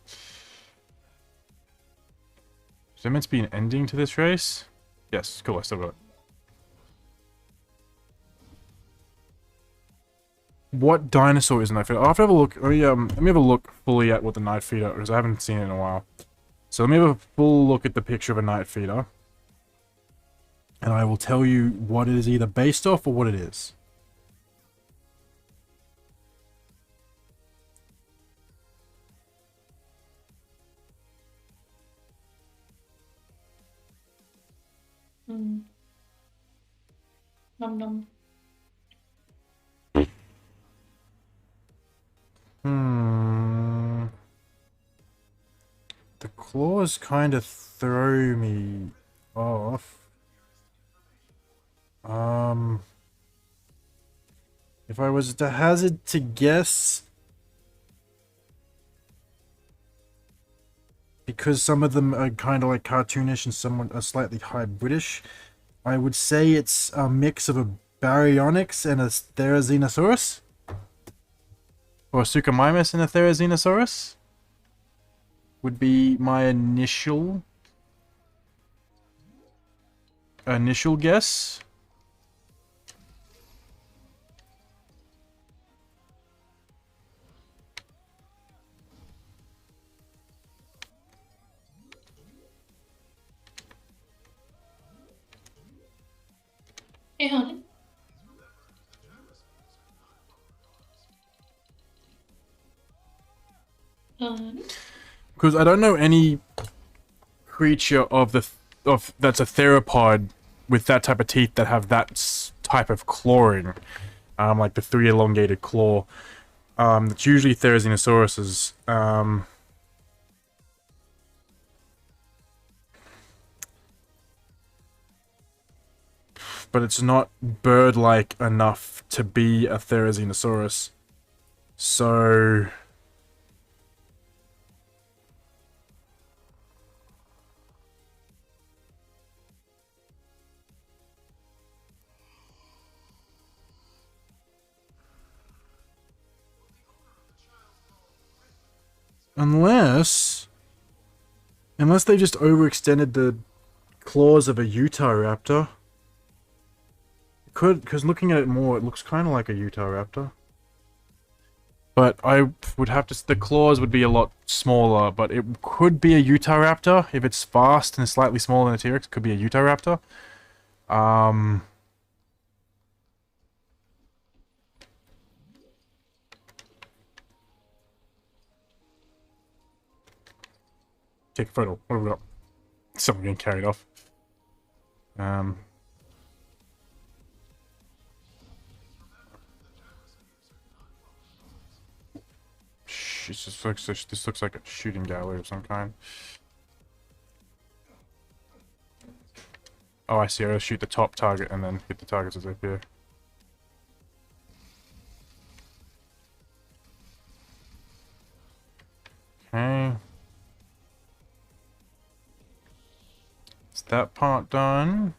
Is there meant to be an ending to this race? Yes, cool, I still got it. What dinosaur is a Night Feeder? I'll have to have a look. Let me have a look fully at what the Night Feeder is, because I haven't seen it in a while. So let me have a full look at the picture of a Night Feeder. And I will tell you what it is either based off or what it is. Num num. The claws kind of throw me off. If I was to hazard to guess, because some of them are kind of like cartoonish and some are slightly hybridish, I would say it's a mix of a Baryonyx and a Therizinosaurus. Or a Suchomimus and a Therizinosaurus would be my initial guess. Hey, honey. Because I don't know any creature of that's a theropod with that type of teeth that have that type of clawing, like the 3 elongated claw. That's usually Therizinosaurus's. But it's not bird-like enough to be a Therizinosaurus. So Unless they just overextended the claws of a Utah raptor. Could, because looking at it more, it looks kind of like a Utah raptor. But I would have to... The claws would be a lot smaller, but it could be a Utah raptor. If it's fast and slightly smaller than a T-Rex, it could be a Utah raptor. Take a photo. What have we got? Someone getting carried off. This looks like a shooting gallery of some kind. Oh, I see. I'll shoot the top target and then hit the targets as they appear. Okay. Is that part done?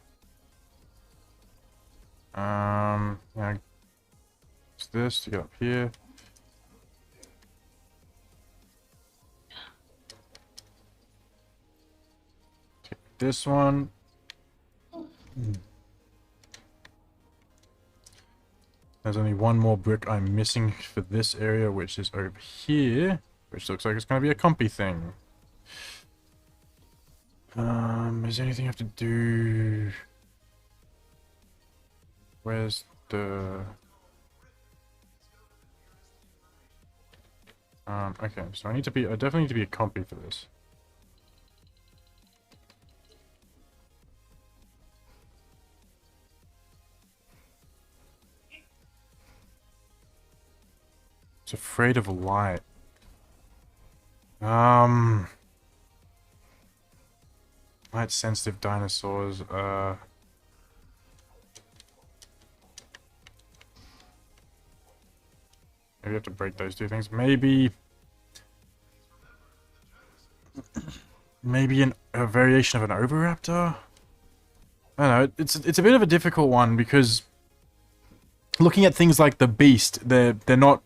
Yeah. It's this to get up here. Take this one. There's only one more brick I'm missing for this area, which is over here, which looks like it's going to be a compy thing. Is there anything I have to do? Where's the... okay, so I definitely need to be a compy for this. It's afraid of light. Light sensitive dinosaurs, maybe we have to break those two things. Maybe a variation of an Oviraptor? I don't know, it's a bit of a difficult one because looking at things like the Beast, they've got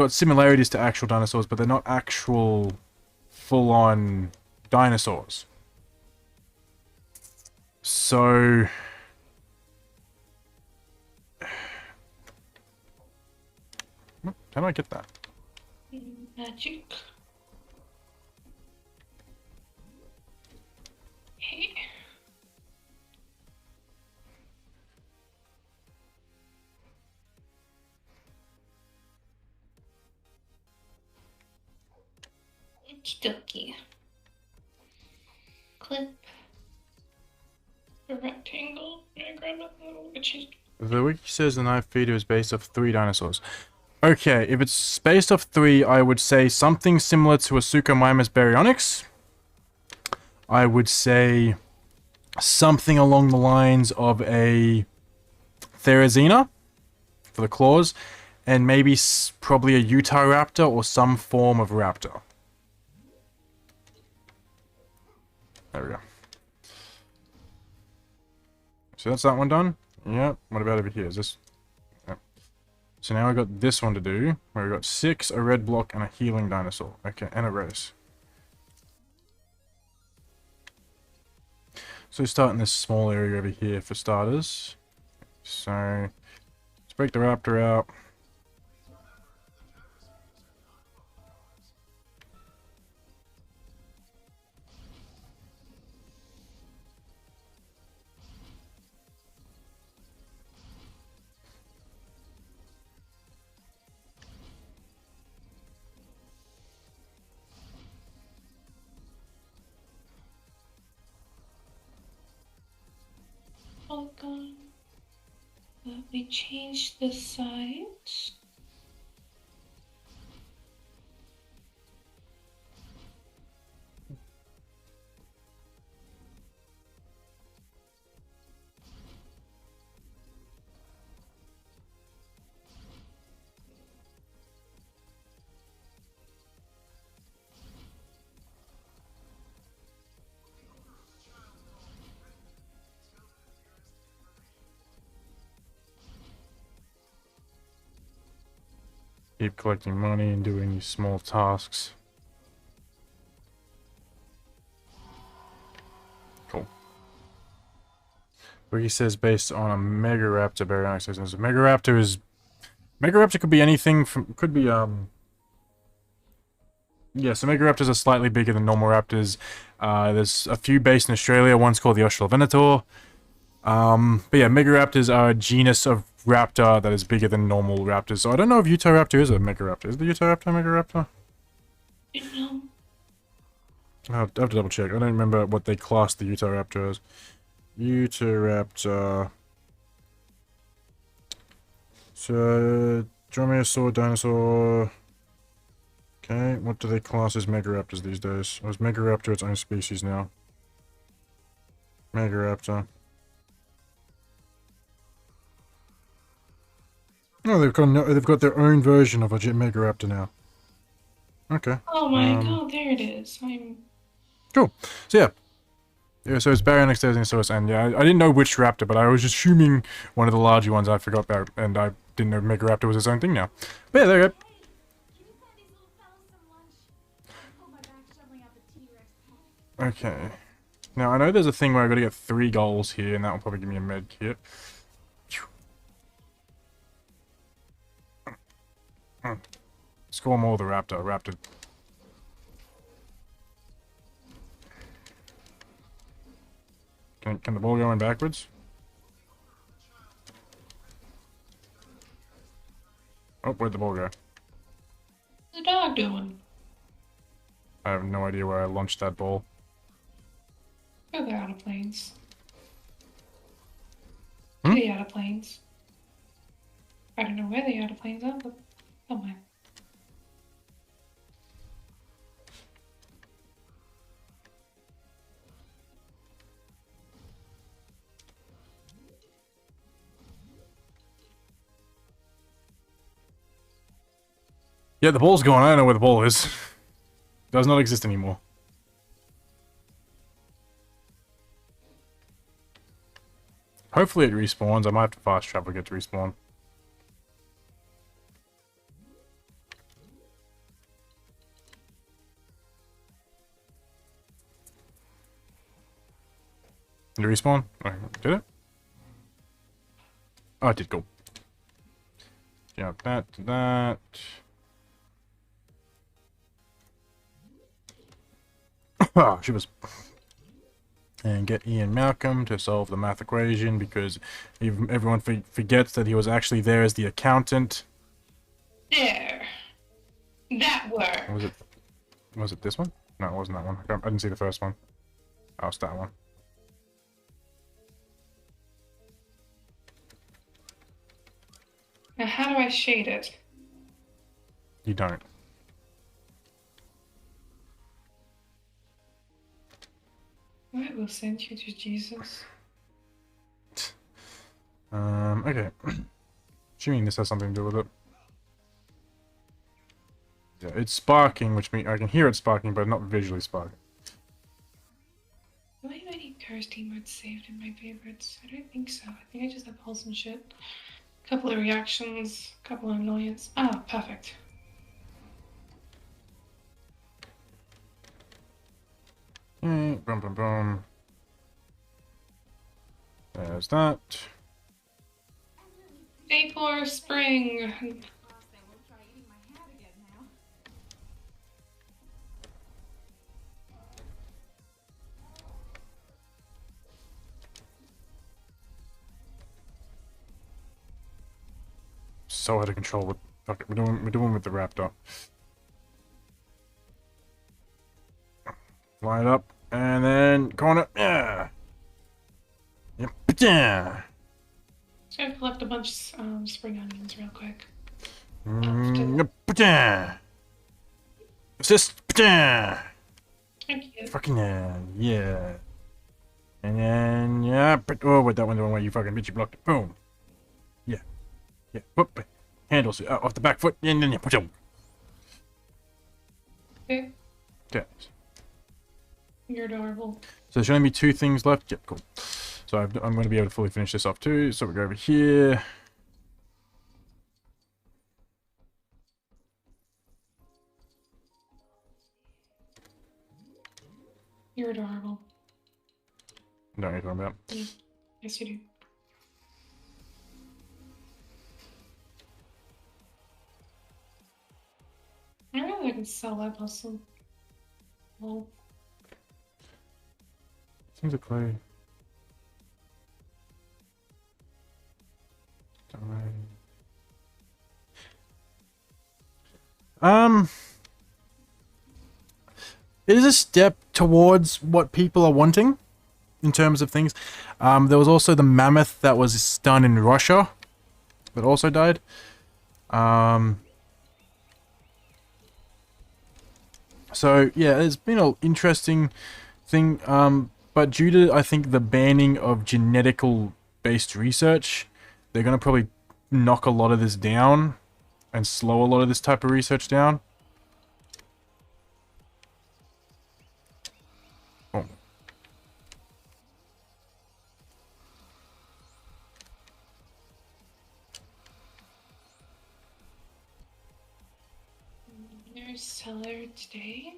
similarities to actual dinosaurs, but they're not actual full-on dinosaurs. So how do I get that? Magic. Hey. Okie dokie. Clip. A rectangle. I grab it. Which is... The wiki says the knife feeder is based off 3 dinosaurs. Okay, if it's based off 3, I would say something similar to a Suchomimus baryonyx. I would say something along the lines of a Therizina for the claws, and maybe probably a Utah raptor or some form of raptor. There we go. So that's that one done. Yep. What about over here? Is this... Yep. So now I got this one to do, where we got 6, a red block, and a healing dinosaur. Okay, and a race. So start in this small area over here for starters. So let's break the raptor out. Hold on. Let me change the sides. keep collecting money and doing these small tasks. Cool. Where he says based on a Megaraptor baryonic systems. Megaraptor could be anything from yeah, so Megaraptors are slightly bigger than normal raptors. There's a few based in Australia. One's called the Australovenator. But yeah, Megaraptors are a genus of raptor that is bigger than normal raptors. So I don't know if Utahraptor is a Megaraptor. Is the Utahraptor a Megaraptor? No. I have to double check. I don't remember what they classed the Utahraptor as. Utahraptor. So, dromaeosaur, dinosaur. Okay, what do they class as Megaraptors these days? Or is Megaraptor its own species now? Megaraptor. Oh, they've got their own version of a Megaraptor now. Okay. Oh my god, there it is. Cool. So yeah, so it's Baryonyx, Stegosaurus, and yeah, I didn't know which raptor, but I was assuming one of the larger ones I forgot about, and I didn't know Megaraptor was its own thing now. But yeah, there you go. Okay. Now, I know there's a thing where I've got to get 3 goals here, and that will probably give me a med kit. Score more the raptor. Can the ball go in backwards? Oh, where'd the ball go? What's the dog doing? I have no idea where I launched that ball. Oh, they're out of planes. Hmm? They out of planes. I don't know where they out of planes are, but somewhere. Yeah, the ball's gone. I don't know where the ball is. Does not exist anymore. Hopefully it respawns. I might have to fast travel to get to respawn. Did it respawn? Oh, did it? Oh, it did. Go. Yeah, that to that. Oh, she was. And get Ian Malcolm to solve the math equation because everyone forgets that he was actually there as the accountant. There. That worked. Was it this one? No, it wasn't that one. I didn't see the first one. Oh, it's that one. Now, how do I shade it? You don't. I will send you to Jesus. Okay. Assuming this has something to do with it. Yeah, it's sparking, which means I can hear it sparking, but not visually sparking. Do I have any thirsty modes saved in my favorites? I don't think so. I think I just have wholesome shit. Couple of reactions, couple of annoyance. Ah, perfect. Boom, boom, boom. There's that. Day 4 spring. So out of control with. Okay, we're doing with the raptor. Line it up and then corner. Yeah. Yep. Yeah. Just gonna collect a bunch of spring onions real quick. Yeah. Assist. Yeah. Thank you. Fucking yeah. And then yeah. Oh wait, that one the wrong way. You fucking bitch. You blocked it. Boom. Yeah. Yeah. Whoop. Handles off the back foot and then you put them. Okay. Okay. You're adorable. So there's only be 2 things left. Yep, cool. So I'm going to be able to fully finish this off too. So we go over here. You're adorable. No, you're talking about. Yeah. Yes, you do. I don't know if I can sell that puzzle. Well, Seems a clue. It is a step towards what people are wanting in terms of things. There was also the mammoth that was done in Russia that also died. So yeah, it's been an interesting thing. But due to, I think, the banning of genetical based research, they're gonna probably knock a lot of this down and slow a lot of this type of research down. Oh. there's seller today.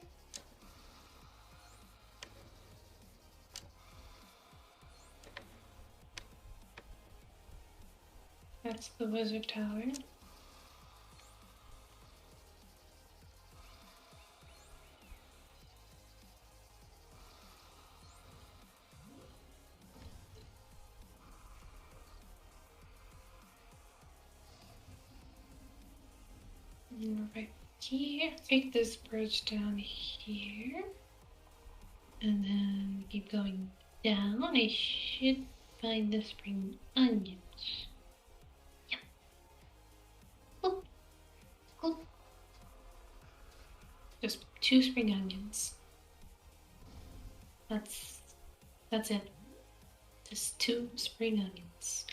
That's the wizard tower. Right here. Take this bridge down here. And then keep going down. I should find the spring onions. Yep. Oop. Oop. Just 2 spring onions. That's it. Just 2 spring onions.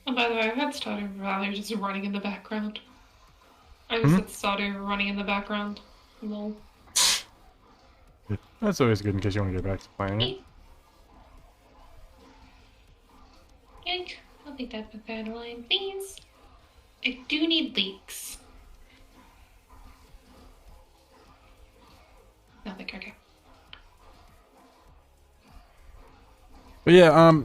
Oh, by the way, I've had Stardew Valley just running in the background. I just had Stardew running in the background. Lol. That's always good in case you want to get back to playing it. Yoink. I'll take that with that line, please. I do need leeks. Nothing, okay. But yeah,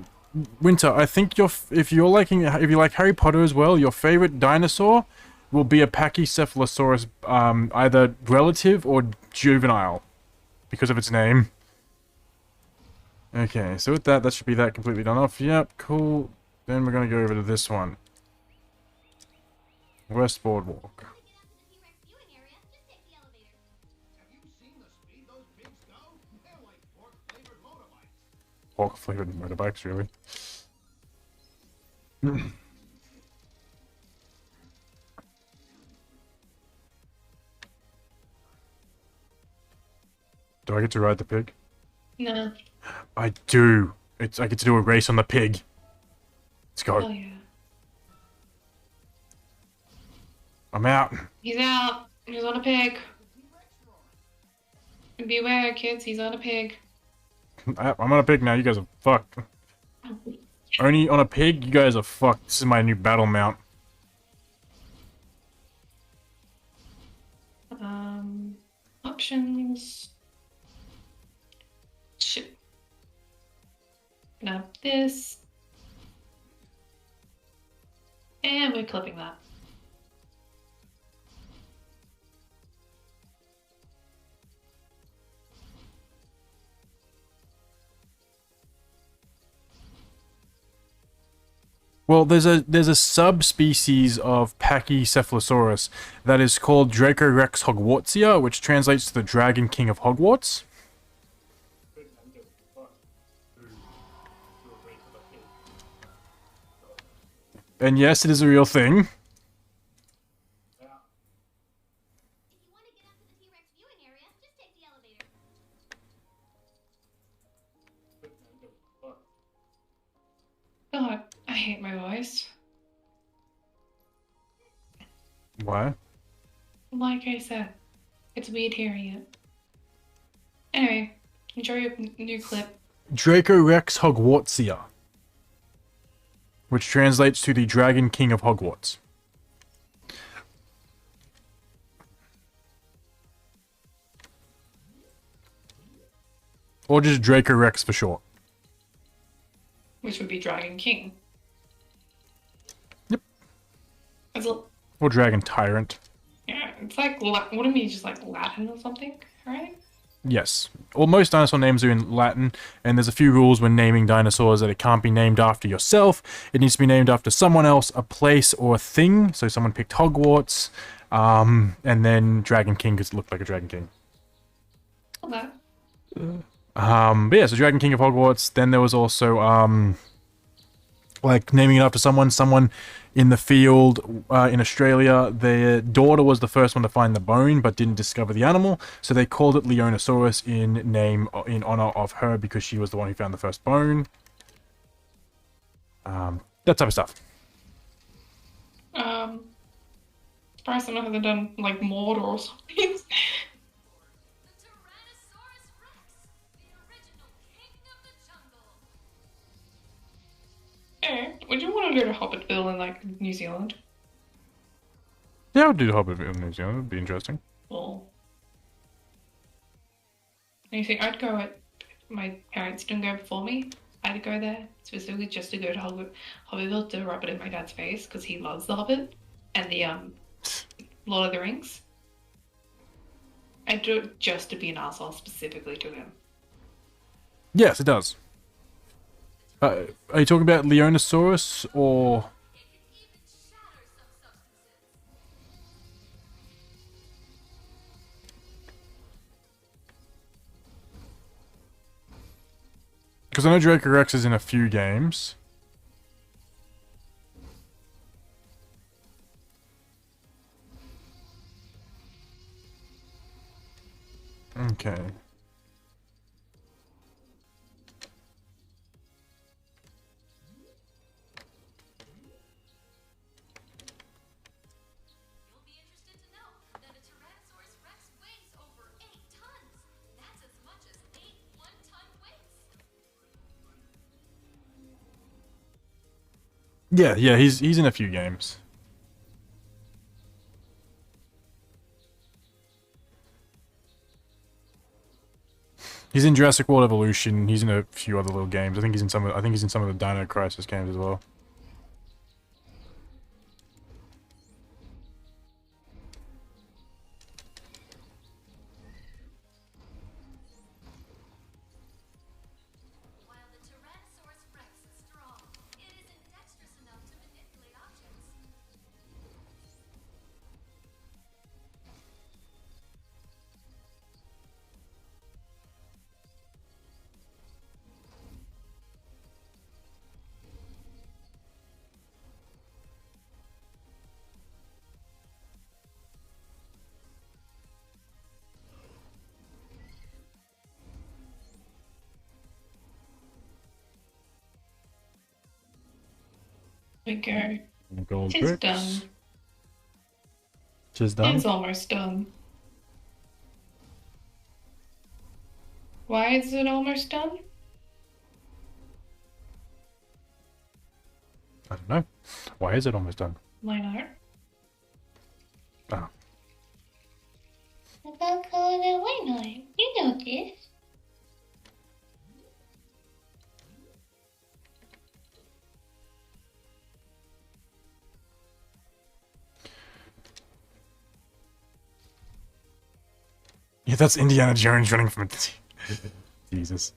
Winter, I think if you like Harry Potter as well, your favorite dinosaur will be a Pachycephalosaurus, either relative or juvenile, because of its name. Okay, so with that should be that completely done off. Yep, cool. Then we're gonna go over to this one. West Boardwalk. Have you seen the speed those pigs go? They're like pork-flavored motorbikes. Pork-flavored motorbikes, really. Do I get to ride the pig? No. I do. I get to do a race on the pig. Let's go. Oh yeah. I'm out. He's out. He's on a pig. Beware, kids. He's on a pig. I'm on a pig now. You guys are fucked. Only on a pig? You guys are fucked. This is my new battle mount. Options. Shit. Now this. And we're clipping that. Well, there's a subspecies of Pachycephalosaurus that is called Dracorex hogwartsia, which translates to the Dragon King of Hogwarts. And yes, it is a real thing. God, I hate my voice. Why? Like I said, it's weird hearing it. Anyway, enjoy your new clip. Draco Rex Hogwartsia, which translates to the Dragon King of Hogwarts. Or just Draco Rex for short. Which would be Dragon King. Yep. It's a, Or Dragon Tyrant. yeah, it's like, wouldn't it be just like Latin or something, right? Yes. Well, most dinosaur names are in Latin, and there's a few rules when naming dinosaurs that it can't be named after yourself. It needs to be named after someone else, a place, or a thing. So someone picked Hogwarts, and then Dragon King because it looked like a Dragon King. Okay. But yeah, so Dragon King of Hogwarts. Then there was also, like, naming it after someone in the field in Australia. Their daughter was the first one to find the bone, but didn't discover the animal, so they called it Leonosaurus in honor of her because she was the one who found the first bone. That type of stuff. Surprised I haven't done like Mordor or something. The Tyrannosaurus Rex, the original king of the jungle. Would you want to go to Hobbitville in like New Zealand? Yeah, I would do the Hobbit in New Zealand. It'd be interesting. Or anything? I'd go at my parents didn't go before me. I'd go there specifically just to go to Hobbitville to rub it in my dad's face because he loves the Hobbit and the Lord of the Rings. I'd do it just to be an asshole specifically to him. Yes, it does. Are you talking about Leonosaurus or? It can even shatter some substances. Because I know Draco Rex is in a few games. Okay. You'll be interested to know that a Tyrannosaurus Rex weighs over 8 tons. That's as much as 8 one-ton weights. Yeah, he's in a few games. He's in Jurassic World Evolution. He's in a few other little games. I think he's in some of the Dino Crisis games as well. While the Tyrannosaurus Rex is strong, it isn't dexterous enough to manipulate objects. We go. Gold It's bricks. done. Just done. It's almost done. Why is it almost done? I don't know. Why is it almost done? Why not? Oh. About calling it why not? You know this. Yeah, that's Indiana Jones running from it. Jesus.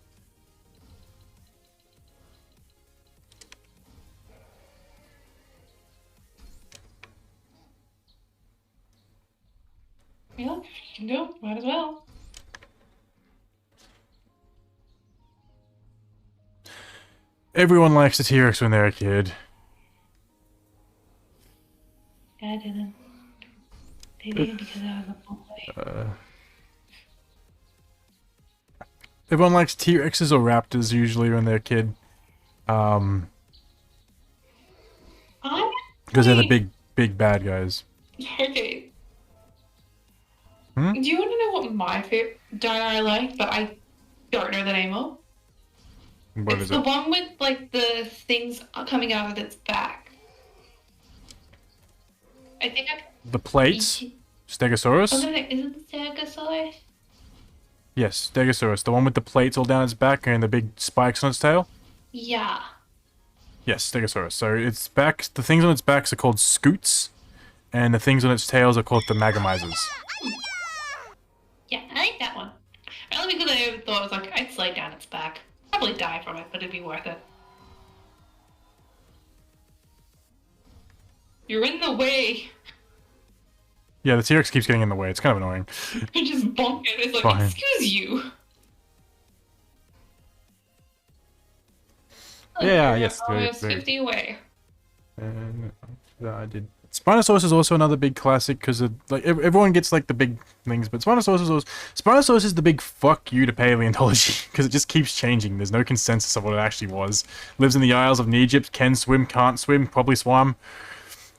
Yeah, you can do it. Might as well. Everyone likes the T-Rex when they're a kid. I didn't. They didn't because I was a boy. Everyone likes T-Rexes or Raptors usually when they're a kid. I'm Because they're the big bad guys. Okay. Hmm? Do you want to know what my favorite dino I like, but I don't know the name of? What It's is the it? one with like the things coming out of its back. I think I. The plates? Oh Stegosaurus? no, no, is it the Stegosaurus? Yes, Stegosaurus. The one with the plates all down its back and the big spikes on its tail? Yeah. Yes, Stegosaurus. So its back, the things on its backs are called scoots, and the things on its tails are called the magamizers. Yeah, I like that one. Only because I thought it was like I'd slide down its back. Probably die from it, but it'd be worth it. You're in the way. Yeah, the T-Rex keeps getting in the way. It's kind of annoying. You just bonk it. It's like, Fine. excuse you. Yeah, yes, very, Almost very. 50 away. And I did. Spinosaurus is also another big classic because like everyone gets like the big things, but Spinosaurus is the big fuck you to paleontology because it just keeps changing. There's no consensus of what it actually was. Lives in the Isles of Egypt. Can swim, can't swim, probably swam.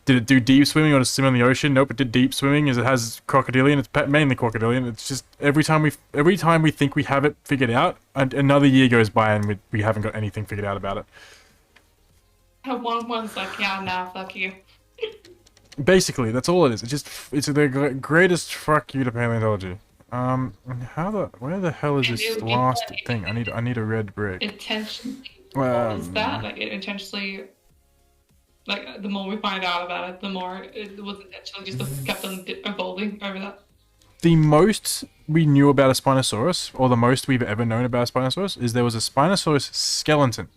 Did it do deep swimming or just swim in the ocean? Nope, it did deep swimming. As it has crocodilian, it's mainly crocodilian. It's just every time we think we have it figured out, and another year goes by and we haven't got anything figured out about it. One's like, yeah, nah, fuck you. Basically, that's all it is. It's the greatest fuck you to paleontology. Where the hell is And this it- last it- thing? I need a red brick. Intentionally. What was that? Like, it intentionally. Like, the more we find out about it, the more it was intentionally just kept on evolving over that. The most we knew about a Spinosaurus, or the most we've ever known about a Spinosaurus, is there was a Spinosaurus skeleton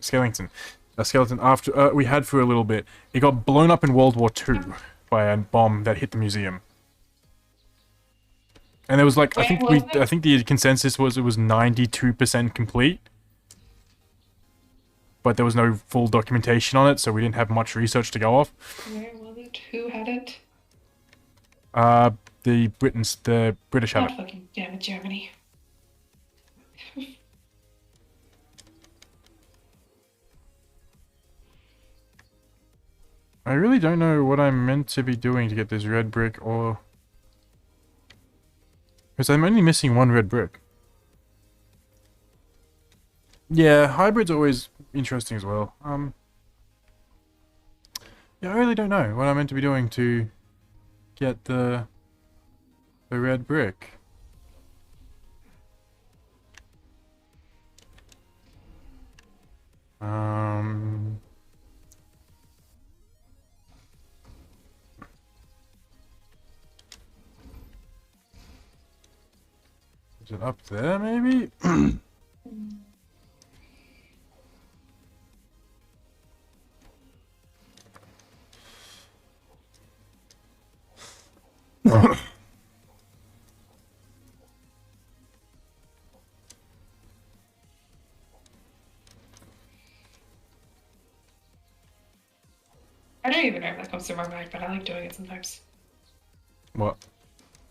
after we had for a little bit. It got blown up in World War II by a bomb that hit the museum. And there was like, I think the consensus was it was 92% complete. But there was no full documentation on it, so we didn't have much research to go off. Where was it? Who had it? The British had God it. fucking damn it, Germany. I really don't know what I'm meant to be doing to get this red brick, or... Because I'm only missing one red brick. Yeah, hybrid's always interesting as well. Yeah, I really don't know what I'm meant to be doing to get the red brick. Is it up there, maybe? I don't even know if that comes to my mind, but I like doing it sometimes. What?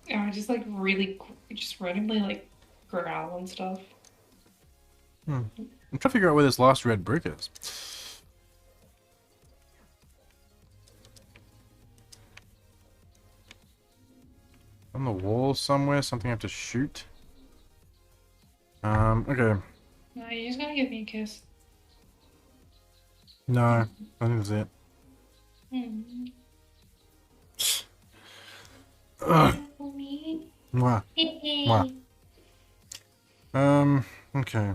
And I just like really, just randomly like growl and stuff. I'm trying to figure out where this last red brick is. On the wall somewhere, something I have to shoot. Okay. No, you're just gonna give me a kiss. No, I think that's it. Mm. Ugh. Me. Mwah. Okay.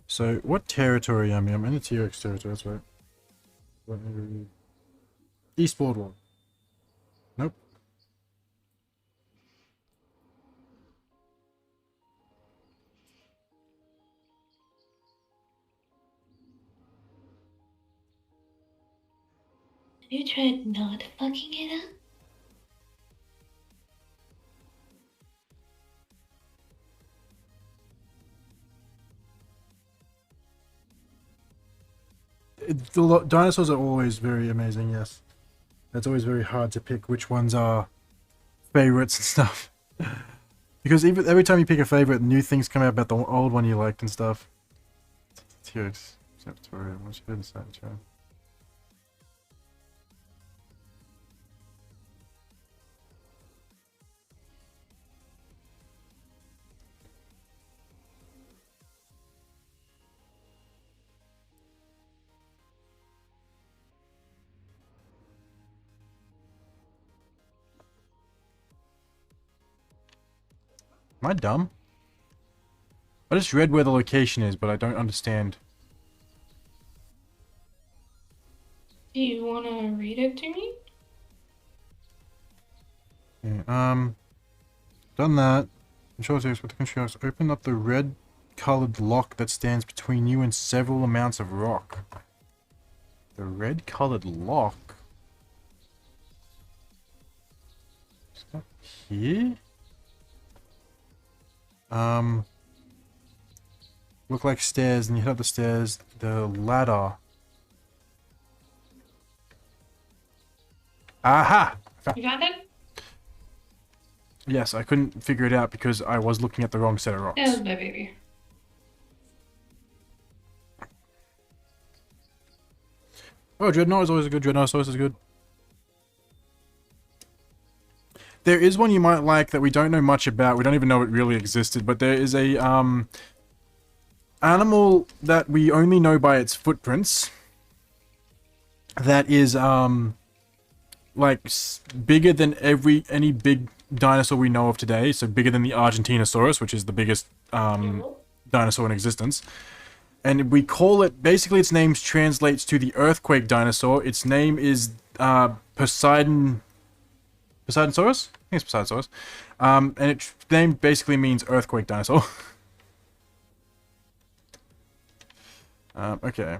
So, what territory am I? I'm in the T-Rex territory, that's right. East Boardwalk. Nope. You tried not fucking it up? Dinosaurs are always very amazing, yes. It's always very hard to pick which ones are favorites and stuff. Because even every time you pick a favorite, new things come out about the old one you liked and stuff. T-Rex Septorium, what's your inside show? Am I dumb? I just read where the location is, but I don't understand. Do you want to read it to me? Yeah, done that. Control with the controls. Open up the red colored lock that stands between you and several amounts of rock. The red colored lock? Is that here? Look like stairs, and you head up the stairs. The ladder. Aha! You got it? Yes, I couldn't figure it out because I was looking at the wrong set of rocks. There's my baby. Oh, Dreadnought is always good. Dreadnought is always good. There is one you might like that we don't know much about. We don't even know it really existed, but there is a animal that we only know by its footprints. That is like bigger than any big dinosaur we know of today. So bigger than the Argentinosaurus, which is the biggest dinosaur in existence. And we call it, basically its name translates to the earthquake dinosaur. Its name is Poseidonsaurus? I think it's Poseidonsaurus. And its name basically means earthquake dinosaur. Okay.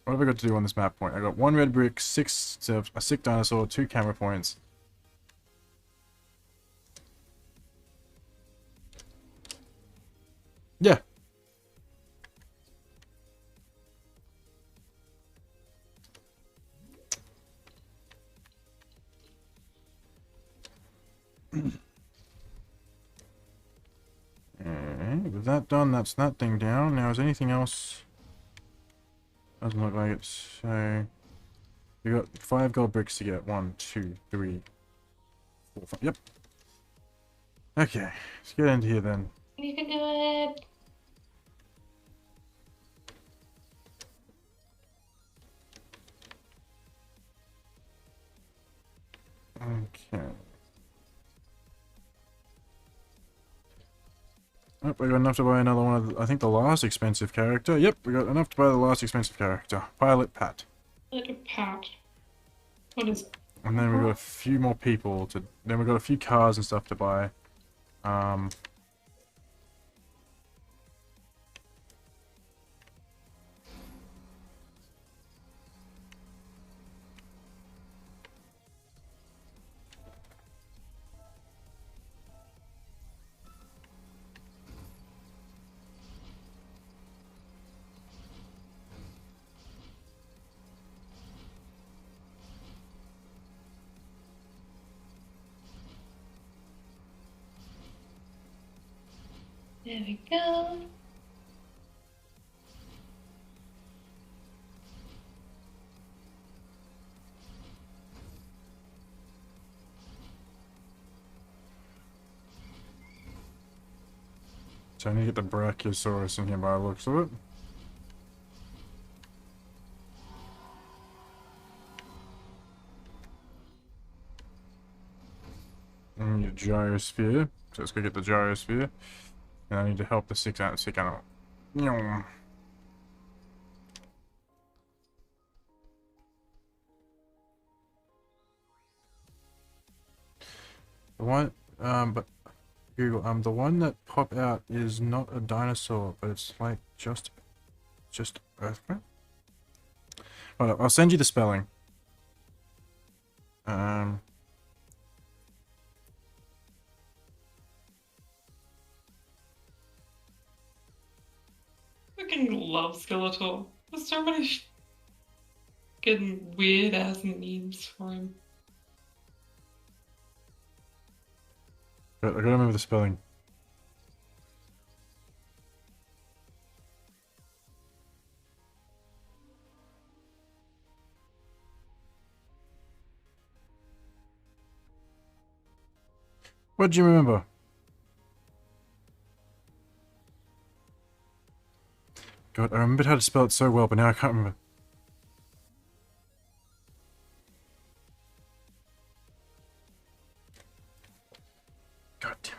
What have I got to do on this map point? I got 1 red brick, a sick dinosaur, 2 camera points. Yeah. Alright, with that done, that's that thing down. Now, is anything else? Doesn't look like it. So, we got 5 gold bricks to get. 1, 2, 3, 4, 5. Yep. Okay, let's get into here then. You can do it. Okay. Oh, we got enough to buy another one of I think the last expensive character. Yep, we got enough to buy the last expensive character. Pilot Pat. Little Pat. What is it? And then we got a few more people to... Then we got a few cars and stuff to buy. There we go. So I need to get the Brachiosaurus in here by the looks of it. I need a gyrosphere. So let's go get the gyrosphere. And I need to help the sick animal. Nyong. The one, but Google, the one that pop out is not a dinosaur, but it's like just earthquake. Well, I'll send you the spelling. Fucking love Skeletor. There's so many getting weird ass memes for him. I gotta remember the spelling. What do you remember? God, I remembered how to spell it so well, but now I can't remember. God damn it.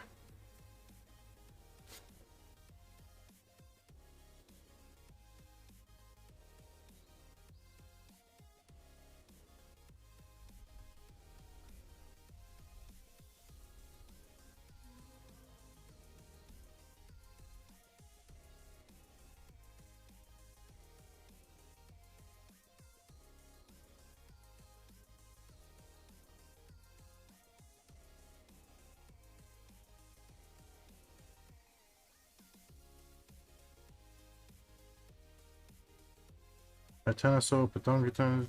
Titanosaur, Pedongaton.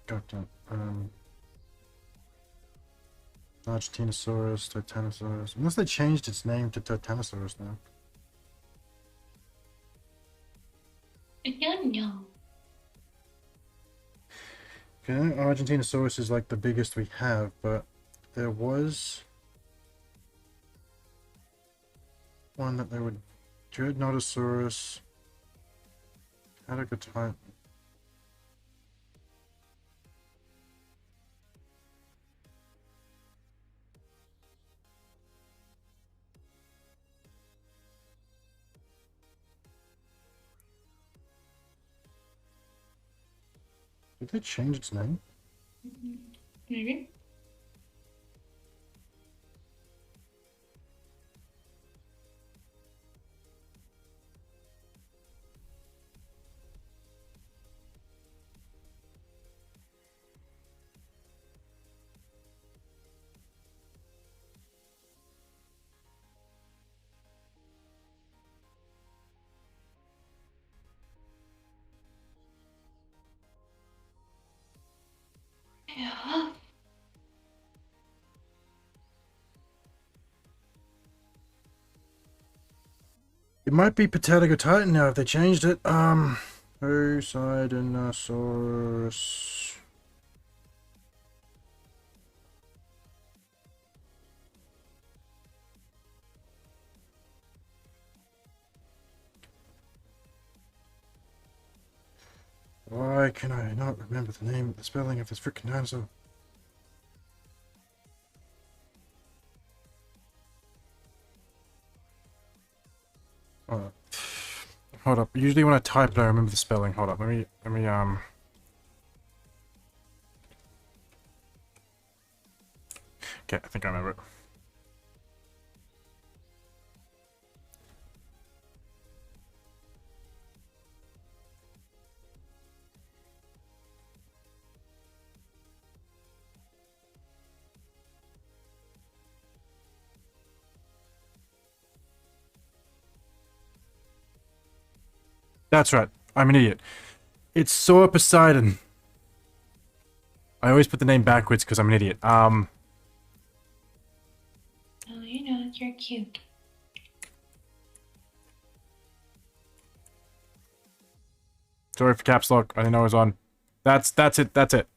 God damn. Large Tinosaurus, Titanosaurus. Unless they changed its name to Titanosaurus now. I don't know. Okay, Argentinosaurus is like the biggest we have, but there was one that they would. Dreadnoughtosaurus. Had a good time. Did they change its name? Maybe. Yeah. It might be Patagotitan now if they changed it. Poseidonsaurus. Why can I not remember the name, the spelling of this freaking dinosaur? Oh. Hold up. Usually when I type it, I remember the spelling. Hold up. Let me. Okay, I think I remember it. That's right. I'm an idiot. It's Saur Poseidon. I always put the name backwards because I'm an idiot. Oh, you know, you're cute. Sorry for caps lock. I didn't know it was on. That's it. That's it.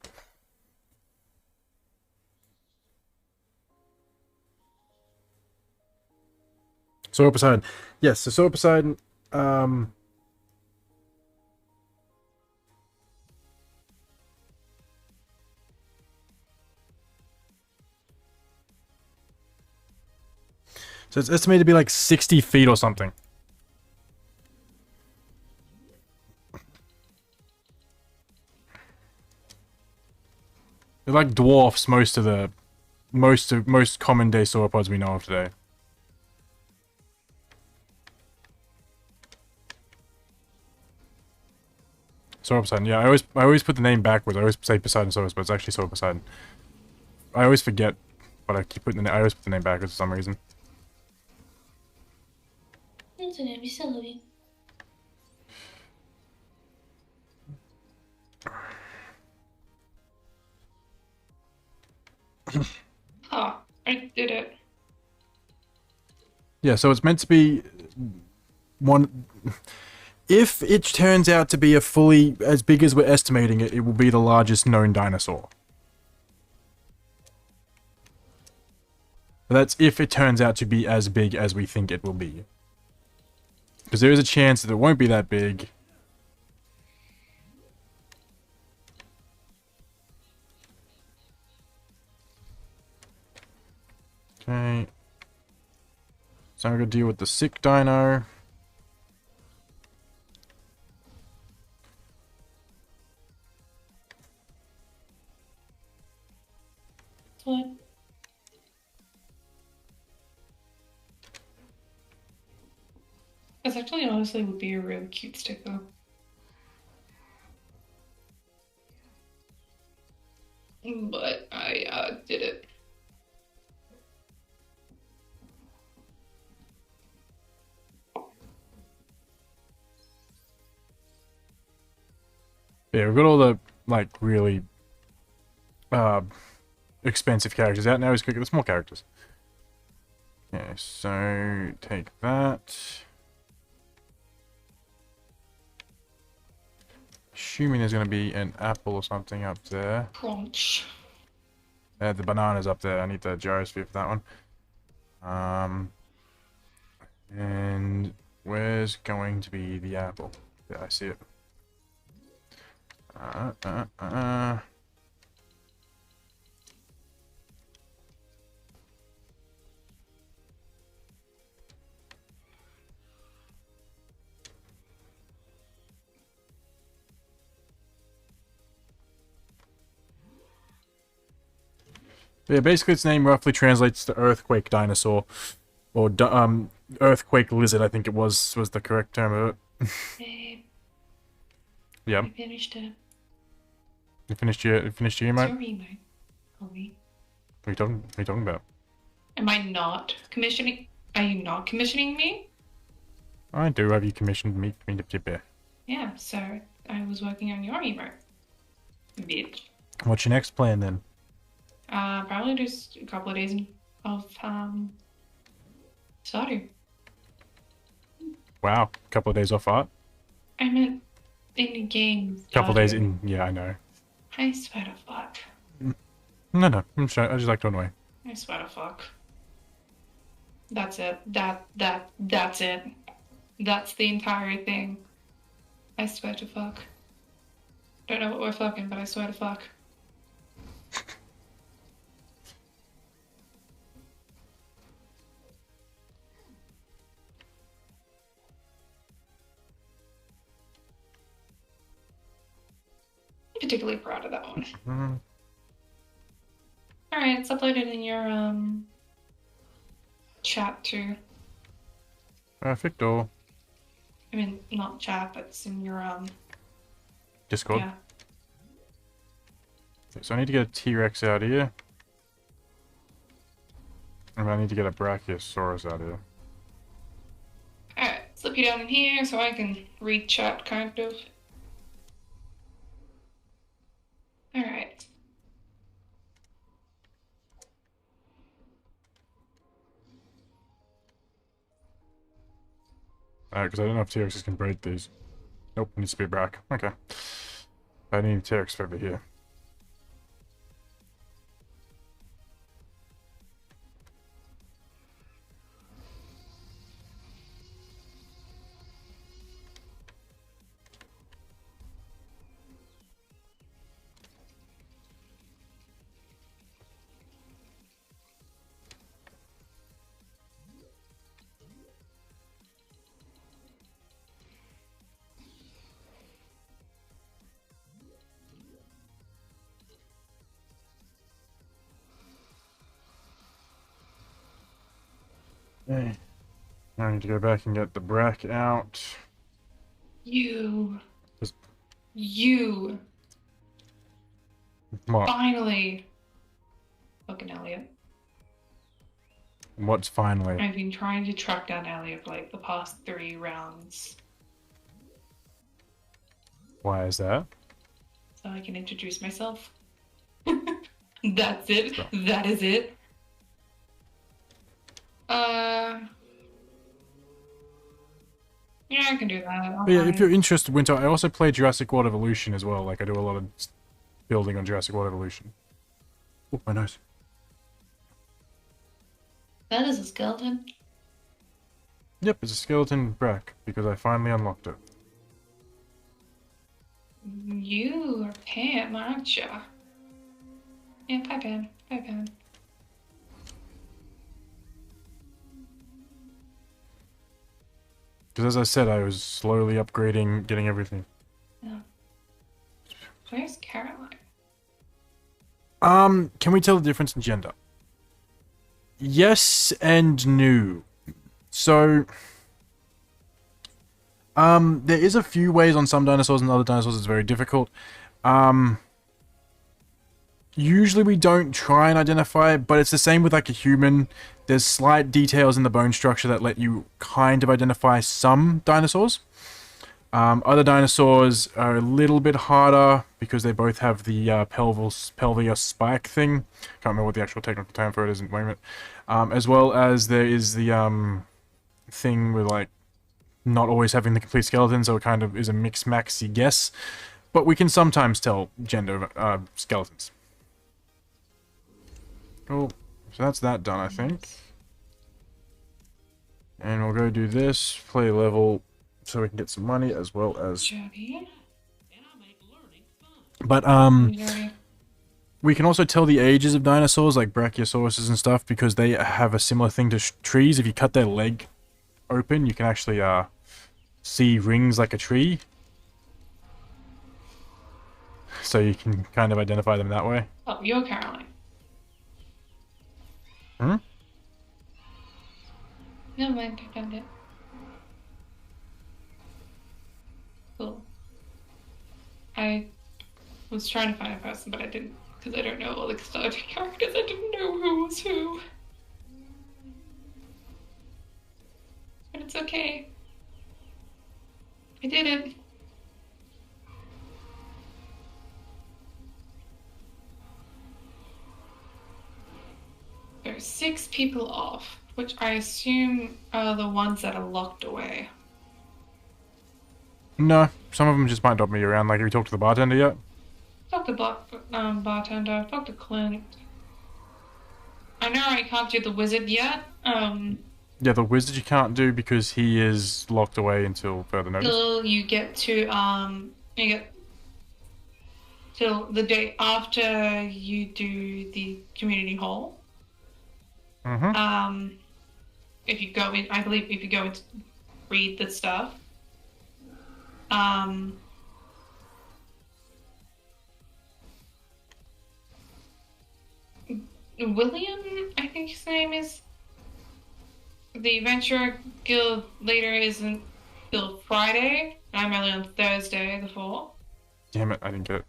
Saur Poseidon. Yes, so Saur Poseidon. So it's estimated to be like 60 feet or something. It like dwarfs most of the most common day sauropods we know of today. Saur Poseidon. Yeah, I always put the name backwards. I always say Poseidonsaurus, but it's actually Saur Poseidon. I always forget, but I keep putting I always put the name backwards for some reason. It's an we still love you. Ah, I did it. Yeah, so it's meant to be one. If it turns out to be a fully as big as we're estimating it, it will be the largest known dinosaur. But that's if it turns out to be as big as we think it will be. Because there is a chance that it won't be that big. Okay. So I'm gonna deal with the sick dino. What? This actually honestly would be a really cute stick though. But I did it. Yeah, we've got all the, like, really expensive characters out. Now let's go get the small characters. Okay, so take that. Assuming there's going to be an apple or something up there. Crunch. The banana's up there. I need the gyrosphere for that one. And where's going to be the apple? Yeah, I see it. Yeah, basically its name roughly translates to earthquake dinosaur. Or, earthquake lizard, I think it was the correct term of it. Babe, Yeah. I finished it. You finished your emote? Sorry, homie. What are you talking about? Am I not commissioning? Are you not commissioning me? I do have you commissioned me to be bear. Yeah, so I was working on your emote. Bitch. What's your next plan then? Probably just a couple of days of, Stardew. Wow, couple of days off art. I meant in the game. Couple of days Stardew. in, yeah, I know. I swear to fuck. No, I'm sure. I just like to annoy. I swear to fuck. That's it. That's it. That's the entire thing. I swear to fuck. Don't know what we're fucking, but I swear to fuck. Particularly proud of that one. Mm-hmm. Alright, it's uploaded in your chat too. Perfecto. I mean, not chat, but it's in your Discord. yeah. Okay, so I need to get a T-Rex out here. And I need to get a Brachiosaurus out here. Alright, slip you down in here so I can read chat kind of. Alright. Because I don't know if T-Rexes can breed these. Nope, needs to be a Brach. Okay. I need a T-Rex over here. Okay. I need to go back and get the Brach out. You. Just- You. What? Finally. Fucking Elliot. What's finally? I've been trying to track down Elliot for like the past 3 rounds. Why is that? So I can introduce myself. That's it. Sure. That is it. Yeah, I can do that. I'll But yeah, if find- you're interested, Winter, I also play Jurassic World Evolution as well. Like, I do a lot of building on Jurassic World Evolution. Oh, my nose. That is a skeleton. Yep, it's a skeleton Brach, because I finally unlocked it. You are Pam, aren't ya? Yeah, bye Pam. Bye Pam. Because as I said, I was slowly upgrading, getting everything. Yeah. Where's Caroline? Can we tell the difference in gender? Yes and no. So, there is a few ways on some dinosaurs and other dinosaurs it's very difficult. Usually we don't try and identify it, but it's the same with like a human. There's slight details in the bone structure that let you kind of identify some dinosaurs. Other dinosaurs are a little bit harder because they both have the pelvius spike thing. Can't remember what the actual technical term for it is. Wait a minute. As well as there is the thing with like not always having the complete skeleton, so it kind of is a mix-maxy guess. But we can sometimes tell gender skeletons. Cool. So that's that done, I think. And we'll go do this, play level, so we can get some money as well as... Jody. But, Jody. we can also tell the ages of dinosaurs, like brachiosauruses and stuff, because they have a similar thing to trees. If you cut their leg open, you can actually, see rings like a tree. So you can kind of identify them that way. Oh, you're Caroline. Hmm? Never mind, I found it. Cool. I was trying to find a person, but I didn't, because I don't know all the starting characters. I didn't know who was who. But it's okay. I did it. There's 6 people off, which I assume are the ones that are locked away. No, some of them just might dot me around. Like, have you talked to the bartender yet? Talk to bartender, talk to Clint. I know I can't do the wizard yet. Yeah, the wizard you can't do because he is locked away until further notice. Till you get till the day after you do the community hall. Mm-hmm. If you go in, I believe if you go in to read the stuff, William, I think his name is. The Adventure Guild leader isn't till Friday. I'm only on Thursday, the 4th. Damn it, I didn't get it.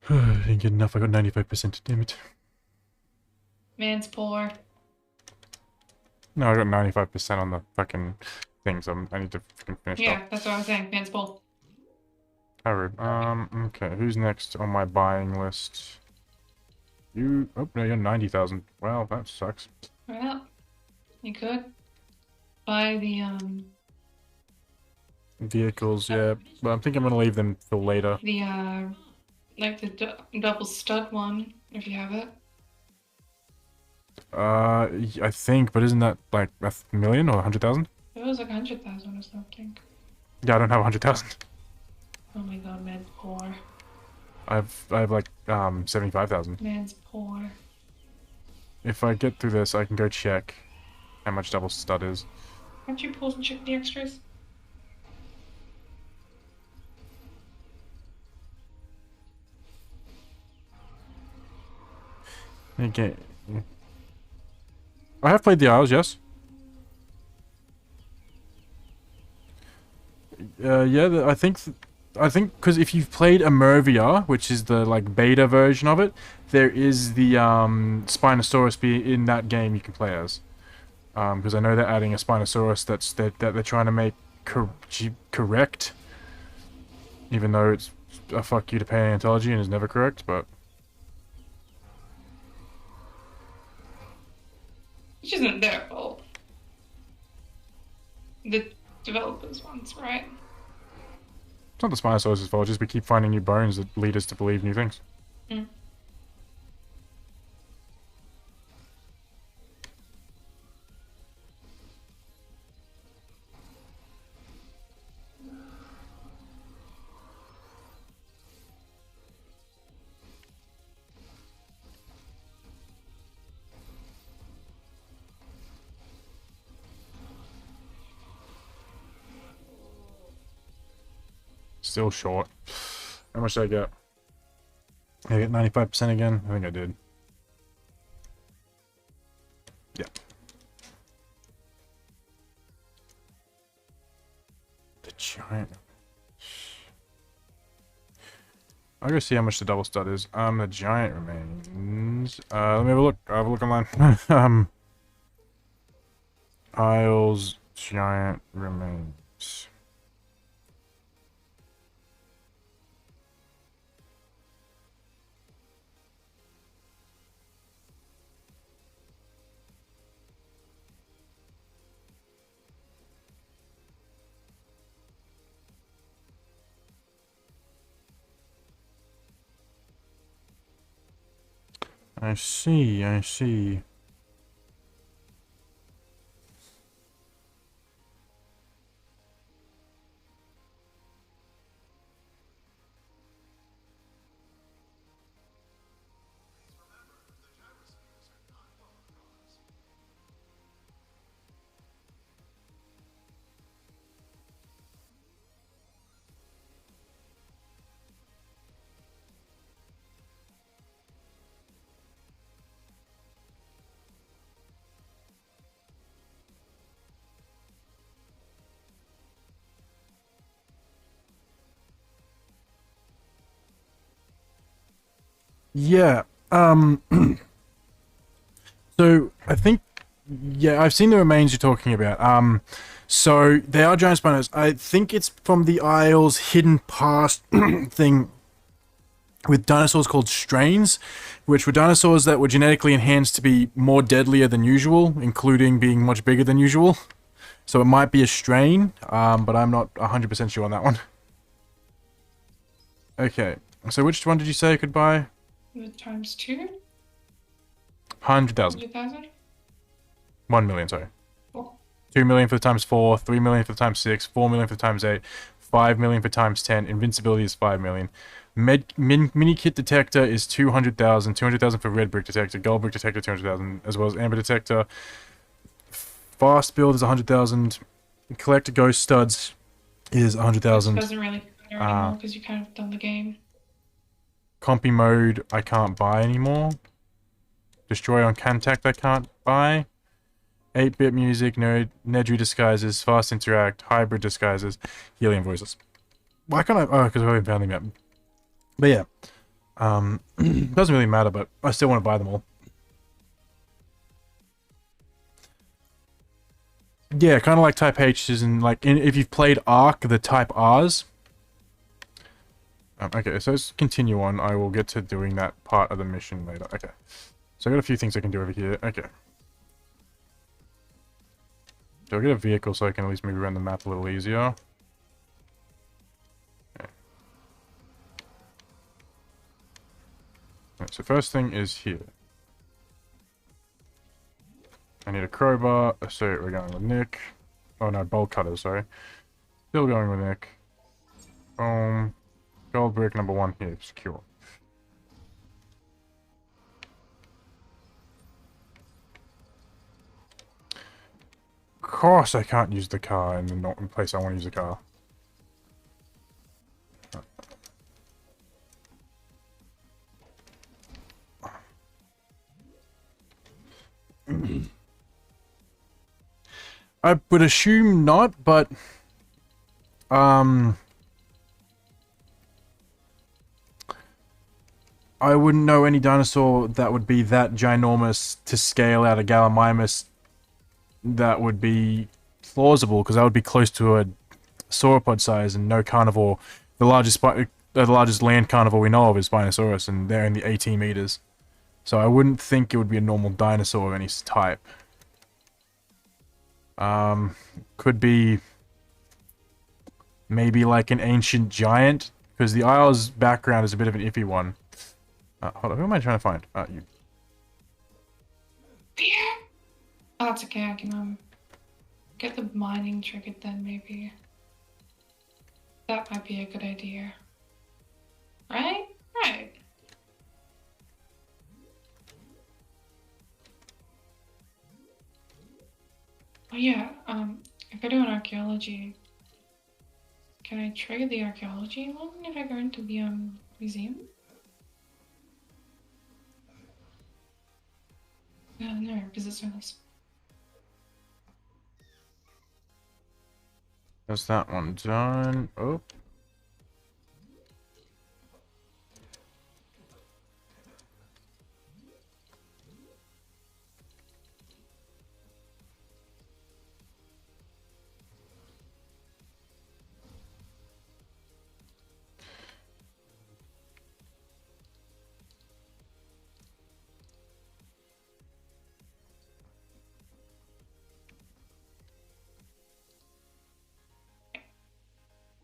I didn't get enough, I got 95%, damn it. Man's poor. No, I got 95% on the fucking thing, so I need to fucking finish Yeah, up. that's what I was saying. Man's poor. How rude. Okay, who's next on my buying list? You, oh, no, you're 90,000. Wow, that sucks. Well, you could buy the, Vehicles, yeah, but I'm thinking I'm gonna leave them till later. like the double stud one, if you have it. I think, but isn't that like a million or 100,000? It was like 100,000 or something. Yeah, I don't have 100,000. Oh my god, man's poor. I have like 75,000. Man's poor. If I get through this, I can go check how much double stud is. Can't you pause and check the extras? Okay. I have played the Isles, yes. Yeah, I think because if you've played Emervia, which is the like beta version of it, there is the Spinosaurus in that game you can play as. Because I know they're adding a Spinosaurus that they're trying to make correct, even though it's a fuck you to paleontology and is never correct, but. Which isn't their fault. The developers' ones, right? It's not the Spinosaurus' fault, just we keep finding new bones that lead us to believe new things. Mm. Still short. How much did I get? Did I get 95% again? I think I did. Yeah. The giant. I'll go see how much the double stud is. The giant remains. Let me have a look. I'll have a look online. Isles giant remains. I see, I see. Yeah, so I think, yeah, I've seen the remains you're talking about. So they are giant spinos. I think it's from the Isles hidden past thing with dinosaurs called strains, which were dinosaurs that were genetically enhanced to be more deadlier than usual, including being much bigger than usual. So it might be a strain, but I'm not 100% sure on that one. Okay, so which one did you say I could buy? The times 2? 100,000. 100,000? 1 million, sorry. Oh. 2 million for the times 4, 3 million for the times 6, 4 million for the times 8, 5 million for times 10, invincibility is 5 million. Mini kit detector is 200,000, 200,000 for red brick detector, gold brick detector 200,000, as well as amber detector. Fast build is 100,000. Collect ghost studs is This 100,000. doesn't really matter anymore because you kind of done the game. Compy mode I can't buy anymore. Destroy on contact I can't buy. 8-bit music, Nedry disguises, fast interact, hybrid disguises, helium voices. Why can't I? Oh, because I haven't found them yet. But yeah, doesn't really matter, but I still want to buy them all. Yeah, kind of like Type H's and like if you've played Ark, the Type R's. Okay, so let's continue on. I will get to doing that part of the mission later. Okay, so I got a few things I can do over here. Okay. So I'll get a vehicle so I can at least move around the map a little easier. Okay. Right, so first thing is here. I need a crowbar, so we're going with Nick. Oh no, bolt cutter, sorry. Still going with Nick. Boom. Gold brick number 1 here, secure. Of course I can't use the car in the place I want to use the car. I would assume not, but I wouldn't know any dinosaur that would be that ginormous to scale out a Gallimimus that would be plausible, because that would be close to a sauropod size, and no carnivore. The largest land carnivore we know of is Spinosaurus, and they're in the 18 meters. So I wouldn't think it would be a normal dinosaur of any type. Could be maybe like an ancient giant, because the Isle's background is a bit of an iffy one. Hold on, who am I trying to find? You. Yeah. Oh, that's okay. I can get the mining triggered then, maybe. That might be a good idea. Right? Right. Oh yeah, if I do an archaeology, can I trigger the archaeology one if I go into the museum? No, visit service. That's that one done. Oh.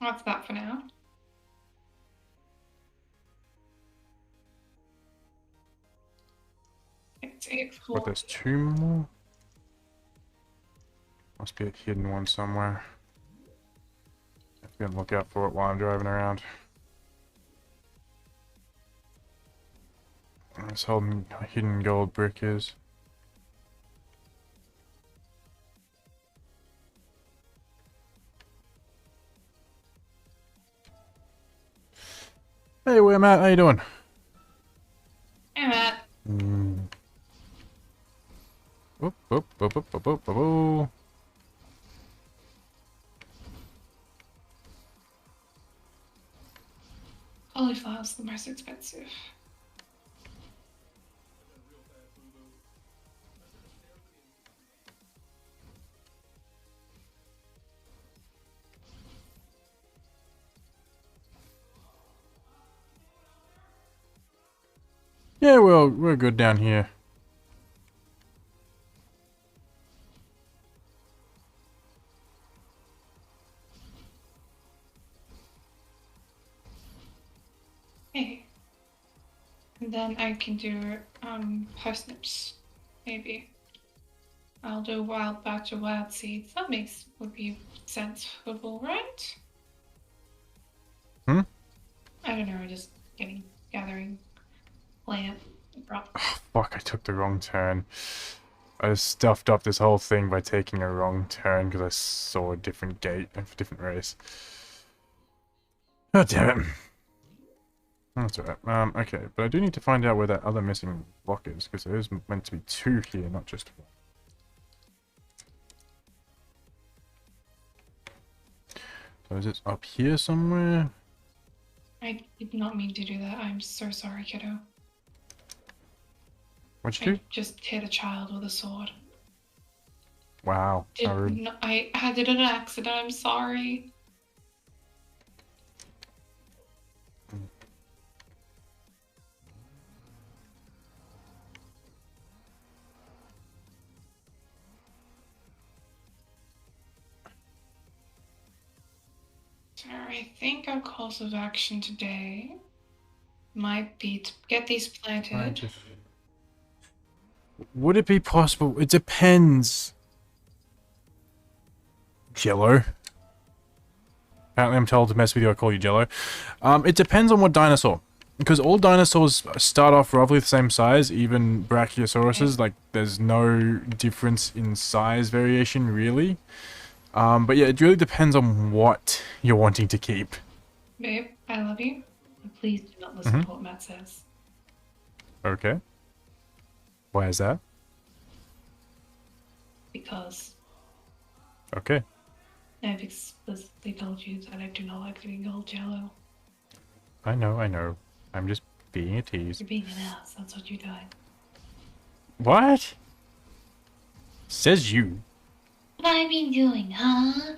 That's that for now. It's 8 But four. there's 2 more? Must be a hidden one somewhere. I have to look out for it while I'm driving around. This whole hidden gold brick is. Hey, where Matt? How you doing? Hey, Matt. Oop, oop, oop, oop, oop, oop, oop. Cauliflower's the most expensive. Yeah, well, we're good down here. Hey. And then I can do parsnips, maybe. I'll do a wild batch of wild seeds. That would be sensible, right? Hmm? I don't know, just gathering plant. Fuck, I took the wrong turn. I just stuffed up this whole thing by taking a wrong turn because I saw a different gate, a different race. Oh, damn it. That's alright. Okay, but I do need to find out where that other missing block is, because there is meant to be 2 here, not just 1. So is it up here somewhere? I did not mean to do that. I'm so sorry, kiddo. What'd you I do? just hit a child with a sword. Wow. How rude. I did an accident. I'm sorry. So I think our course of action today might be to get these planted. Would it be possible? It depends. Jello. Apparently I'm told to mess with you, I call you Jello. It depends on what dinosaur. Because all dinosaurs start off roughly the same size, even Brachiosauruses. Like, there's no difference in size variation, really. But yeah, it really depends on what you're wanting to keep. Babe, I love you. But please do not listen to what Matt says. Okay. Why is that? Because Okay. I've explicitly told you that I do not like doing gold jello. I know, I know. I'm just being a tease. You're being an ass. That's what you're doing. What? Says you. What have I been doing, huh?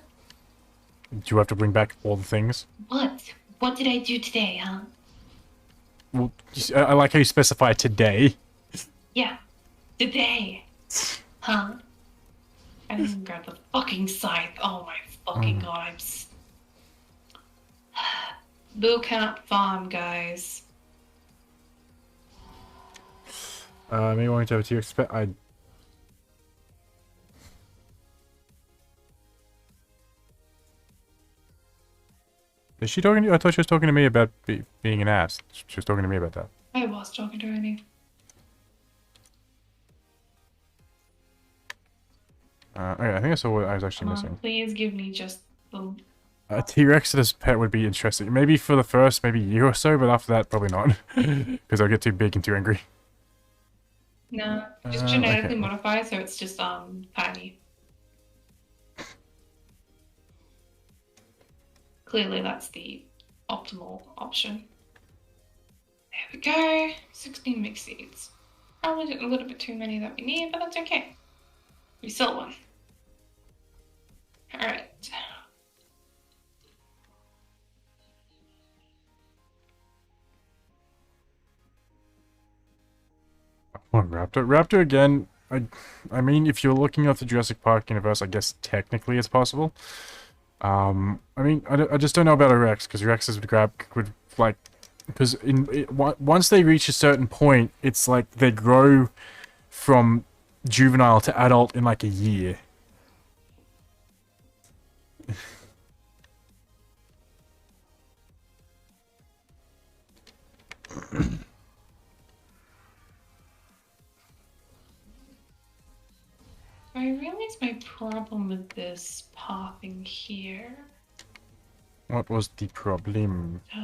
Do you have to bring back all the things? What? What did I do today, huh? Well, I like how you specify today. Yeah. Today. Huh? I didn't grab the fucking scythe. Oh my fucking god, Boo Camp Farm, guys. Maybe wanting to have to expect. Is she talking to you? I thought she was talking to me about being an ass. She was talking to me about that. I was talking to Annie. Okay, I think I saw what I was actually Come on, missing. please give me just the... A T-Rex as a pet would be interesting. Maybe for the first year or so, but after that, probably not. Because I'll get too big and too angry. No, just genetically okay. modified, so it's just, tiny. Clearly that's the optimal option. There we go. 16 mixed seeds. Probably a little bit too many that we need, but that's okay. We still won. Alright. Oh, Raptor. Raptor again. I mean, if you're looking at the Jurassic Park universe, I guess technically it's possible. I mean, I just don't know about a Rex, because Rexes would like, because once they reach a certain point, it's like they grow from juvenile to adult in like a year. I realize my problem with this pathing here. What was the problem? So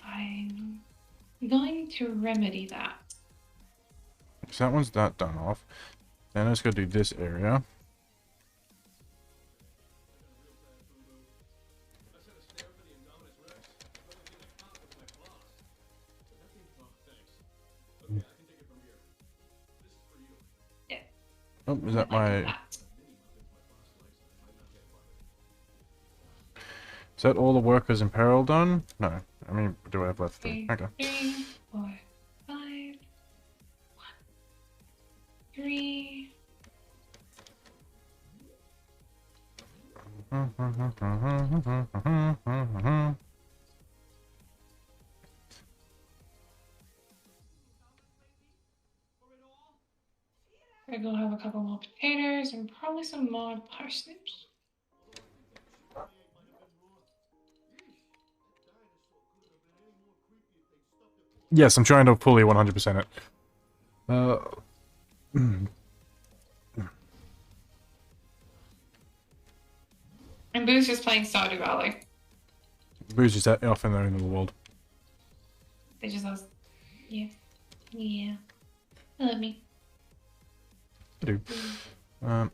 I'm going to remedy that. So that one's done off. Then let's go do this area. Yeah. Oh, is that my... Is that all the workers in peril done? No. I mean, what do I have left to do? Okay. 3, 4, 5, 1, 3. I will have a couple more potatoes and probably some more parsnips. Yes, I'm trying to fully 100% it. And Boo's just playing Stardew Valley. Boo's just off in the end of the world. They just ask, yeah, yeah, I love me. I do.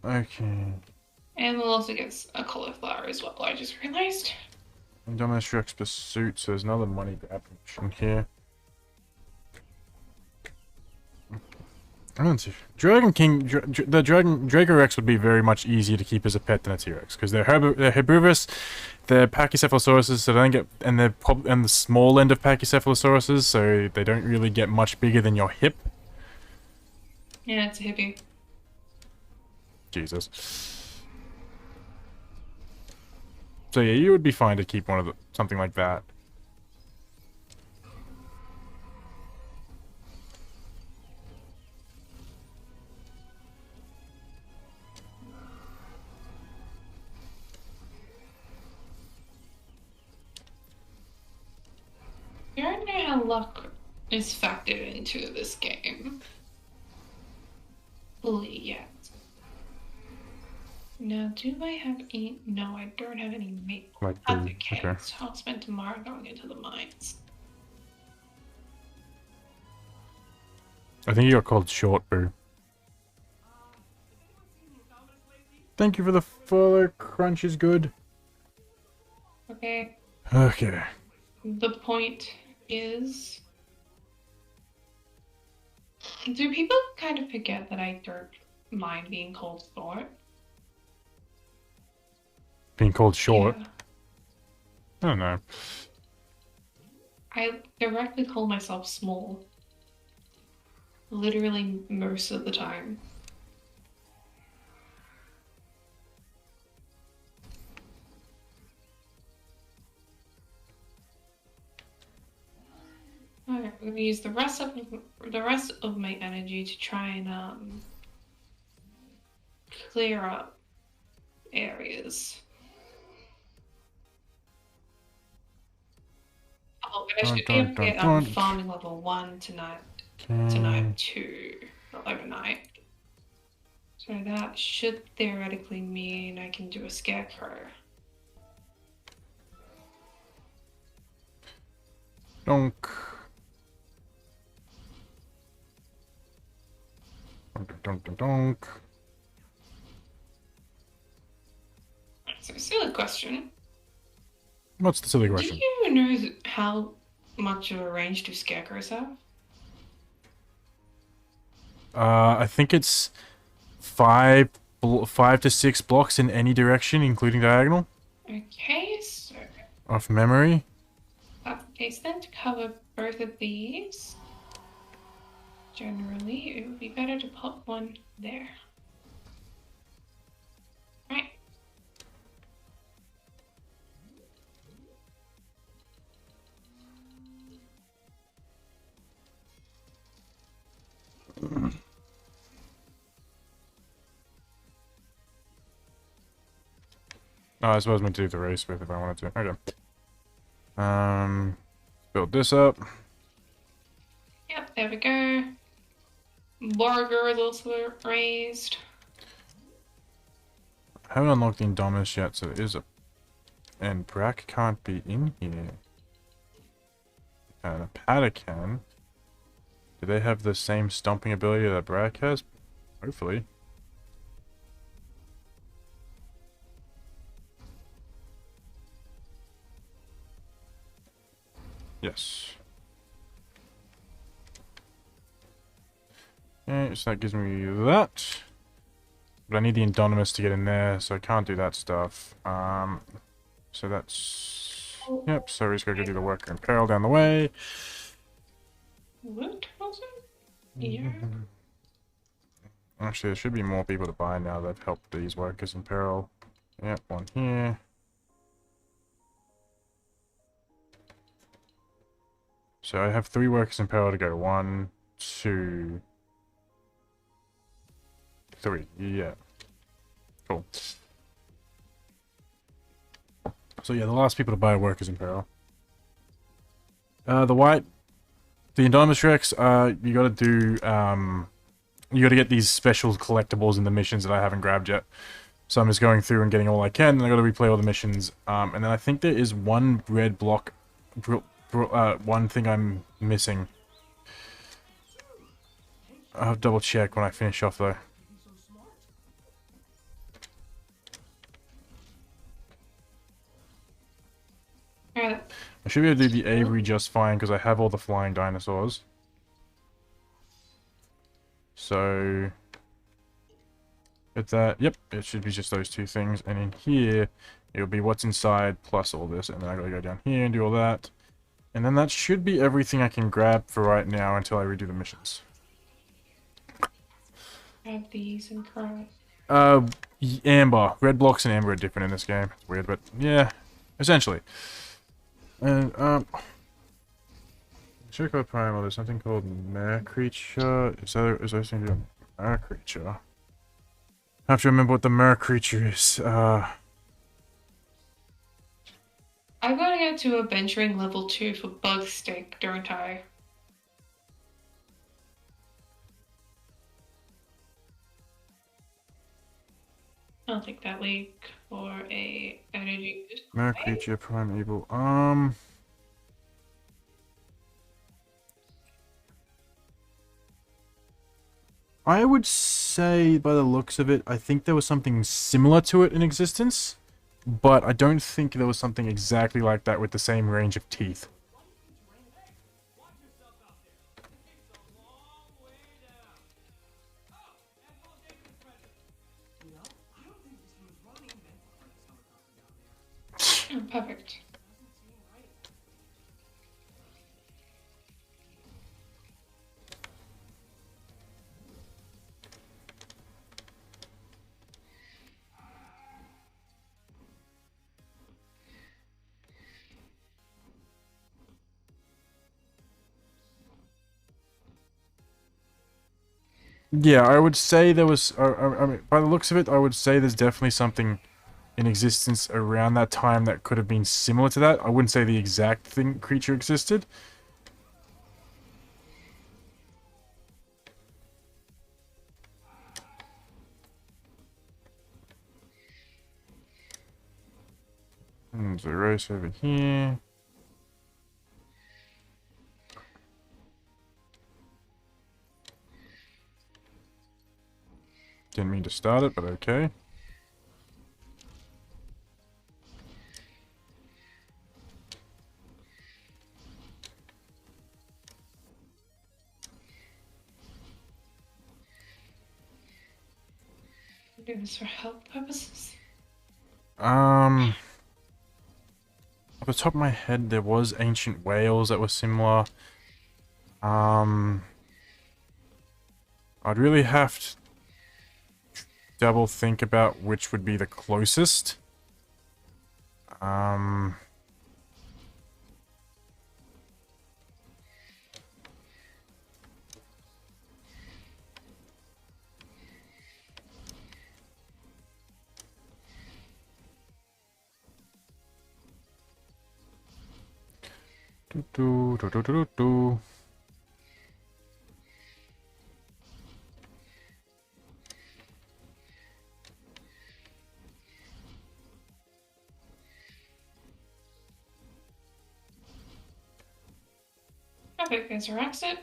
Okay. And we'll also get a cauliflower as well, I just realized. Dominus Rex Pursuit, so there's another money grab option here. I don't see. Dragon King, the Draco Rex would be very much easier to keep as a pet than a T-Rex, because they're herbivorous, they're Pachycephalosauruses, so they don't get, and they're the small end of Pachycephalosauruses, so they don't really get much bigger than your hip. Yeah, it's a hippie. Jesus. So yeah, you would be fine to keep something like that. I don't know how luck is factored into this game fully yet. Now, do I have any? No, I don't have any maple. Like That's the- okay. okay. So I'll spend tomorrow going into the mines. I think you got called short, Boo. Thank you for the follow. Crunch is good. Okay. Okay. The point is, do people kind of forget that I don't mind being called short? Being called short? Yeah. I don't know. I directly call myself small. Literally most of the time. Alright, we're gonna use the rest of my energy to try and clear up areas. Oh, but I should be able to get farming level 1 tonight 2 overnight. So that should theoretically mean I can do a scarecrow. Donk. Donk. So, silly question. What's the silly Do question? you know how much of a range do scarecrows have? I think it's 5 to 6 blocks in any direction, including diagonal. Okay, so Off memory. that's the case then. To cover both of these, generally it would be better to put one there. Right. Oh, I suppose I meant to do the race with if I wanted to. Okay. Build this up. Yep, there we go. Burger is also raised. I haven't unlocked the Indominus yet, so there is a... And Brack can't be in here. And a Patta can. Do they have the same stomping ability that Brack has? Hopefully. Yes. Okay, so that gives me that. But I need the Indominus to get in there, so I can't do that stuff. So that's... Yep, so we're just gonna go do the worker in peril down the way. What was it? Yeah. Actually, there should be more people to buy now that have helped these workers in peril. Yep, one here. So I have 3 workers in peril to go. 1, 2, 3. Yeah. Cool. So yeah, the last people to buy are workers in peril. The Indominus Rex, you gotta do, you gotta get these special collectibles in the missions that I haven't grabbed yet. So I'm just going through and getting all I can, and I gotta replay all the missions. And then I think there is one red block, one thing I'm missing. I'll double check when I finish off though. Alright. I should be able to do the Avery just fine because I have all the flying dinosaurs. So, get that. Yep, it should be just those 2 things. And in here, it'll be what's inside plus all this. And then I gotta go down here and do all that. And then that should be everything I can grab for right now until I redo the missions. Grab these and crap. Amber. Red blocks and amber are different in this game. It's weird, but yeah, essentially. And, check out Primal, there's something called Mare Creature. Is that something to do with Mare Creature? I have to remember what the Mare Creature is. I gotta get to adventuring level 2 for bug stick, don't I? I'll take that leak for a energy boost. Mare Creature, Primeval. I would say, by the looks of it, I think there was something similar to it in existence, but I don't think there was something exactly like that with the same range of teeth. Oh, perfect. Yeah, I would say there was, I mean, by the looks of it, I would say there's definitely something in existence around that time that could have been similar to that. I wouldn't say the exact creature existed. There's a race over here. Didn't mean to start it, but okay. Do this for health purposes. Off the top of my head, there was ancient whales that were similar. I'd really have to double think about which would be the closest. Do, do, do, do, do, do. Traffic is our exit.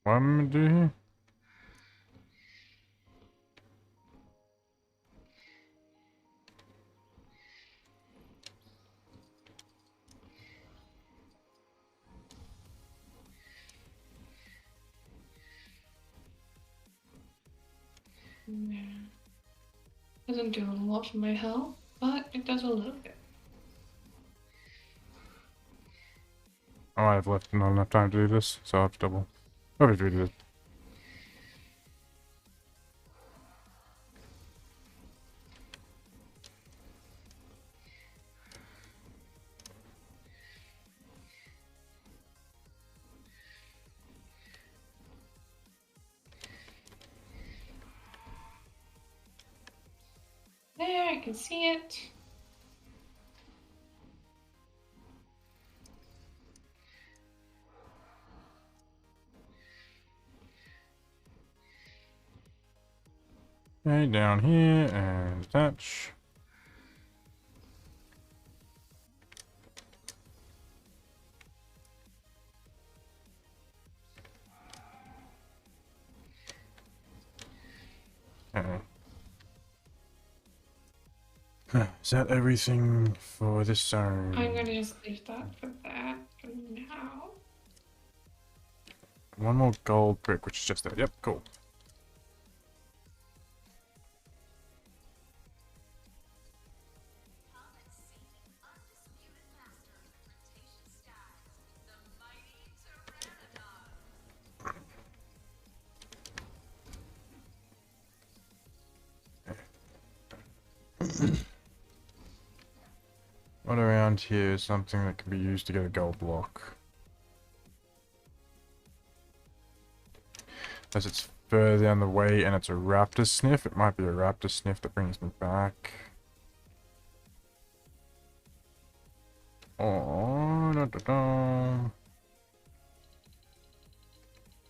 What am I gonna do here? Yeah. Doesn't do a lot for my health, but it does a little bit. Oh, I have left not enough time to do this, so I'll have to double. I'll have to do this. There, I can see it. Okay, down here and attach. Okay. Is that everything for this zone? I'm gonna just leave that for now. One more gold brick, which is just there. Yep, cool. Come and see the undisputed master of the Cretaceous skies, the mighty Pteranodon. What around here is something that can be used to get a gold block? As it's further down the way and it's a raptor sniff, it might be a raptor sniff that brings me back. Oh, da, da,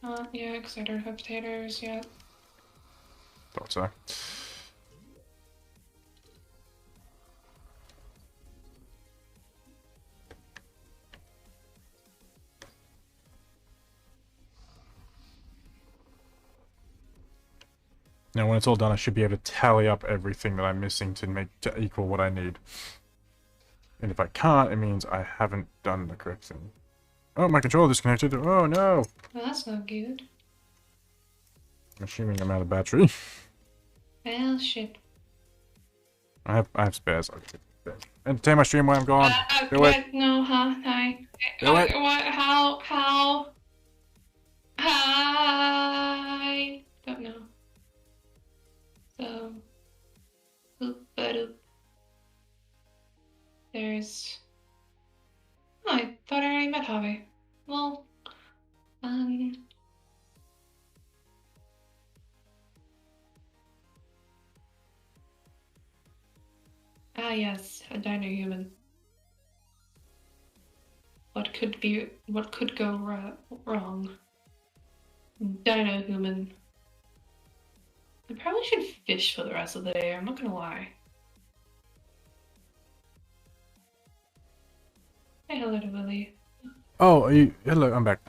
da. Yeah, because I don't have potatoes yet. Thought so. Now, when it's all done, I should be able to tally up everything that I'm missing to equal what I need. And if I can't, it means I haven't done the correct thing. Oh, my controller disconnected. Oh no! Well, that's not good. I'm assuming I'm out of battery. Well, shit. I have spares. I'll get spares. Entertain my stream while I'm gone. Do it. What? No, huh? Hi. Do it. What? How? Hi. Don't know. So, oop. There's. Oh, I thought I already met Javi. Well, Ah, yes, a dino human. What could go wrong? Dino human. I probably should fish for the rest of the day, I'm not gonna lie. Say hello to Willie. Oh, hello, I'm back.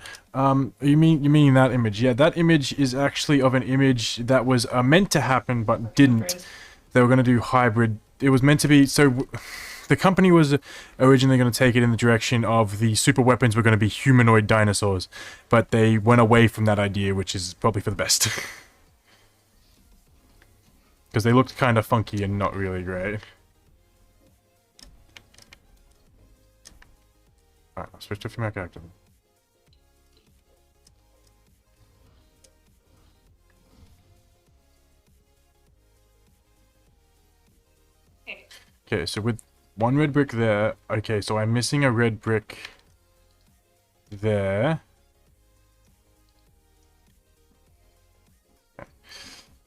You mean that image? Yeah, that image is actually of an image that was meant to happen but didn't. They were going to do hybrid. It was meant to be so. The company was originally going to take it in the direction of the super weapons were going to be humanoid dinosaurs, but they went away from that idea, which is probably for the best. Because they looked kind of funky and not really great. Alright, I'll switch to female character. Okay, so with one red brick there. Okay, so I'm missing a red brick there.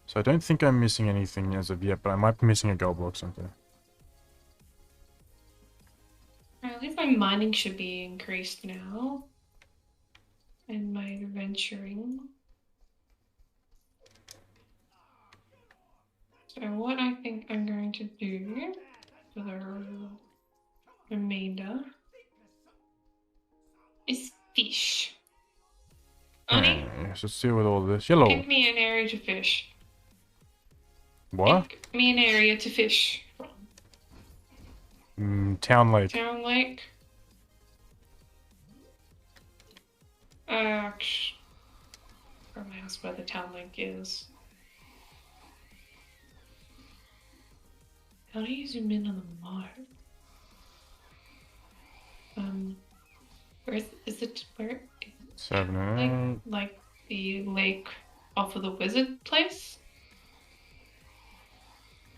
So I don't think I'm missing anything as of yet, but I might be missing a gold block or something. At least my mining should be increased now. And my adventuring. So what I think I'm going to do for the remainder is fish. Oni, So let's deal with all this. Yellow. pick me an area to fish. What? Pick me an area to fish from. Town Lake. Town Lake. From my house where the Town Lake is. How do you zoom in on the map? Where is it? Where? 7 and 8. Like the lake off of the wizard place?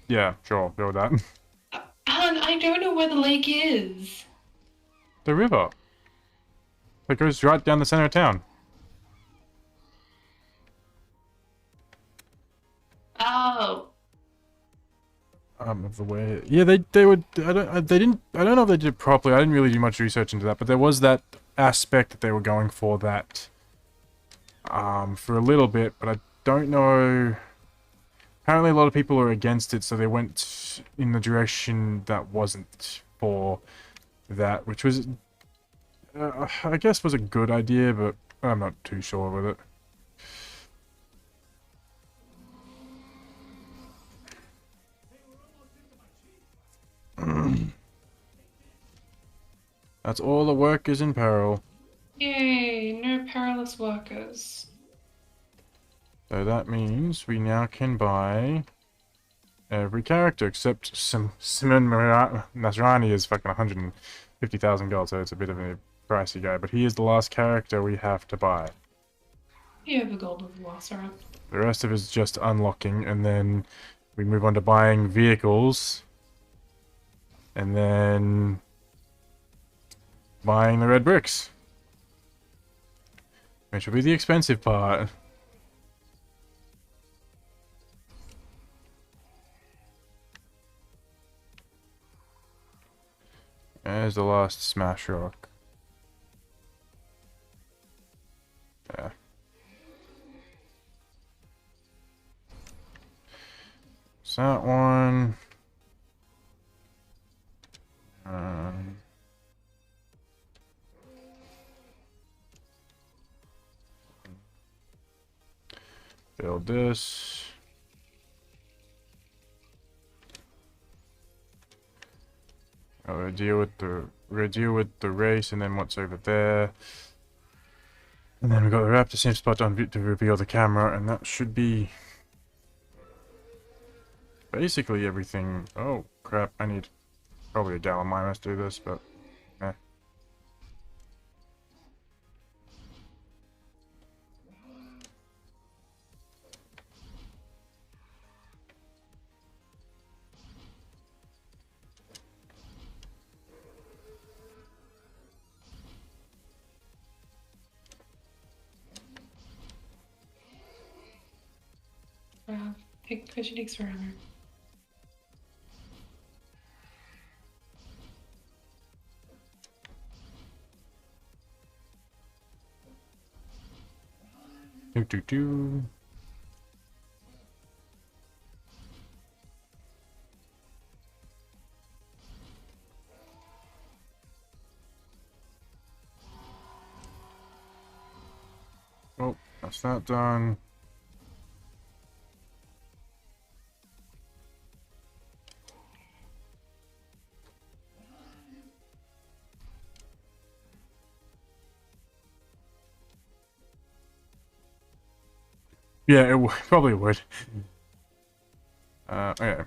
Yeah, sure. Go with that. Han, I don't know where the lake is. The river. That goes right down the center of town. Oh. Of the way. Yeah, they would. I don't know if they did it properly. I didn't really do much research into that, but there was that aspect that they were going for that. For a little bit, but I don't know. Apparently, a lot of people are against it, so they went in the direction that wasn't for that, which was, I guess, was a good idea, but I'm not too sure with it. That's all the workers in peril. Yay, no perilous workers. So that means we now can buy every character except Simon Masrani is fucking 150,000 gold, so it's a bit of a pricey guy, but he is the last character we have to buy. You have a golden velociraptor. The rest of it is just unlocking, and then we move on to buying vehicles, and then buying the red bricks, which will be the expensive part. There's the last smash rock. Yeah. So that one. Build this. We'll deal with the race, and then what's over there. And then we've got the raptor sim spot on to reveal the camera, and that should be basically everything. Oh crap! I need probably a gallon minus to do this, but eh. Fishing takes forever. Do. Oh, that's that done. Yeah, it probably would. Okay.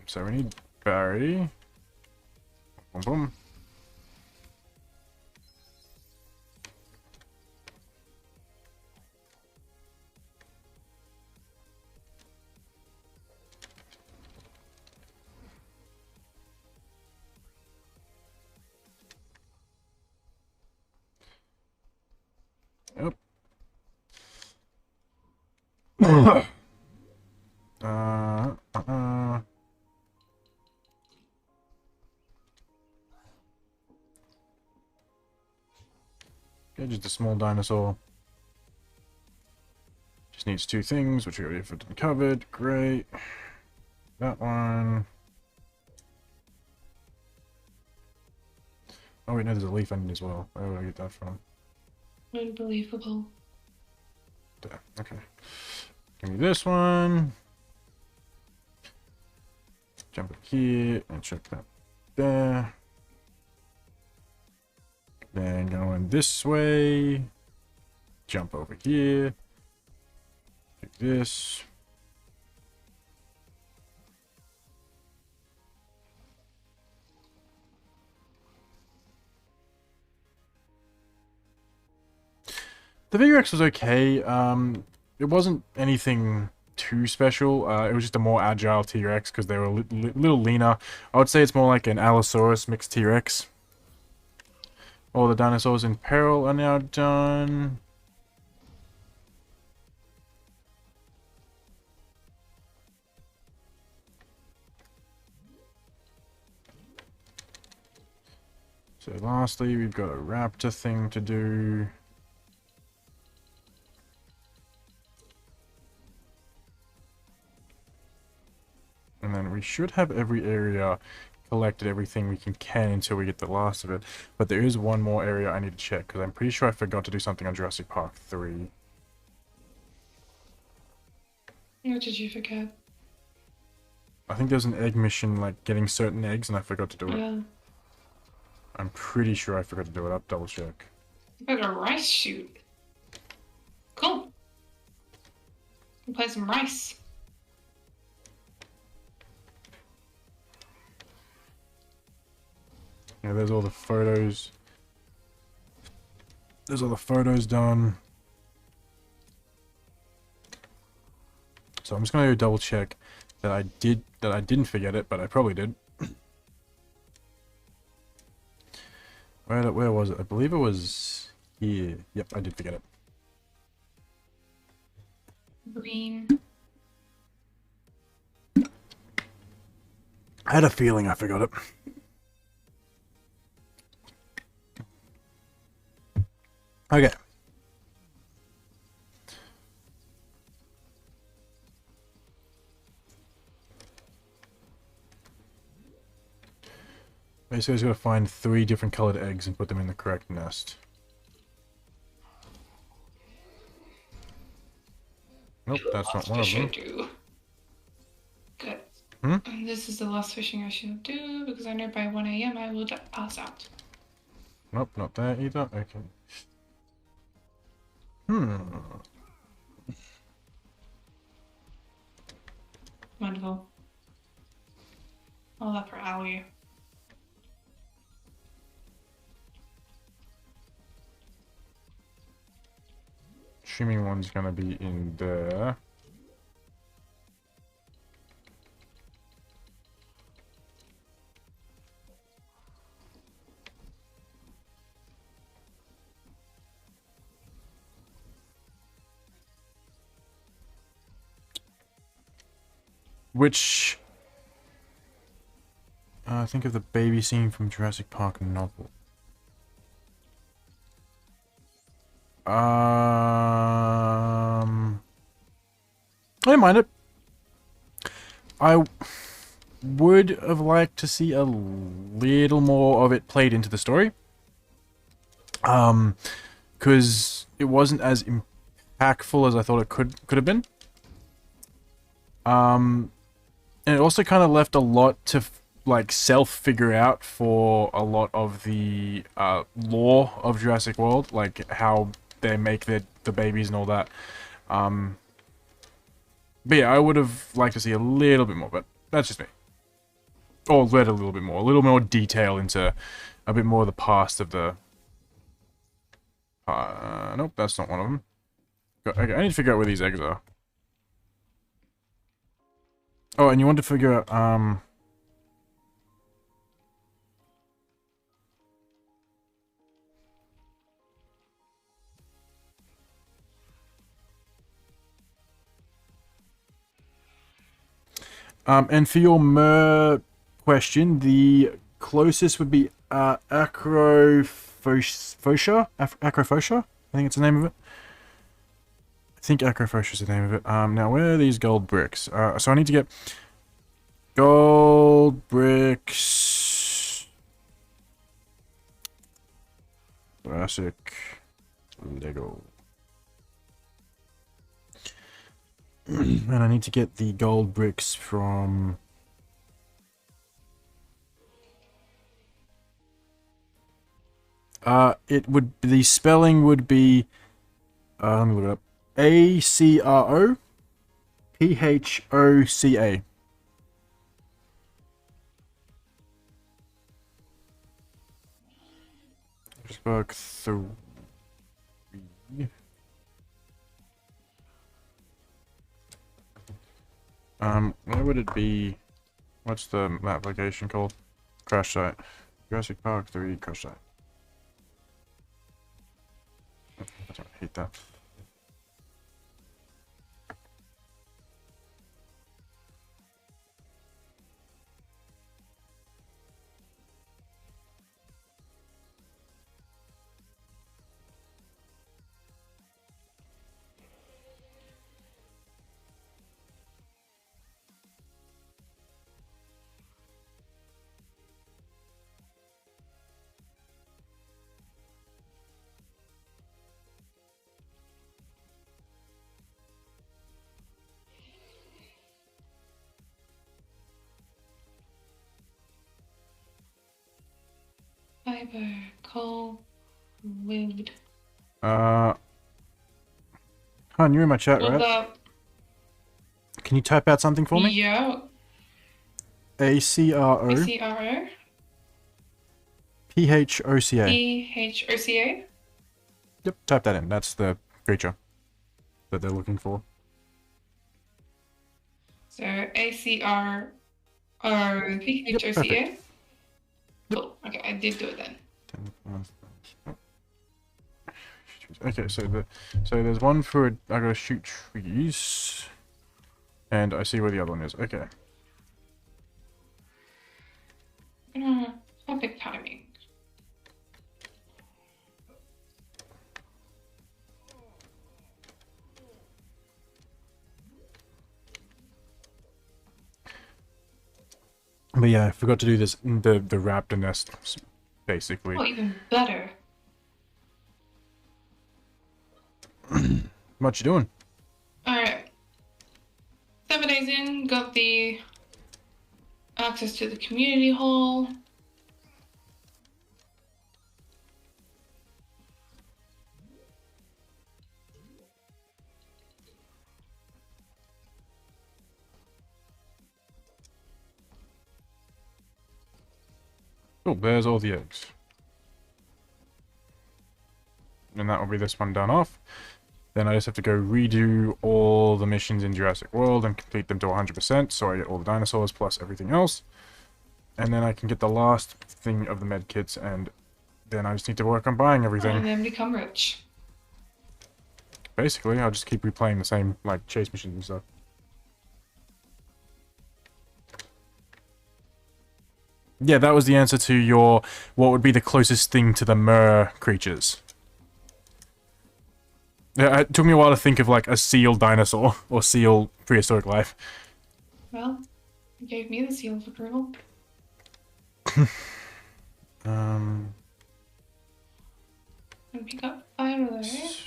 So we need Barry. Boom, boom. Yep. uh, uh. Okay, just a small dinosaur. Just needs two things, which we already have covered. Great. That one. Oh wait, no, there's a leaf ending as well. Where would I get that from? Unbelievable. There. Okay. Give me this one. Jump up here and check that there. Then going this way. Jump over here. Check this. The Vigor X was okay. It wasn't anything too special. It was just a more agile T-Rex because they were a little leaner. I would say it's more like an Allosaurus mixed T-Rex. All the dinosaurs in peril are now done. So lastly, we've got a raptor thing to do. And then we should have every area collected, everything we can until we get the last of it. But there is one more area I need to check, because I'm pretty sure I forgot to do something on Jurassic Park 3. What did you forget? I think there's an egg mission, like getting certain eggs, and I forgot to do it. Yeah. I'm pretty sure I forgot to do it. I'll double check. Like a rice shoot. Cool. We'll play some rice. Yeah, there's all the photos. There's all the photos done. So I'm just gonna go double check that I didn't forget it, but I probably did. Where was it? I believe it was here. Yep, I did forget it. Green. I had a feeling I forgot it. Okay. Basically, I just gotta find 3 different colored eggs and put them in the correct nest. Nope, that's not one of them. Do. Good. Hmm? And this is the last fishing I should do because I know by 1 a.m. I will pass out. Nope, not there either. Okay. Hmm. Wonderful. All that for Owie. Assuming one's gonna be in there. Which think of the baby scene from Jurassic Park novel. I don't mind it. I would have liked to see a little more of it played into the story. Because it wasn't as impactful as I thought it could have been. And it also kind of left a lot to like self-figure out for a lot of the lore of Jurassic World, like how they make the babies and all that. But yeah, I would have liked to see a little bit more, but that's just me. Or read a little more detail into a bit more of the past of the... nope, that's not one of them. Okay, I need to figure out where these eggs are. Oh, and you want to figure out, And for your mer question, the closest would be Acrophotia. Acrophotia? I think it's the name of it. I think Acrophotia is the name of it. Now where are these gold bricks? So I need to get gold bricks. Jurassic Lego. And I need to get the gold bricks from... it would... The spelling would be... let me look it up. Acrophoca. Spark 3. Where would it be? What's the map location called? Crash site. Jurassic Park 3 crash site. I hate that. Fiber, coal, wood. Hun, you're in my chat, What's right? up? Can you type out something for me? Yeah. ACRO ACRO. PHOCA. PHOCA. Yep, type that in. That's the creature that they're looking for. So ACRO PHOCA. Cool. Okay, I did do it then. Okay, so there's one for I gotta shoot trees, and I see where the other one is. Okay. Perfect timing. But yeah, I forgot to do this the raptor nest basically. Oh, even better. What you doing? Alright. 7 days in, got the access to the community hall. Oh, there's all the eggs. And that will be this one done off. Then I just have to go redo all the missions in Jurassic World and complete them to 100%, so I get all the dinosaurs plus everything else. And then I can get the last thing of the med kits, and then I just need to work on buying everything. And then become rich. Basically, I'll just keep replaying the same, like, chase missions and stuff. Yeah, that was the answer to your, what would be the closest thing to the mer creatures. Yeah, it took me a while to think of, like, a seal dinosaur, or seal prehistoric life. Well, you gave me the seal of approval. Um... And pick up 5 of those.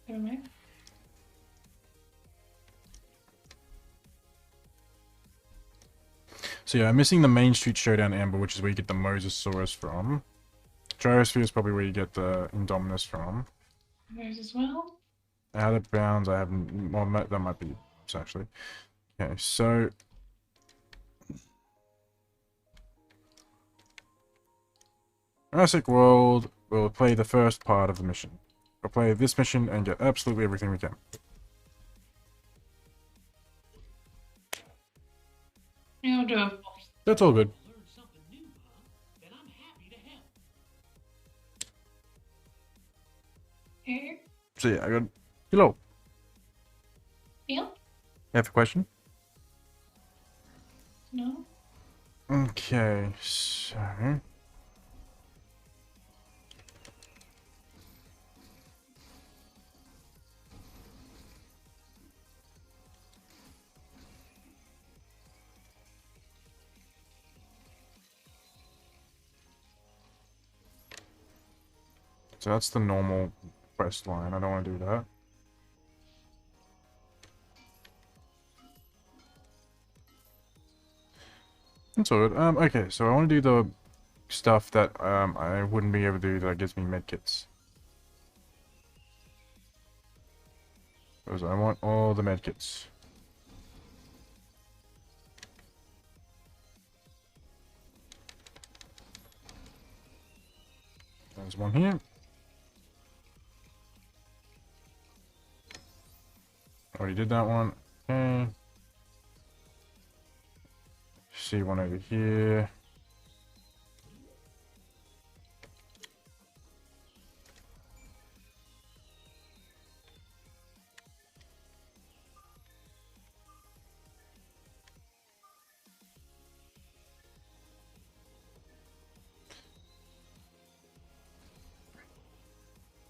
Never mind. So yeah, I'm missing the Main Street Showdown Amber, which is where you get the Mosasaurus from. Gyrosphere is probably where you get the Indominus from. Those as well. Out of bounds, I haven't... Well, that might be... actually. Okay, so... Jurassic World will play the first part of the mission. We'll play this mission and get absolutely everything we can. You'll do it. That's all good. Learn something new, huh? Then I'm happy to help. Here. So yeah, I got... Hello. Yeah. You have a question? No? Okay, so... So that's the normal quest line. I don't want to do that. That's all good. Okay, so I want to do the stuff that I wouldn't be able to do that gives me medkits. Because I want all the medkits. There's one here. Already did that one. Okay. See one over here.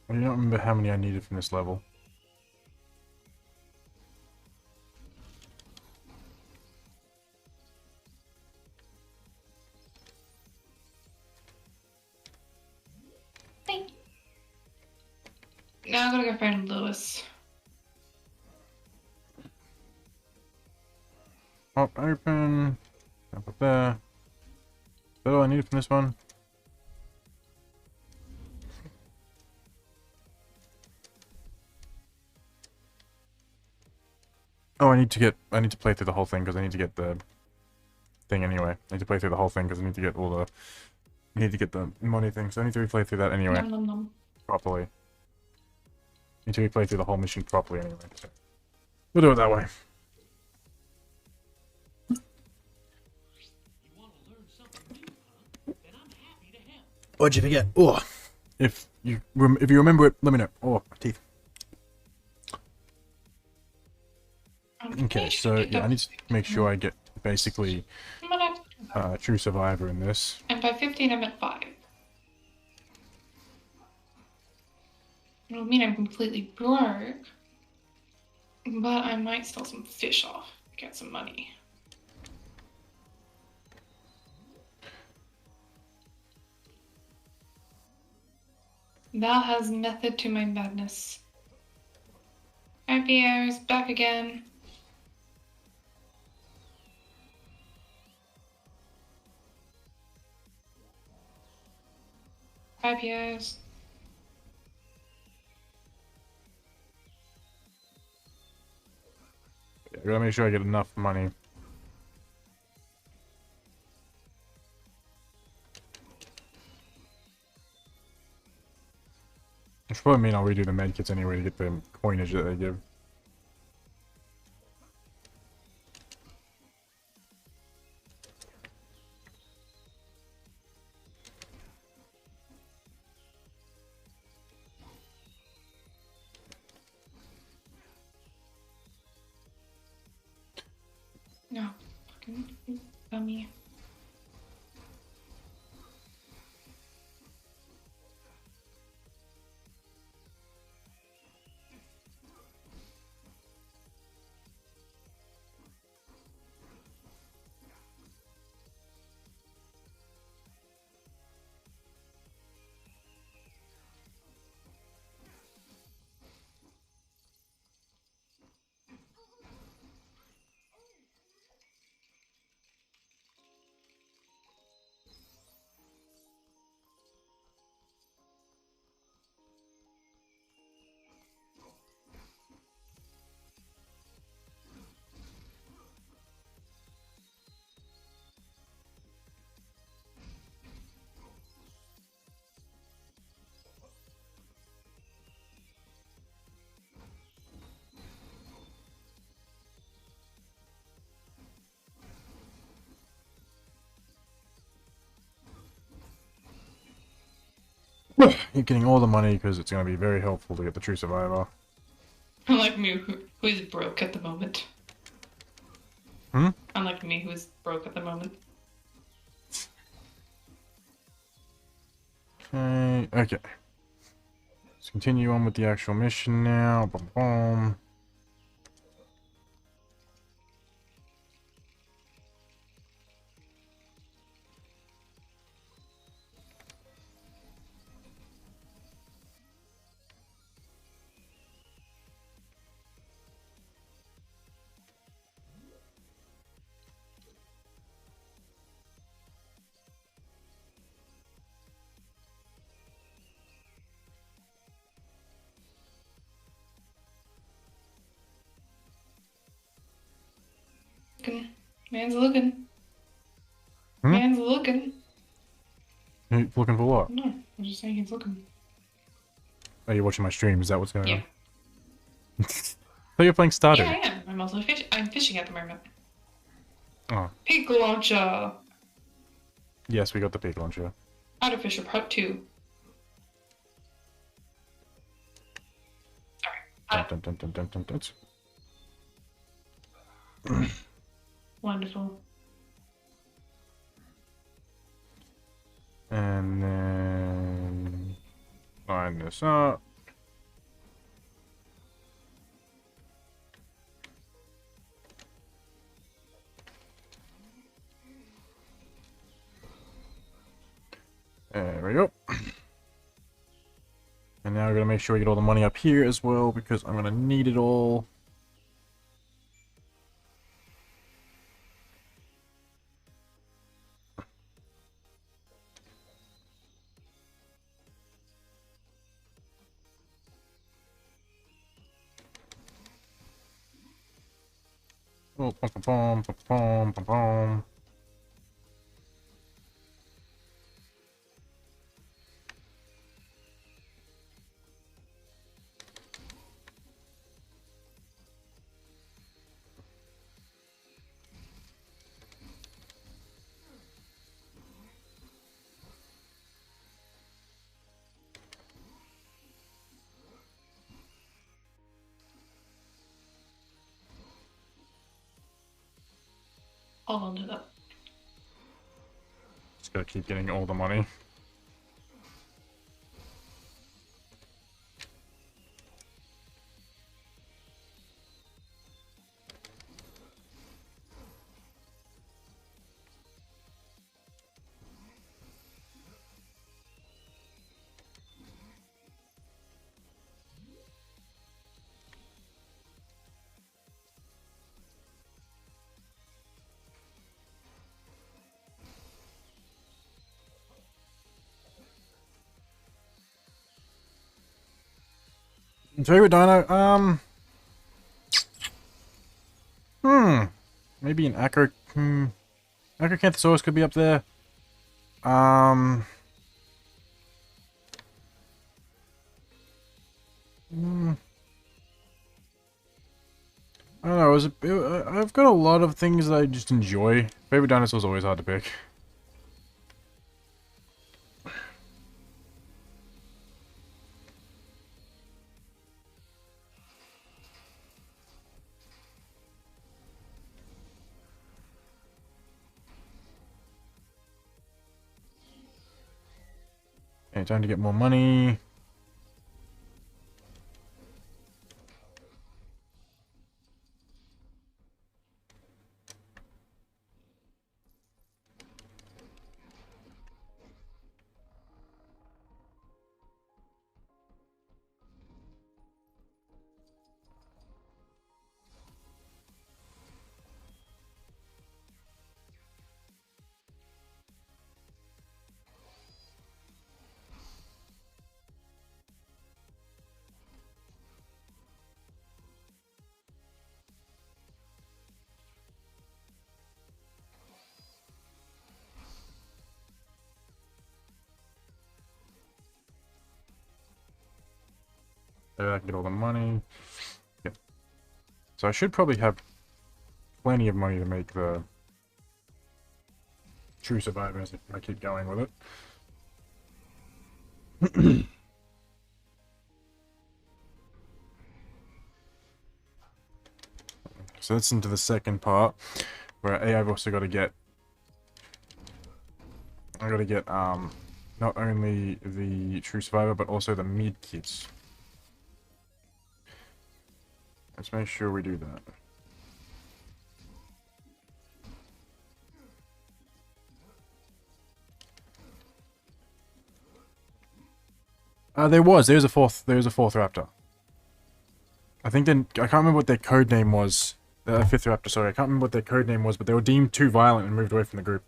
I don't remember how many I needed from this level. Thank you. Now I gotta go find Lewis. Pop open. Up there. Is that all I needed from this one? Oh, I need to play through the whole thing because I need to get the thing anyway. I need to play through the whole thing because I need to get all the, I need to get the money thing. So I need to replay through that anyway, Nom nom nom. properly. Need to replay through the whole mission properly anyway. So we'll do it that way. What'd you forget? Oh, if you remember it, let me know. Oh, my teeth. Okay, so yeah, I need to make sure I get basically I'm gonna have to- True Survivor in this. And by 15, I'm at 5. It'll mean I'm completely broke, but I might sell some fish off to get some money. Thou has method to my madness. Hi, Pierre's back again. Hi, Pierre's. Yeah, I gotta make sure I get enough money. Which probably mean I'll redo the medkits anyway to get the coinage that they give. No, fucking dummy. You're getting all the money because it's going to be very helpful to get the True Survivor. Unlike me, who is broke at the moment. Hmm? Unlike me, who's broke at the moment. Okay. Okay. Let's continue on with the actual mission now. Boom, boom. Man's looking. Hmm? Man's looking. You looking for what? No, I'm just saying he's looking. Are you watching my stream? Is that what's going Yeah. on? I thought you were playing Stardew. Yeah, I am. I'm also fishing. I'm fishing at the moment. Oh. Pig launcher. Yes, we got the pig launcher. How to fish a part 2. Sorry. Dun, dun, dun, dun, dun, dun, dun. Wonderful. And then line this up. There we go. And now we're gonna make sure we get all the money up here as well because I'm gonna need it all. Oh, bum, bum, bum, bum, bum, bum. Hold on to that. Just gotta keep getting all the money. Favorite dino? Maybe an Acrocanthosaurus could be up there. I don't know. I've got a lot of things that I just enjoy. Favorite dinosaur is always hard to pick. Okay, time to get more money. There I can get all the money. Yep. So I should probably have plenty of money to make the True Survivors if I keep going with it. So that's into the second part. Where A, I've also got to get... I got to get, not only the True Survivor, but also the mid kits. Let's make sure we do that. There's a fourth raptor. I think then, I can't remember what their code name was. The fifth raptor, sorry, I can't remember what their code name was, but they were deemed too violent and moved away from the group.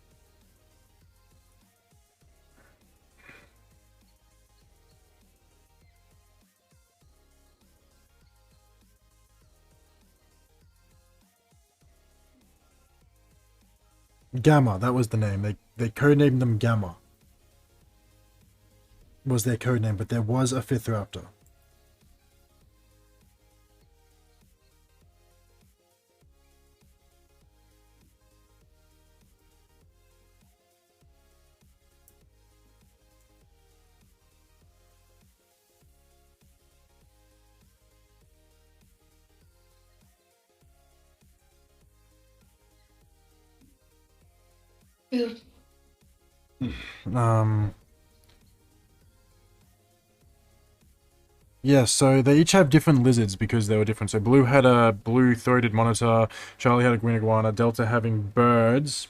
Gamma, that was the name. They codenamed them Gamma. Was their code name, but there was a fifth raptor. Ew. Yeah, so they each have different lizards because they were different. So Blue had a blue-throated monitor, Charlie had a green iguana, Delta having birds.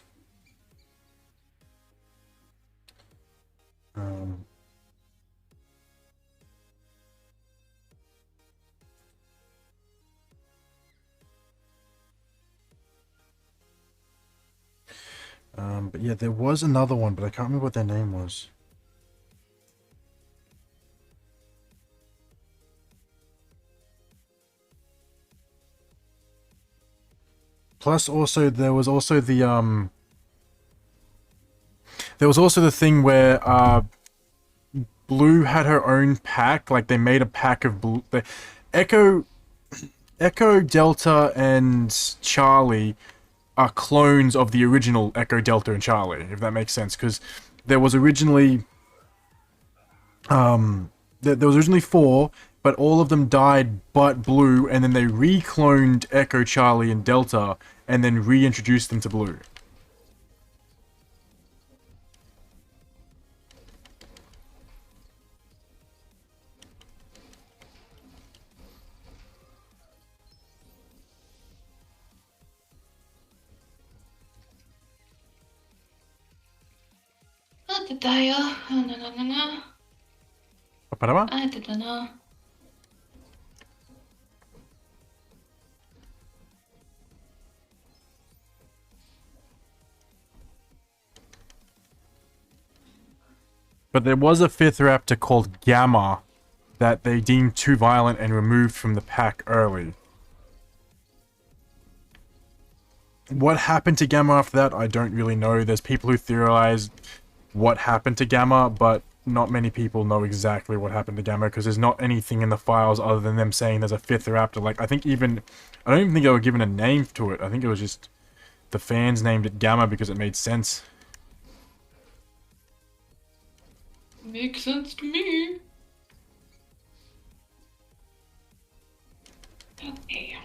But yeah, there was another one, but I can't remember what their name was. Plus, also there was also the thing where Blue had her own pack. Like they made a pack of Blue. Echo, Delta, and Charlie are clones of the original Echo, Delta, and Charlie, if that makes sense. Because there was originally there was originally 4, but all of them died but Blue, and then they recloned Echo, Charlie, and Delta, and then reintroduced them to Blue. Apa nama? I don't know. But there was a fifth raptor called Gamma that they deemed too violent and removed from the pack early. What happened to Gamma after that, I don't really know. There's people who theorize what happened to Gamma, but not many people know exactly what happened to Gamma because there's not anything in the files other than them saying there's a fifth raptor. Like, I don't even think they were given a name to it. I think it was just the fans named it Gamma because it made sense. Makes sense to me. Okay.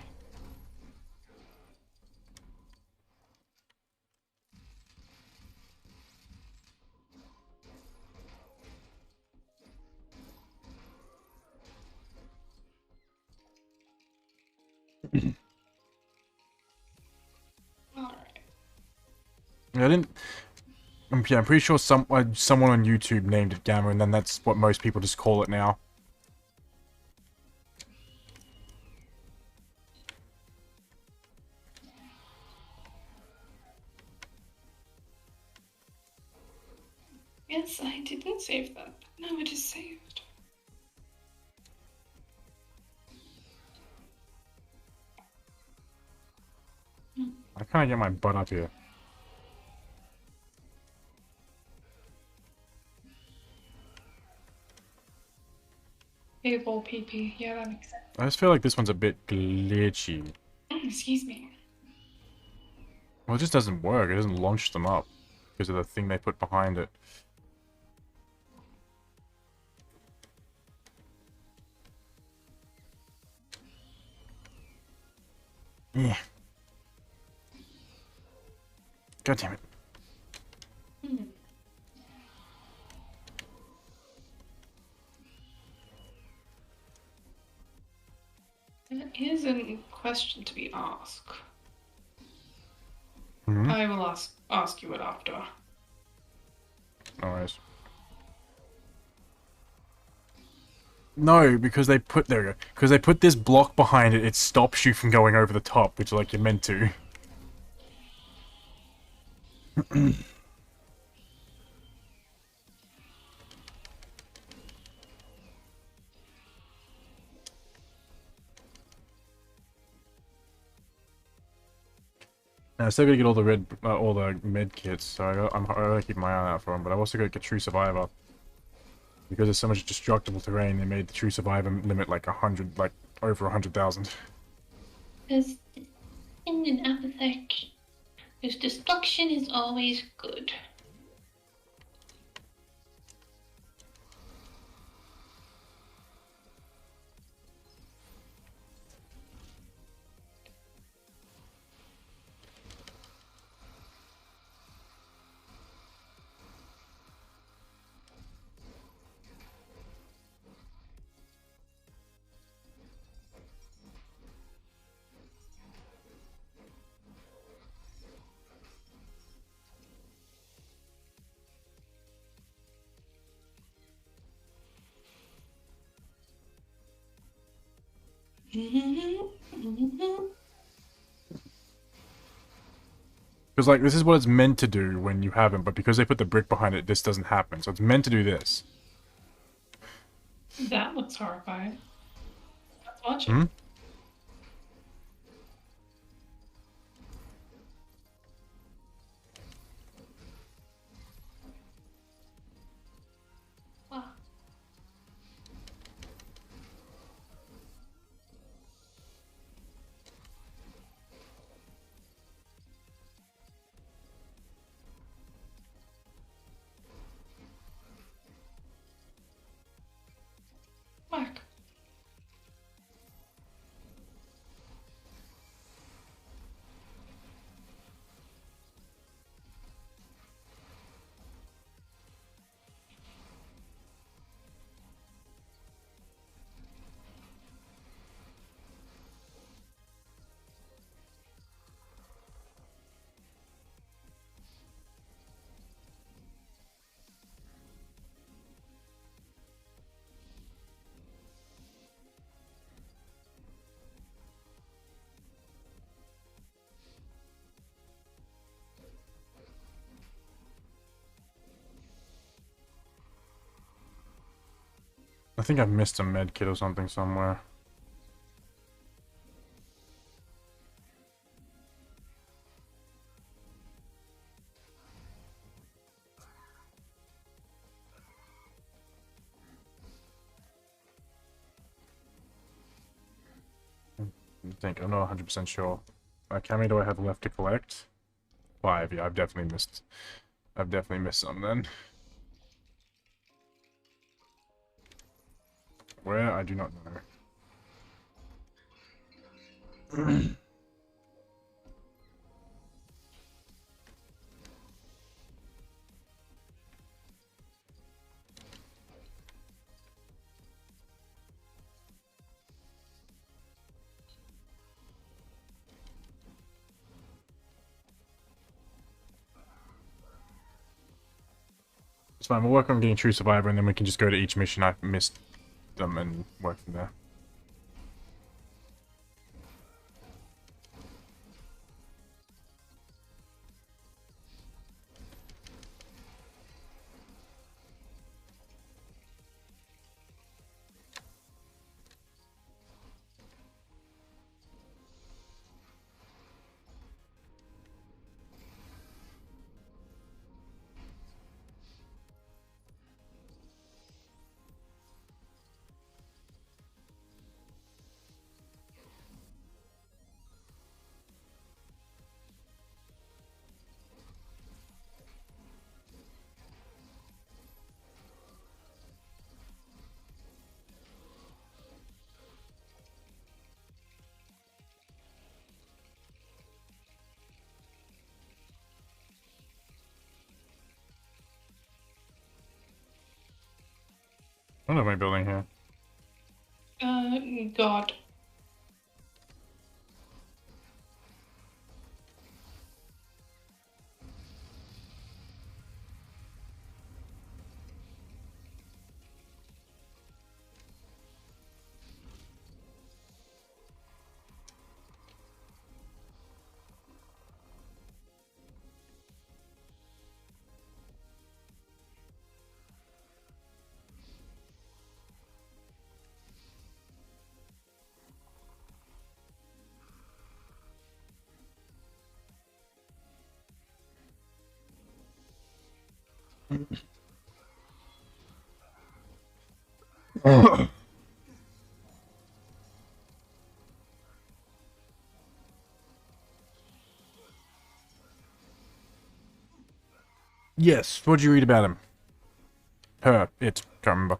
Alright. I didn't... Yeah, I'm pretty sure someone on YouTube named it Gamma, and then that's what most people just call it now. Yes, I didn't save that. Now it is saved. I can't get my butt up here. Able PP. Yeah, that makes sense. I just feel like this one's a bit glitchy. Excuse me. Well, it just doesn't work. It doesn't launch them up because of the thing they put behind it. Yeah. God damn it. That is a question to be asked. Mm-hmm. I will ask you it after. No worries. No, because they put there we go. Because they put this block behind it, it stops you from going over the top, which like you're meant to. Now, I still gotta get all the all the med kits, so I gotta keep my eye out for them. But I've also gotta get True Survivor because there's so much destructible terrain. They made the True Survivor limit like 100, like over 100,000. Because in an apathetic, because destruction is always good. Because like this is what it's meant to do when you haven't, but because they put the brick behind it, this doesn't happen. So it's meant to do this. That looks horrifying. Let's watch it. Hmm? Wow. Mark. I think I've missed a med kit or something somewhere. I'm not 100% sure. How many do I have left to collect? 5. Yeah, I've definitely missed. I've definitely missed some then. Where? I do not know. It's fine, we'll work on getting True Survivor and then we can just go to each mission I've missed them and work from there. What am I building here? God. Yes. What'd you read about him? Her. It. Can't remember.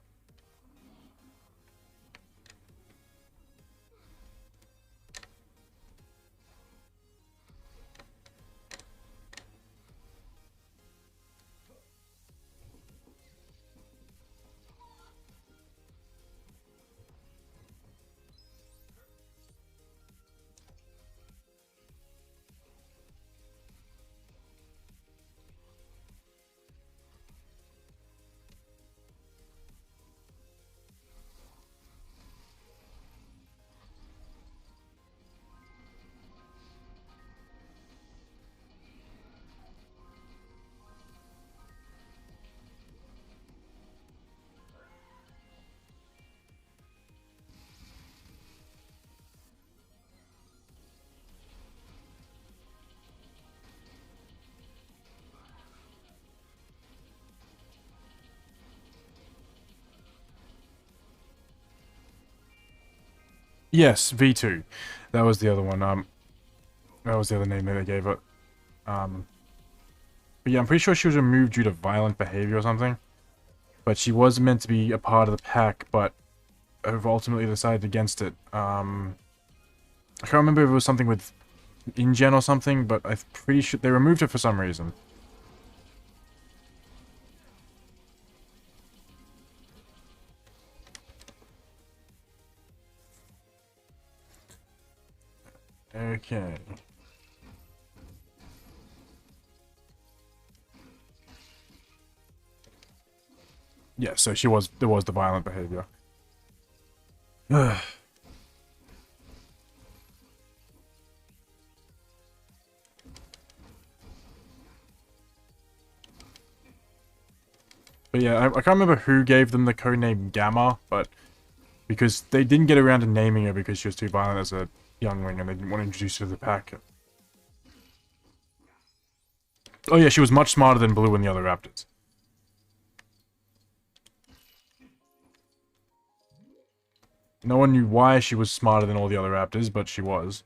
Yes, V2. That was the other one. That was the other name that they gave it. But yeah, I'm pretty sure she was removed due to violent behavior or something. But she was meant to be a part of the pack, but have ultimately decided against it. I can't remember if it was something with InGen or something, but I'm pretty sure they removed her for some reason. Okay. Yeah, so there was the violent behavior. But yeah, I can't remember who gave them the codename Gamma, but because they didn't get around to naming her because she was too violent as a youngling and they didn't want to introduce her to the pack. Oh yeah, she was much smarter than Blue and the other raptors. No one knew why she was smarter than all the other raptors, but she was.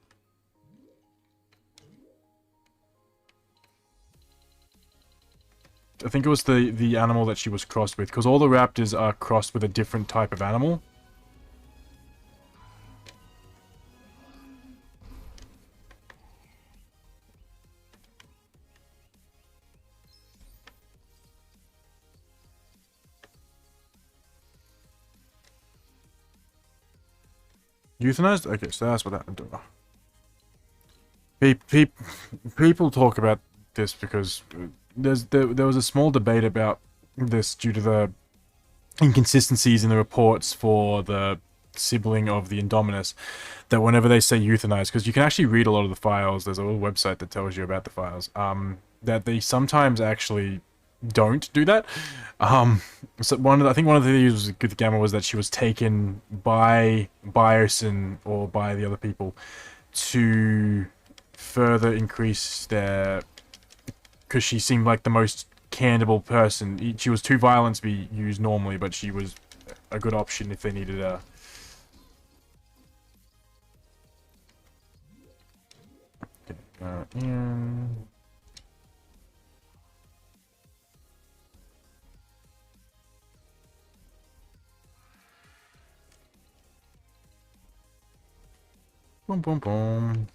I think it was the animal that she was crossed with, because all the raptors are crossed with a different type of animal. Euthanized? Okay, so that's what happened to her. People talk about this because there was a small debate about this due to the inconsistencies in the reports for the sibling of the Indominus, that whenever they say euthanize, because you can actually read a lot of the files, there's a little website that tells you about the files, that they sometimes actually don't do that. So I think one of the things with Gamma was that she was taken by Biosyn or by the other people to further increase their, because she seemed like the most cannibal person. She was too violent to be used normally, but she was a good option if they needed her. Okay, in. Boom, boom, boom.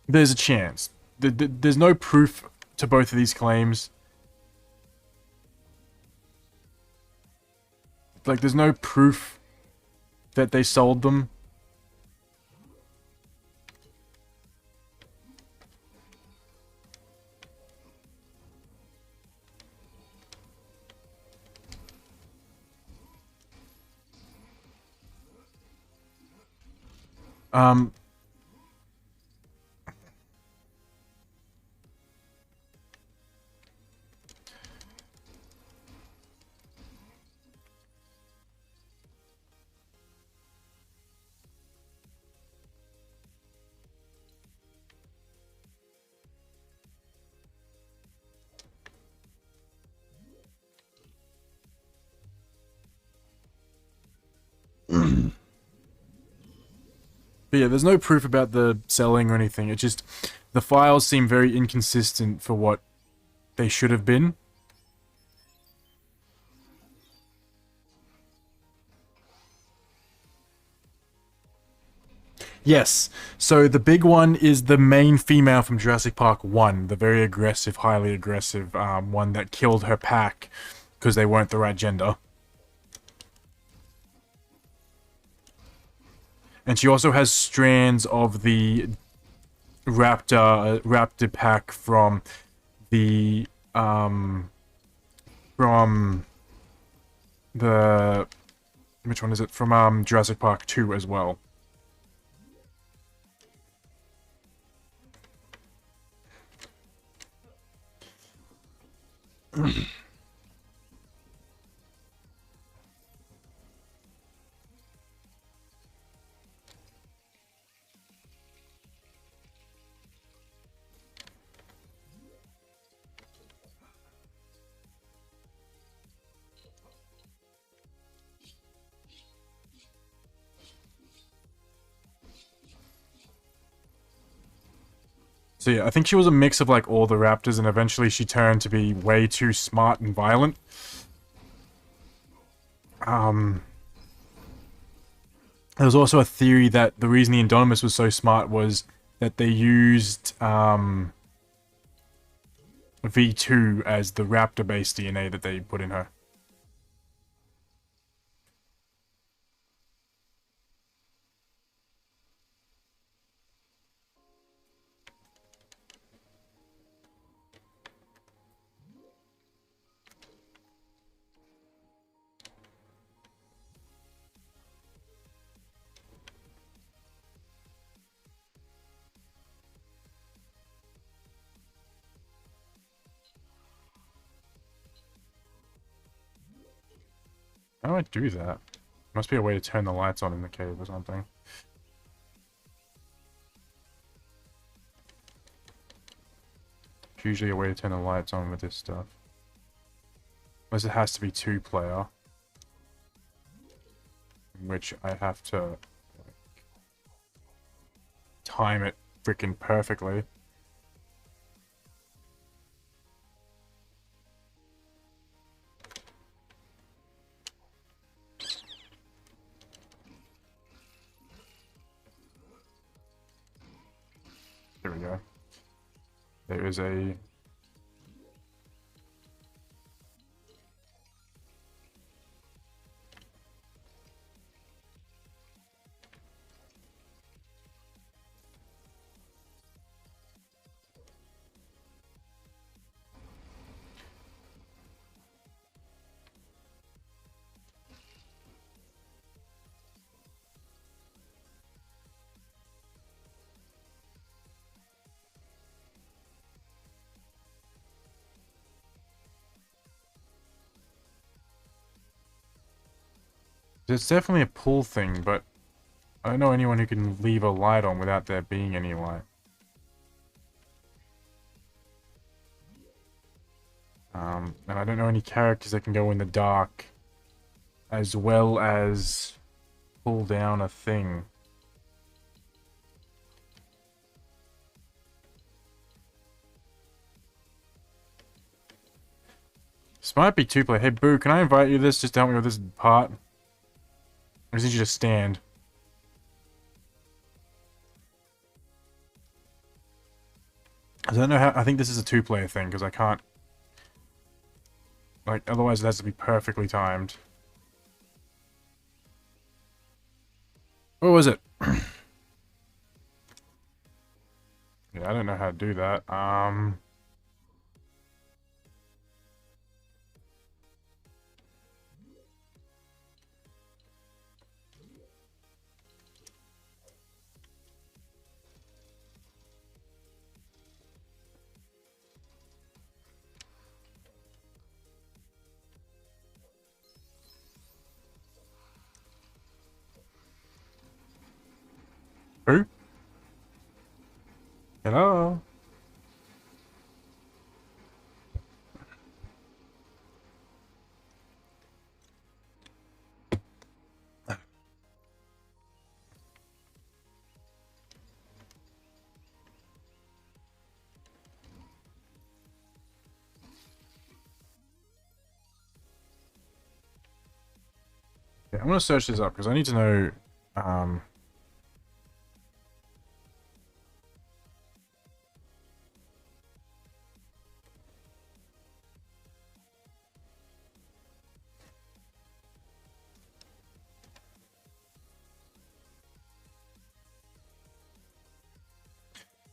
There's a chance. There's no proof to both of these claims. Like, there's no proof that they sold them. Um... But yeah, there's no proof about the selling or anything. It just, the files seem very inconsistent for what they should have been. Yes, so the big one is the main female from Jurassic Park 1, the very aggressive, highly aggressive one that killed her pack because they weren't the right gender. And she also has strands of the raptor pack from the which one is it? From Jurassic Park 2 as well. So yeah, I think she was a mix of like all the raptors, and eventually she turned to be way too smart and violent. There was also a theory that the reason the Indominus was so smart was that they used V2 as the raptor-based DNA that they put in her. How do I do that? Must be a way to turn the lights on in the cave or something. There's usually a way to turn the lights on with this stuff. Unless it has to be 2-player. Which I have to like, time it freaking perfectly. There we go. There is a... There's definitely a pull thing, but I don't know anyone who can leave a light on without there being any light. And I don't know any characters that can go in the dark as well as pull down a thing. This might be 2-player. Hey, Boo, can I invite you to this just to help me with this part? I just need you to stand. I don't know how. I think this is a 2-player thing because I can't. Like, otherwise it has to be perfectly timed. What was it? Yeah, I don't know how to do that. Who? Hello? Yeah, I'm gonna search this up because I need to know.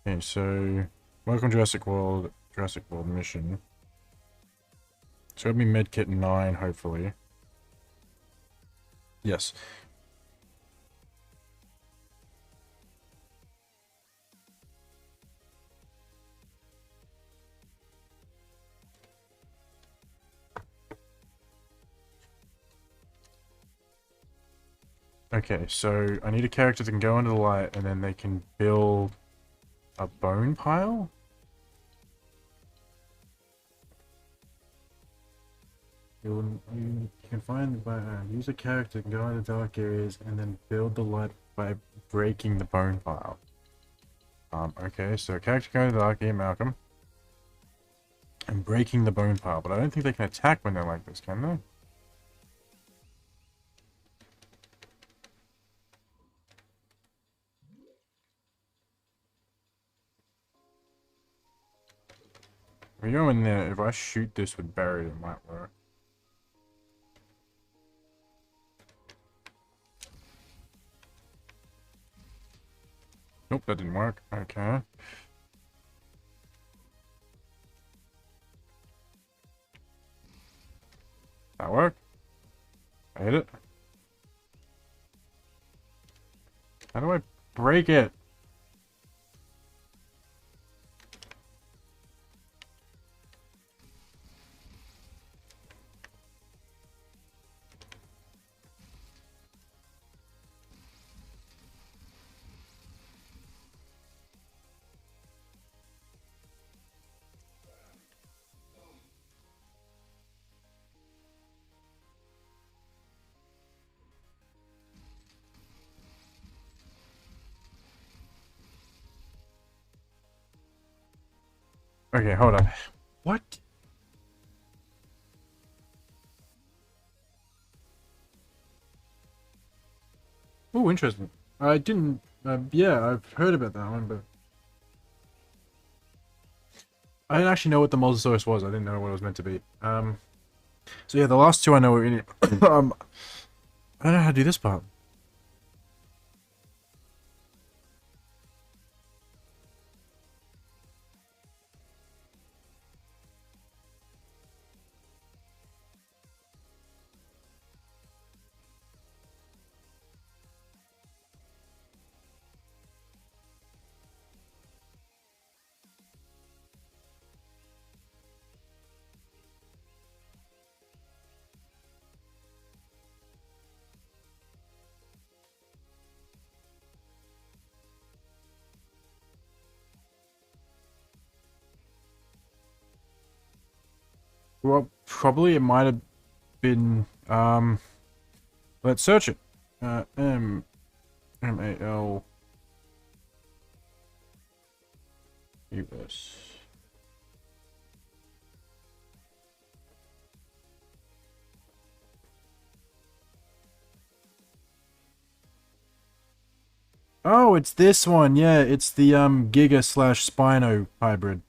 Okay, so welcome Jurassic World mission. So it'll be medkit 9, hopefully. Yes. Okay, so I need a character that can go under the light and then they can build a bone pile? You can find use a character that can go into dark areas and then build the light by breaking the bone pile. Okay, so a character can go into the dark area, Malcolm. And breaking the bone pile, but I don't think they can attack when they're like this, can they? If we go in there, if I shoot this with buried, it might work. Nope, that didn't work. Okay. That worked. I hit it. How do I break it? Okay, hold on. What? Oh, interesting. I didn't. Yeah, I've heard about that one, but I didn't actually know what the Mosasaurus was. I didn't know what it was meant to be. So yeah, the last two I know are in it. I don't know how to do this part. Well, probably it might have been. Let's search it. M-A-L US. Oh, it's this one. Yeah, it's the Giga slash Spino hybrid.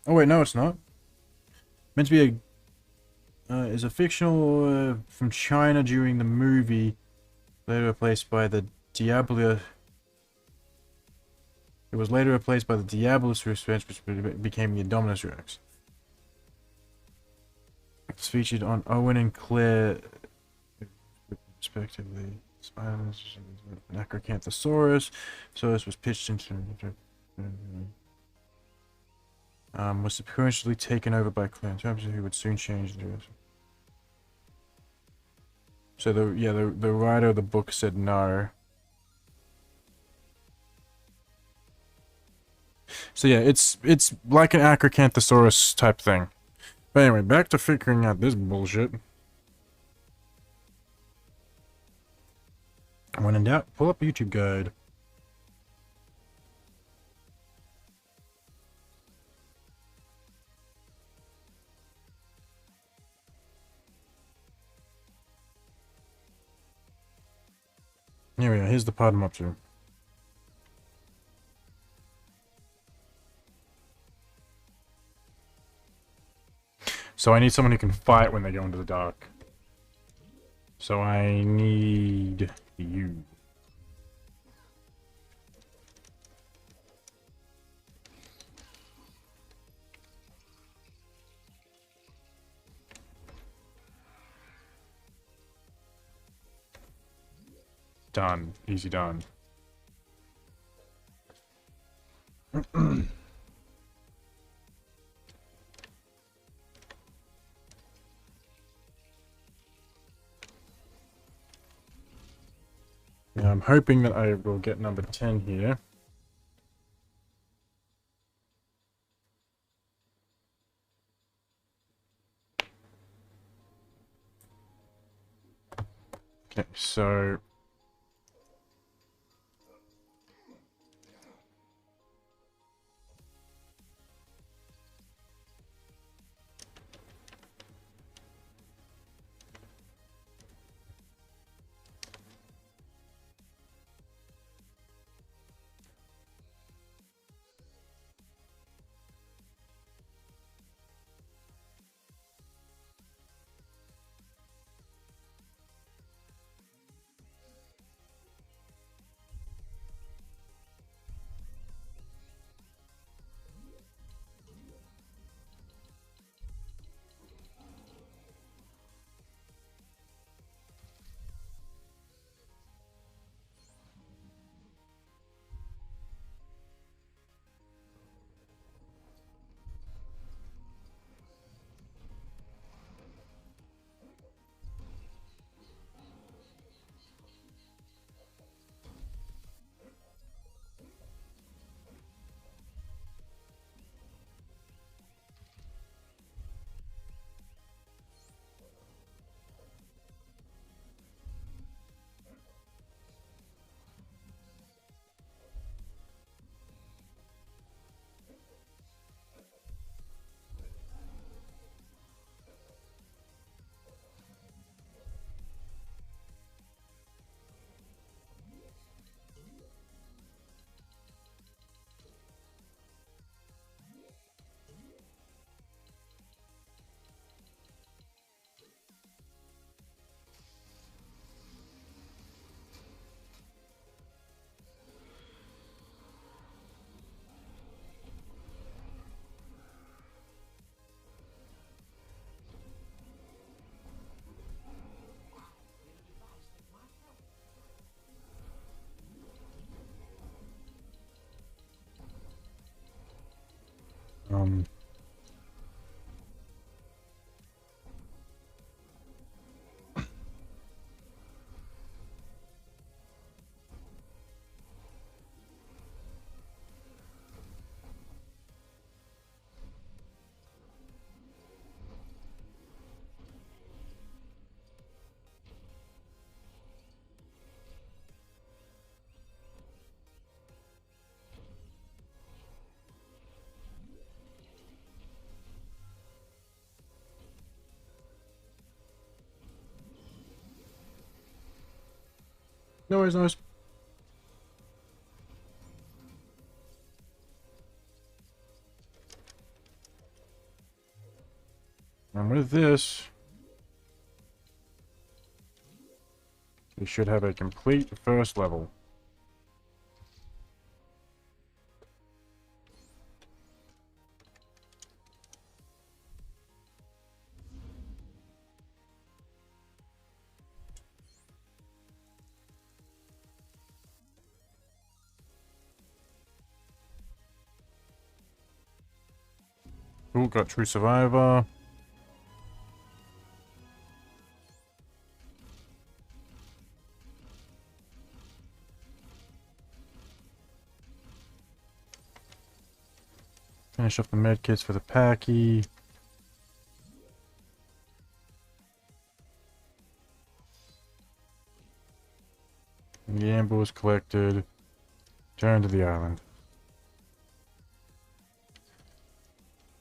Oh wait, no, it's not. Meant to be is a fictional from China during the movie, later replaced by the Diablo. It was later replaced by the Diabolus Rex, which became the Indominus Rex. It's featured on Owen and Claire, respectively. Acrocanthosaurus. So this was pitched into. Was subsequently taken over by Claire, who would soon change the dress. So the writer of the book said no. So yeah, it's like an Acrocanthosaurus type thing. But anyway, back to figuring out this bullshit. When in doubt, pull up a YouTube guide. Here we go, here's the part I'm up to. So I need someone who can fight when they go into the dark. So I need you. Done. Easy done. Now I'm hoping that I will get number 10 here. Okay, so um no worries, no worries. with this, we should have a complete first level. Cool, got True Survivor. Finish off the medkits for the Packy. Gamble is collected. Turn to the island.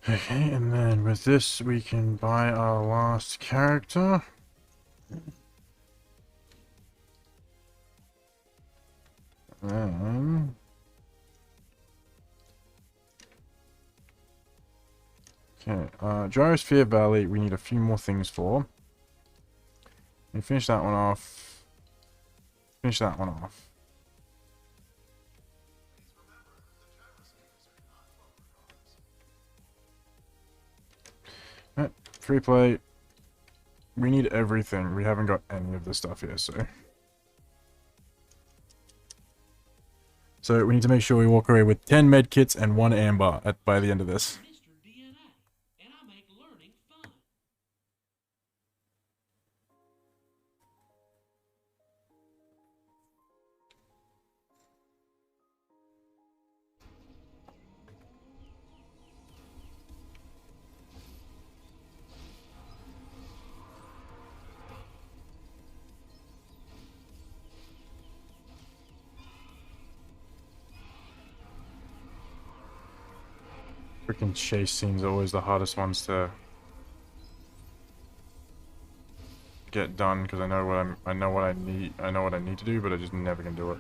Okay, and then with this we can buy our last character. Then... Okay, Gyrosphere Valley we need a few more things for. And finish that one off. Finish that one off. Alright, free play. We need everything. We haven't got any of this stuff here, so... So we need to make sure we walk away with 10 medkits and 1 amber by the end of this. Mr. DNA, and I make learning fun. Freaking chase scenes are always the hardest ones to get done because I know what I need to do, but I just never can do it.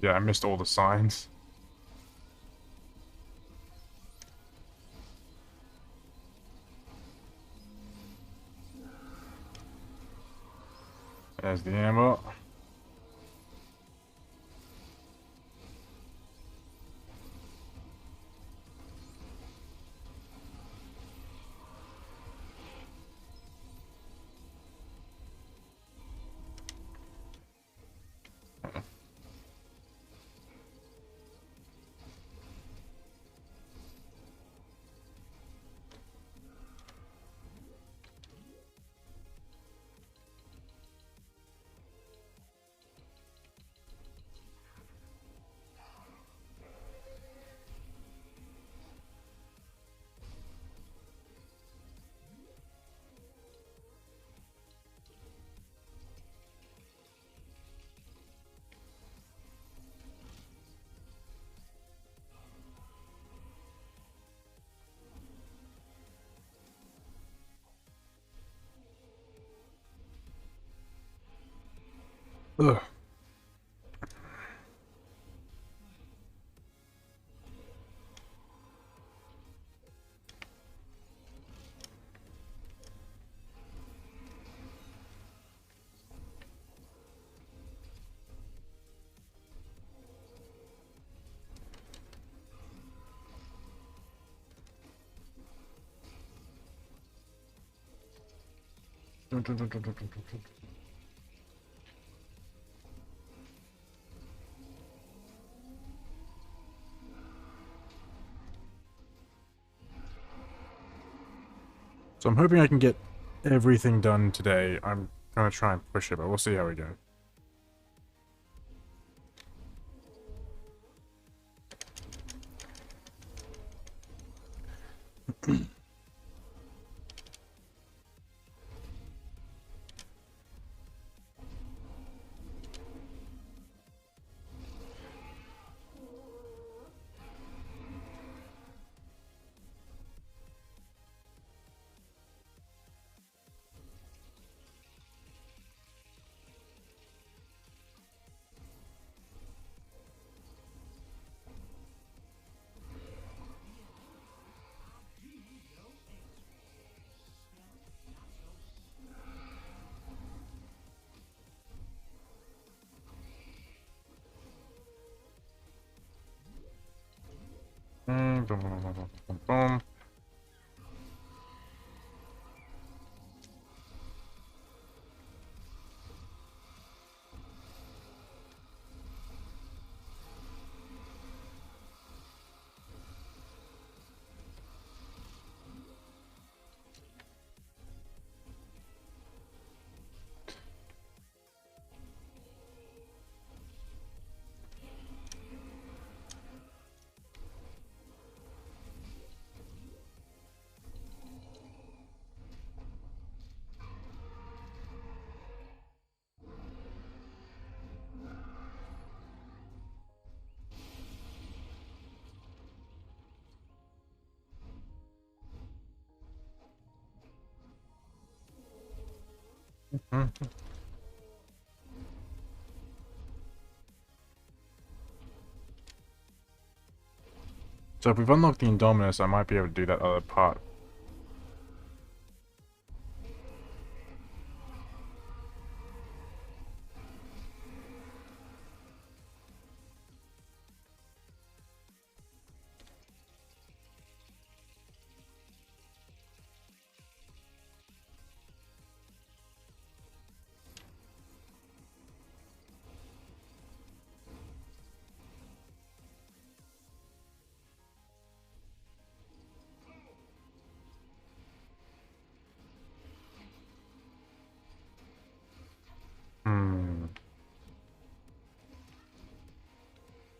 Yeah, I missed all the signs. There's the ammo. Ugh. So I'm hoping I can get everything done today. I'm Gonna try and push it, but we'll see how we go. Boom, boom, boom, boom, boom, boom. So if we've unlocked the Indominus, I might be able to do that other part.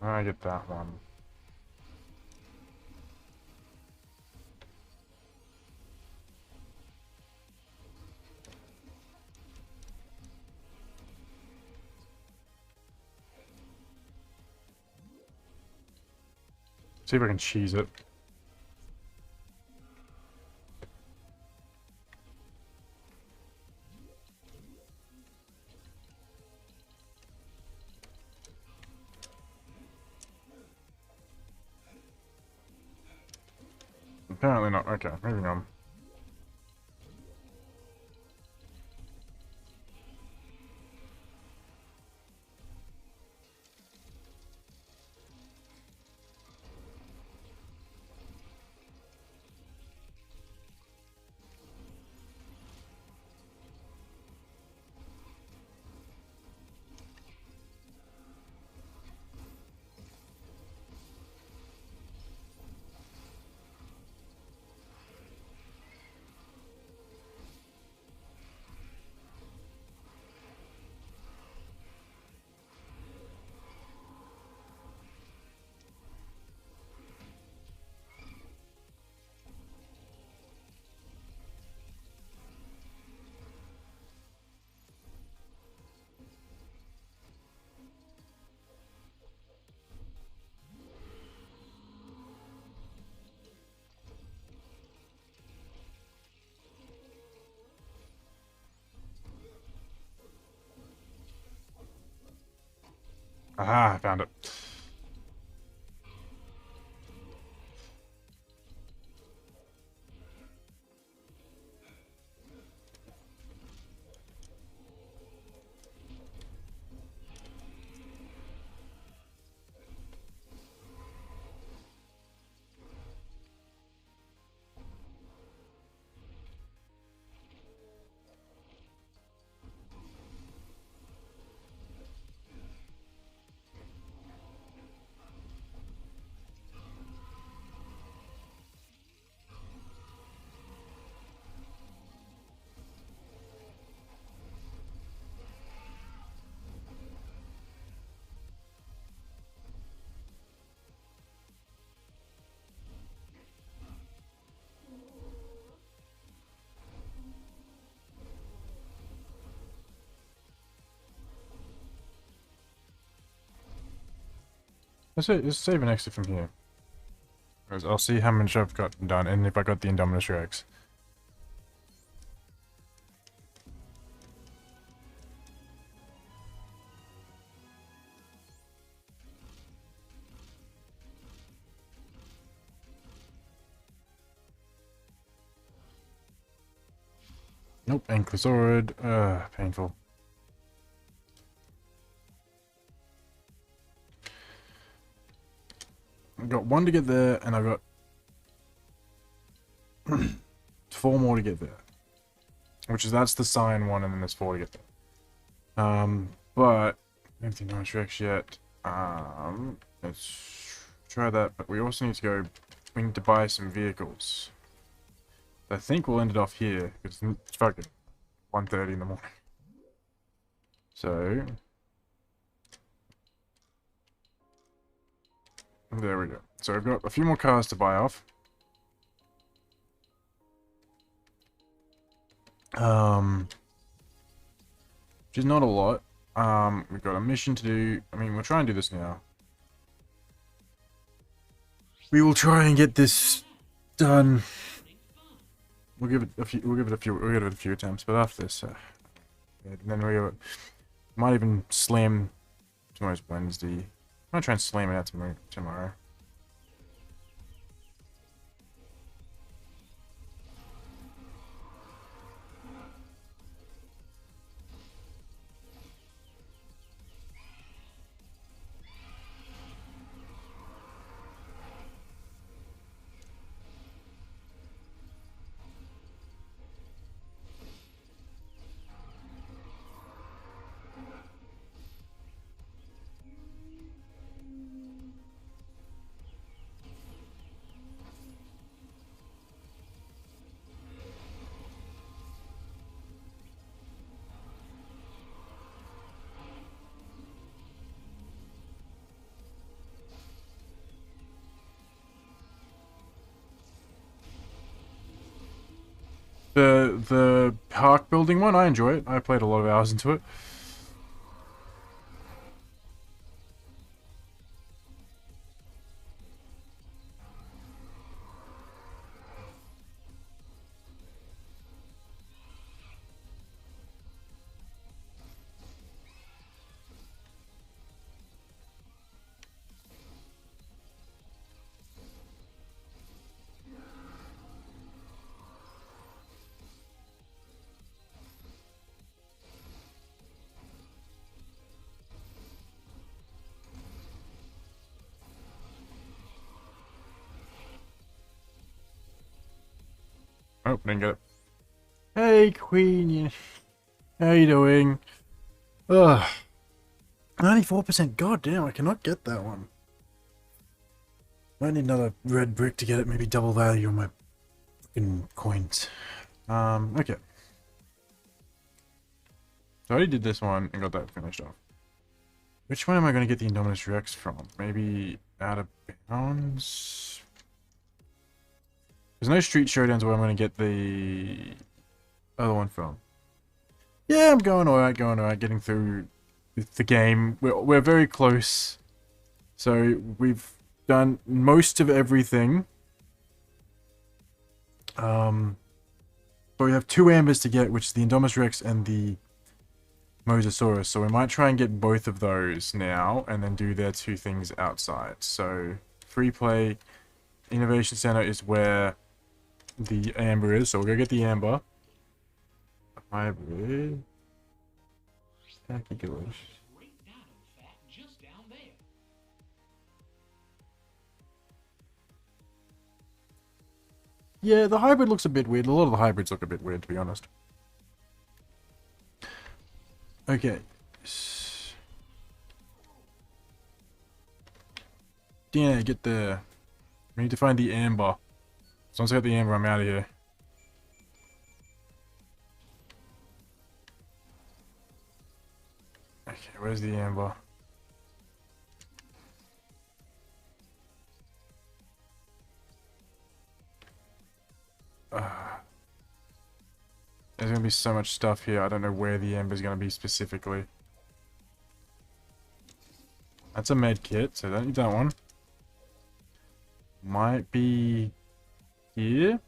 I get that one. See if I can cheese it. Apparently not. Okay, moving on. Aha, I found it. Let's save an exit from here. 'Cause I'll see how much I've got done and if I got the Indominus Rex. Nope, Ankylosaurus. Painful. I've got one to get there, and I've got 4 more to get there. That's the cyan one, and then there's 4 to get there. But I don't think no Rex yet. Let's try that, but we also need to go. We need to buy some vehicles. I think we'll end it off here because it's fucking 1:30 in the morning. So there we go. So I've got a few more cars to buy off. Which is not a lot. We've got a mission to do. I mean, we'll try and do this now. We will try and get this done. We'll give it a few attempts, but after this, and then we might even slam tomorrow's Wednesday. I'm gonna try and slam it out tomorrow. The park building one, I enjoy it. I played a lot of hours into it. Oh, didn't get it. Hey, Queen. How you doing? Ugh. 94%. God damn, I cannot get that one. Might need another red brick to get it. Maybe double value on my fucking coins. Okay. So I already did this one and got that finished off. Which one am I going to get the Indominus Rex from? Maybe Out of Bounds? There's no street showdowns where I'm going to get the other one from. Yeah, I'm going alright, getting through the game. We're very close. So we've done most of everything. But we have 2 ambers to get, which is the Indominus Rex and the Mosasaurus. So we might try and get both of those now and then do their 2 things outside. So free play Innovation Center is where the amber is, so we'll go get the amber. Hybrid. Tacky Goulish. Great data fat just down there. Yeah, the hybrid looks a bit weird. A lot of the hybrids look a bit weird, to be honest. Okay. DNA, get there. We need to find the amber. So once I got the amber, I'm out of here. Okay, where's the amber? There's gonna be so much stuff here. I don't know where the amber is gonna be specifically. That's a med kit, so don't need that one. Might be here.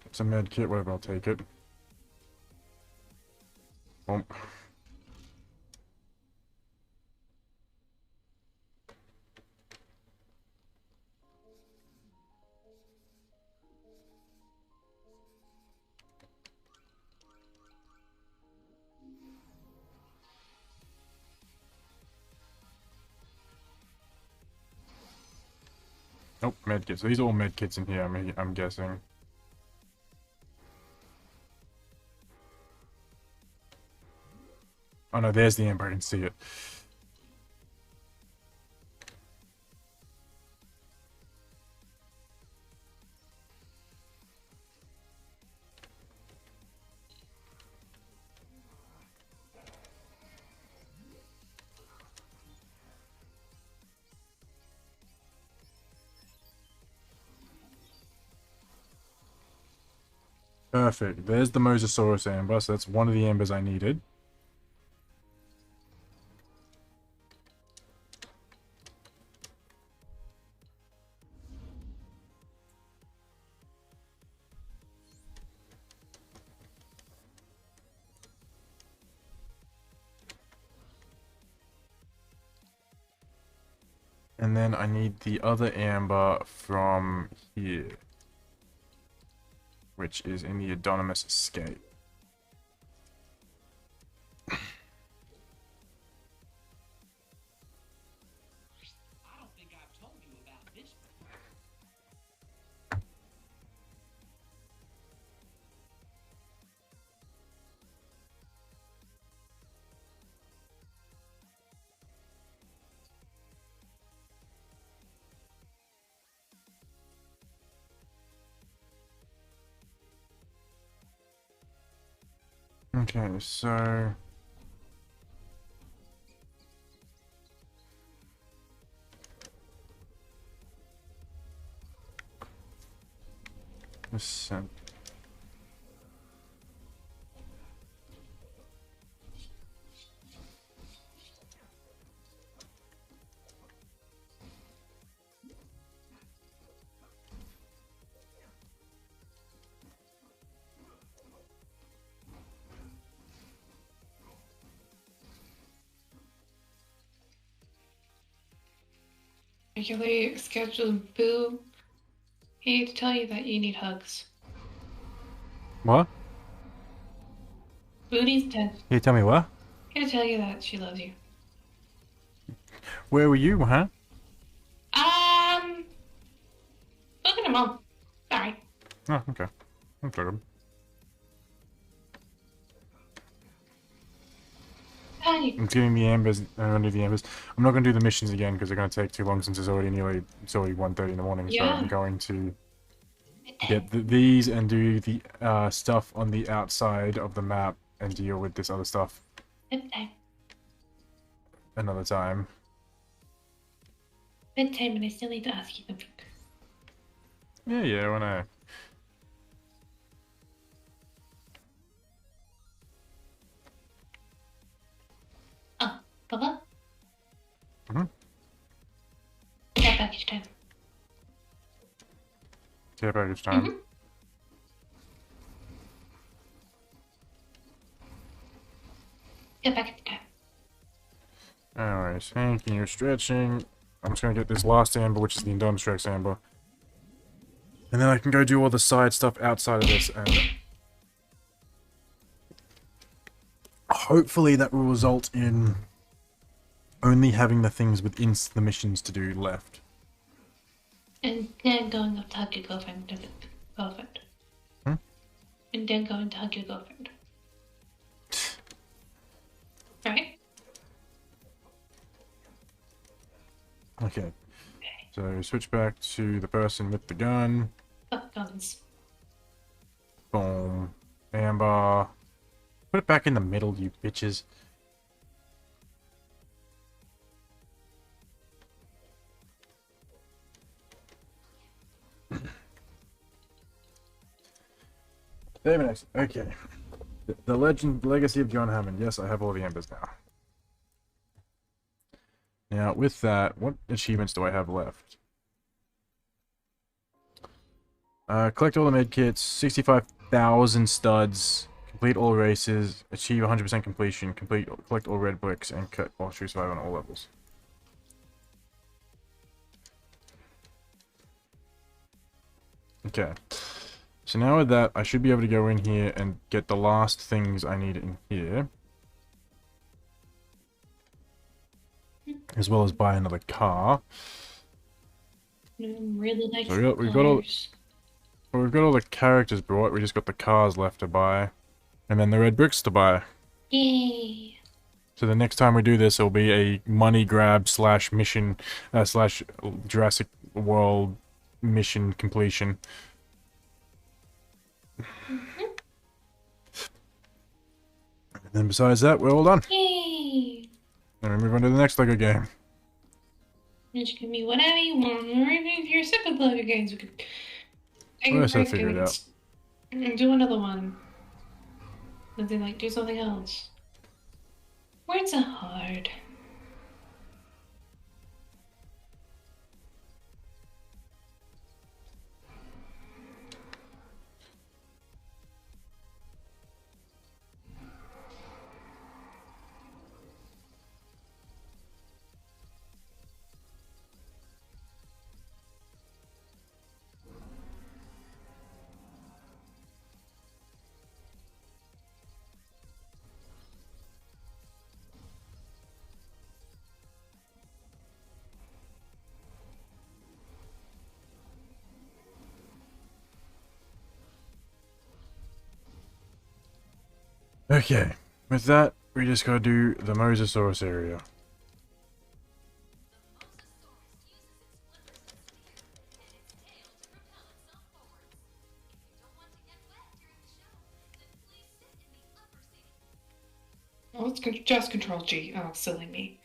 It's a med kit, whatever, I'll take it. Oh. Nope, med kits. So these are all med kits in here, I'm guessing. Oh no, there's the amber, I can see it. Perfect. There's the Mosasaurus amber, so that's one of the ambers I needed. And then I need the other amber from here, which is in the Anonymous Escape. I don't think I've told you about this before. Okay, so... Listen. Regularly scheduled boo. He need to tell you that you need hugs. What? Boo needs to You tell me what? here to tell you that she loves you. Where were you, huh? Look at her mom. Sorry. Oh, okay. That's good. Hi. I'm getting the ambers. I'm gonna do the ambers. I'm not gonna do the missions again because they're gonna take too long since it's already 1:30 in the morning. So Yeah. I'm going to get these and do the stuff on the outside of the map and deal with this other stuff Bedtime. another time. Bedtime, and I still need to ask you something. Yeah, when I... Oh, Papa? Mhm. Care package time. Care package time. Mhm. Care package time. Anyways, thanking you, stretching. I'm just gonna get this last amber, which is the Indominus amber. And then I can go do all the side stuff outside of this, and hopefully that will result in only having the things within the missions to do left. And then going up to hug your girlfriend. Hmm? And then going to hug your girlfriend. Right? Okay. So switch back to the person with the gun. Fuck guns. Boom. Amber. Put it back in the middle, you bitches. David X. Okay. The legend, legacy of John Hammond. Yes, I have all the embers now. Now, with that, what achievements do I have left? Collect all the medkits, 65,000 studs, complete all races, achieve 100% completion, collect all red bricks, and cut all true survive on all levels. Okay. So now with that, I should be able to go in here and get the last things I need in here. As well as buy another car. Really nice. So we've got all the characters brought, we just got the cars left to buy. And then the red bricks to buy. Yay. So the next time we do this, it'll be a money grab slash mission, slash Jurassic World mission completion. And then besides that, we're all done. Yay. Then we move on to the next LEGO game. Just give me whatever you want. Or even if you're sick of LEGO games, we could take Well, a I break figured it out. and do another one. And then like do something else. Words are hard. Okay, with that, we just gotta do the Mosasaurus area. Oh, it's just Control G. Oh, silly me.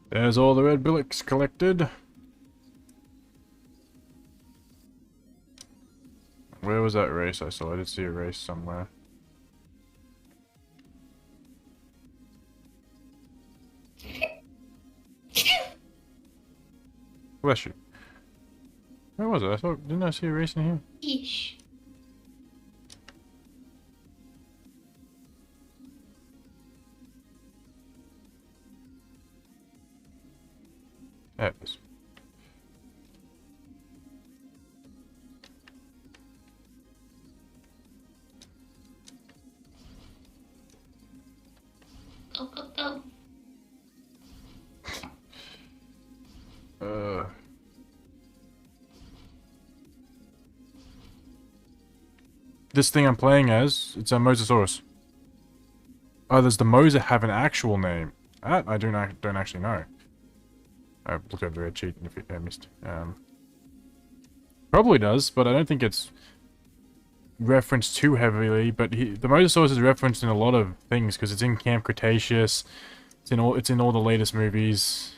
There's all the red bricks collected. Where was that race I saw? I did see a race somewhere. Bless you. Where was it? Didn't I see a race in here? Yeesh. There it is. Go, go, go. This thing I'm playing as, it's a Mosasaurus. Oh, does the Mosa have an actual name? That I don't actually know. I looked over the red sheet and I missed. Probably does, but I don't think it's referenced too heavily, but the Mosasaurus is referenced in a lot of things because it's in Camp Cretaceous. It's in all the latest movies.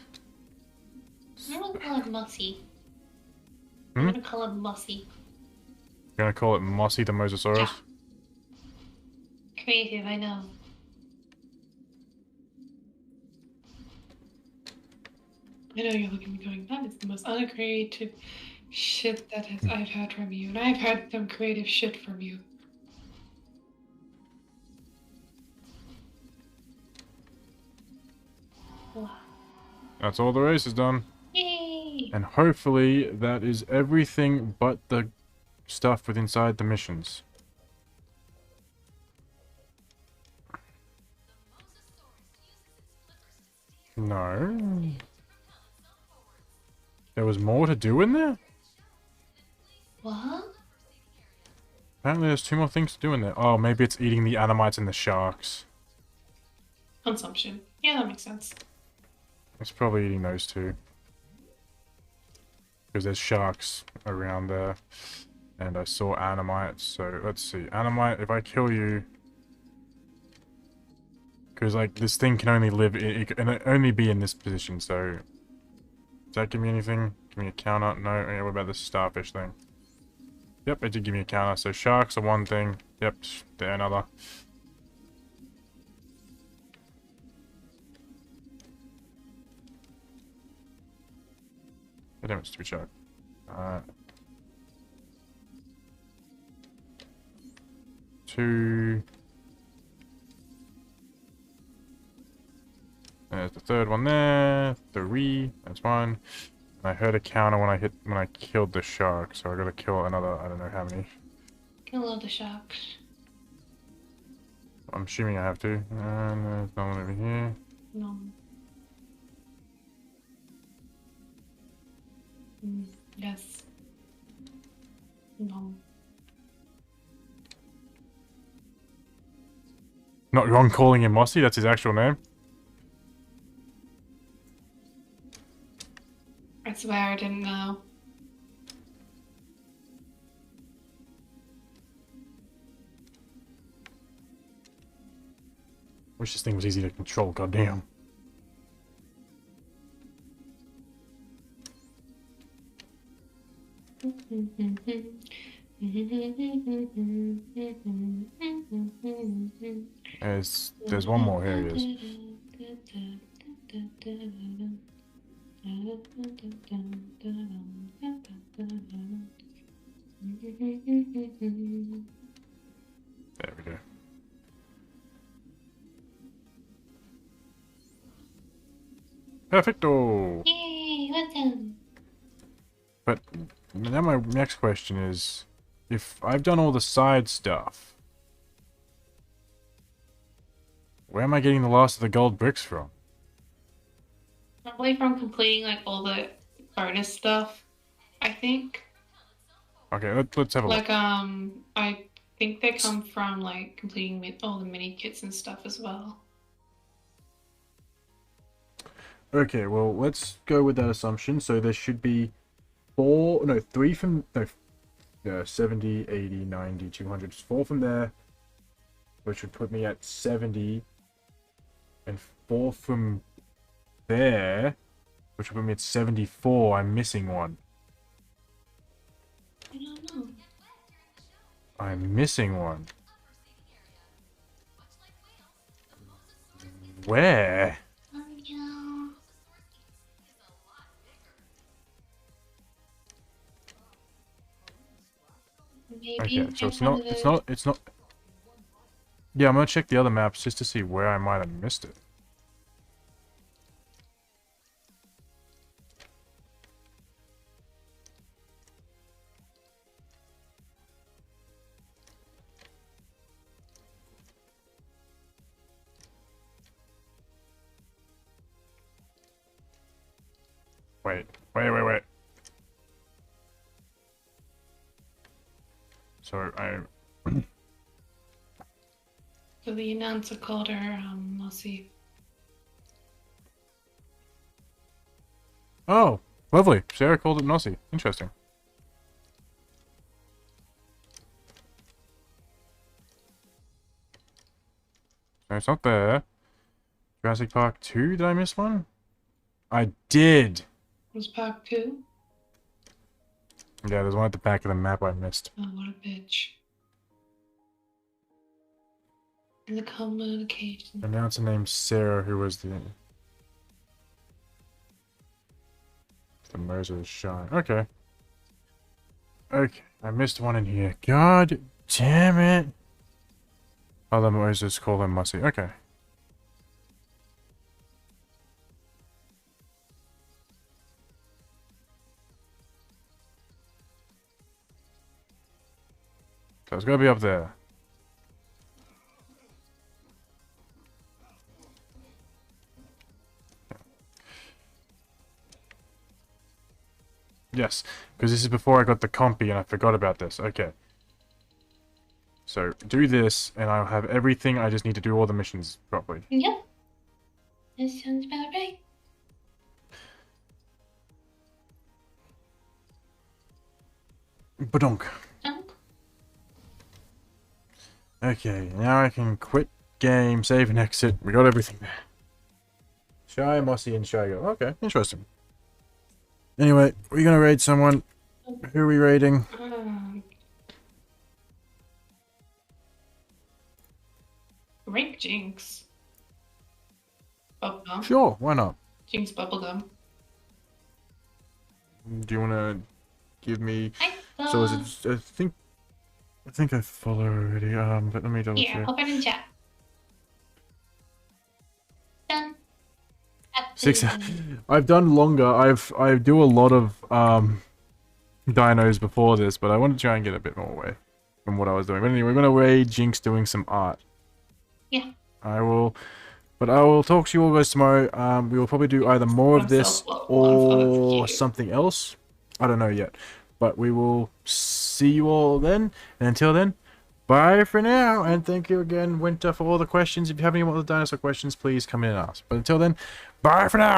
I'm gonna call it Mussy. Hmm? I'm gonna call it Mussy. You're gonna call it Mossy the Mosasaurus? Yeah. Creative, I know. I know you're looking at me going, that is the most uncreative shit that I've heard from you, and I've heard some creative shit from you. Wow. That's all the race is done. Yay! And hopefully that is everything but the stuff with inside the missions. No. There was more to do in there? What? Apparently there's 2 more things to do in there. Oh, maybe it's eating the Animites and the sharks. Consumption. Yeah, that makes sense. It's probably eating those 2. Because there's sharks around there. And I saw Animites, so let's see. Animite, if I kill you... Because, like, this thing can only live... It can only be in this position, so... Does that give me anything? Give me a counter? No? Okay, what about this starfish thing? Yep, it did give me a counter. So sharks are one thing. Yep, they're another. God damn it, stupid shark. Two. There's the third one there. 3. That's one. I heard a counter when I killed the shark, so I gotta kill another, I don't know how many. Kill all the sharks. I'm assuming I have to. And there's no one over here. No. Yes. No. Not wrong calling him Mossy, that's his actual name. I swear I didn't know. Wish this thing was easy to control, goddamn. There's one more, here he is. There we go. Perfecto! Yay, awesome. But now my next question is, if I've done all the side stuff, where am I getting the last of the gold bricks from? Probably from completing like all the bonus stuff, I think. Okay, let's have a look. Like I think they come from like completing all the mini kits and stuff as well. Okay, well, let's go with that assumption. So there should be 3 from, no, 70, 80, 90, 200, 4 from there, which would put me at 70, and 4 from there, which would put me at 74. I'm missing one. I don't know. I'm missing one. Where? Oh, yeah. Maybe Okay, so in front of it's not. Yeah, I'm gonna check the other maps just to see where I might have missed it. Wait. So So the announcer called her Mossy. Oh, lovely. Sarah called it Nossi. Interesting. No, it's not there. Jurassic Park 2, did I miss one? I did! Was Park 2? Yeah, there's one at the back of the map I missed. Oh, what a bitch. In the communication. Announcer named Sarah, who was the Moses Shine. Okay. Okay, I missed one in here. God damn it! Oh, the Moses, call him Mussy. Okay. So it's gotta be up there. Yes, because this is before I got the compy and I forgot about this. Okay. So, do this, and I'll have everything. I just need to do all the missions properly. Yep. That sounds about right. Badonk. Okay, now I can quit game, save and exit. We got everything there. Shy, Mossy, and Shy go. Okay, interesting. Anyway, we're gonna raid someone. Who are we raiding? Rank Jinx. Bubblegum. Sure, why not? Jinx Bubblegum. Do you wanna give me? Hi, So is it? I think I follow already. But let me double Yeah, check. pop it in chat. Done. 6. I've done longer. I do a lot of dinos before this, but I want to try and get a bit more away from what I was doing. But anyway, we're gonna raid Jinx doing some art. Yeah. I will talk to you all guys tomorrow. We will probably do either more of this or something else. I don't know yet, but we will see you all then. And until then, bye for now. And thank you again, Winter, for all the questions. If you have any more dinosaur questions, please come in and ask. But until then, bye for now.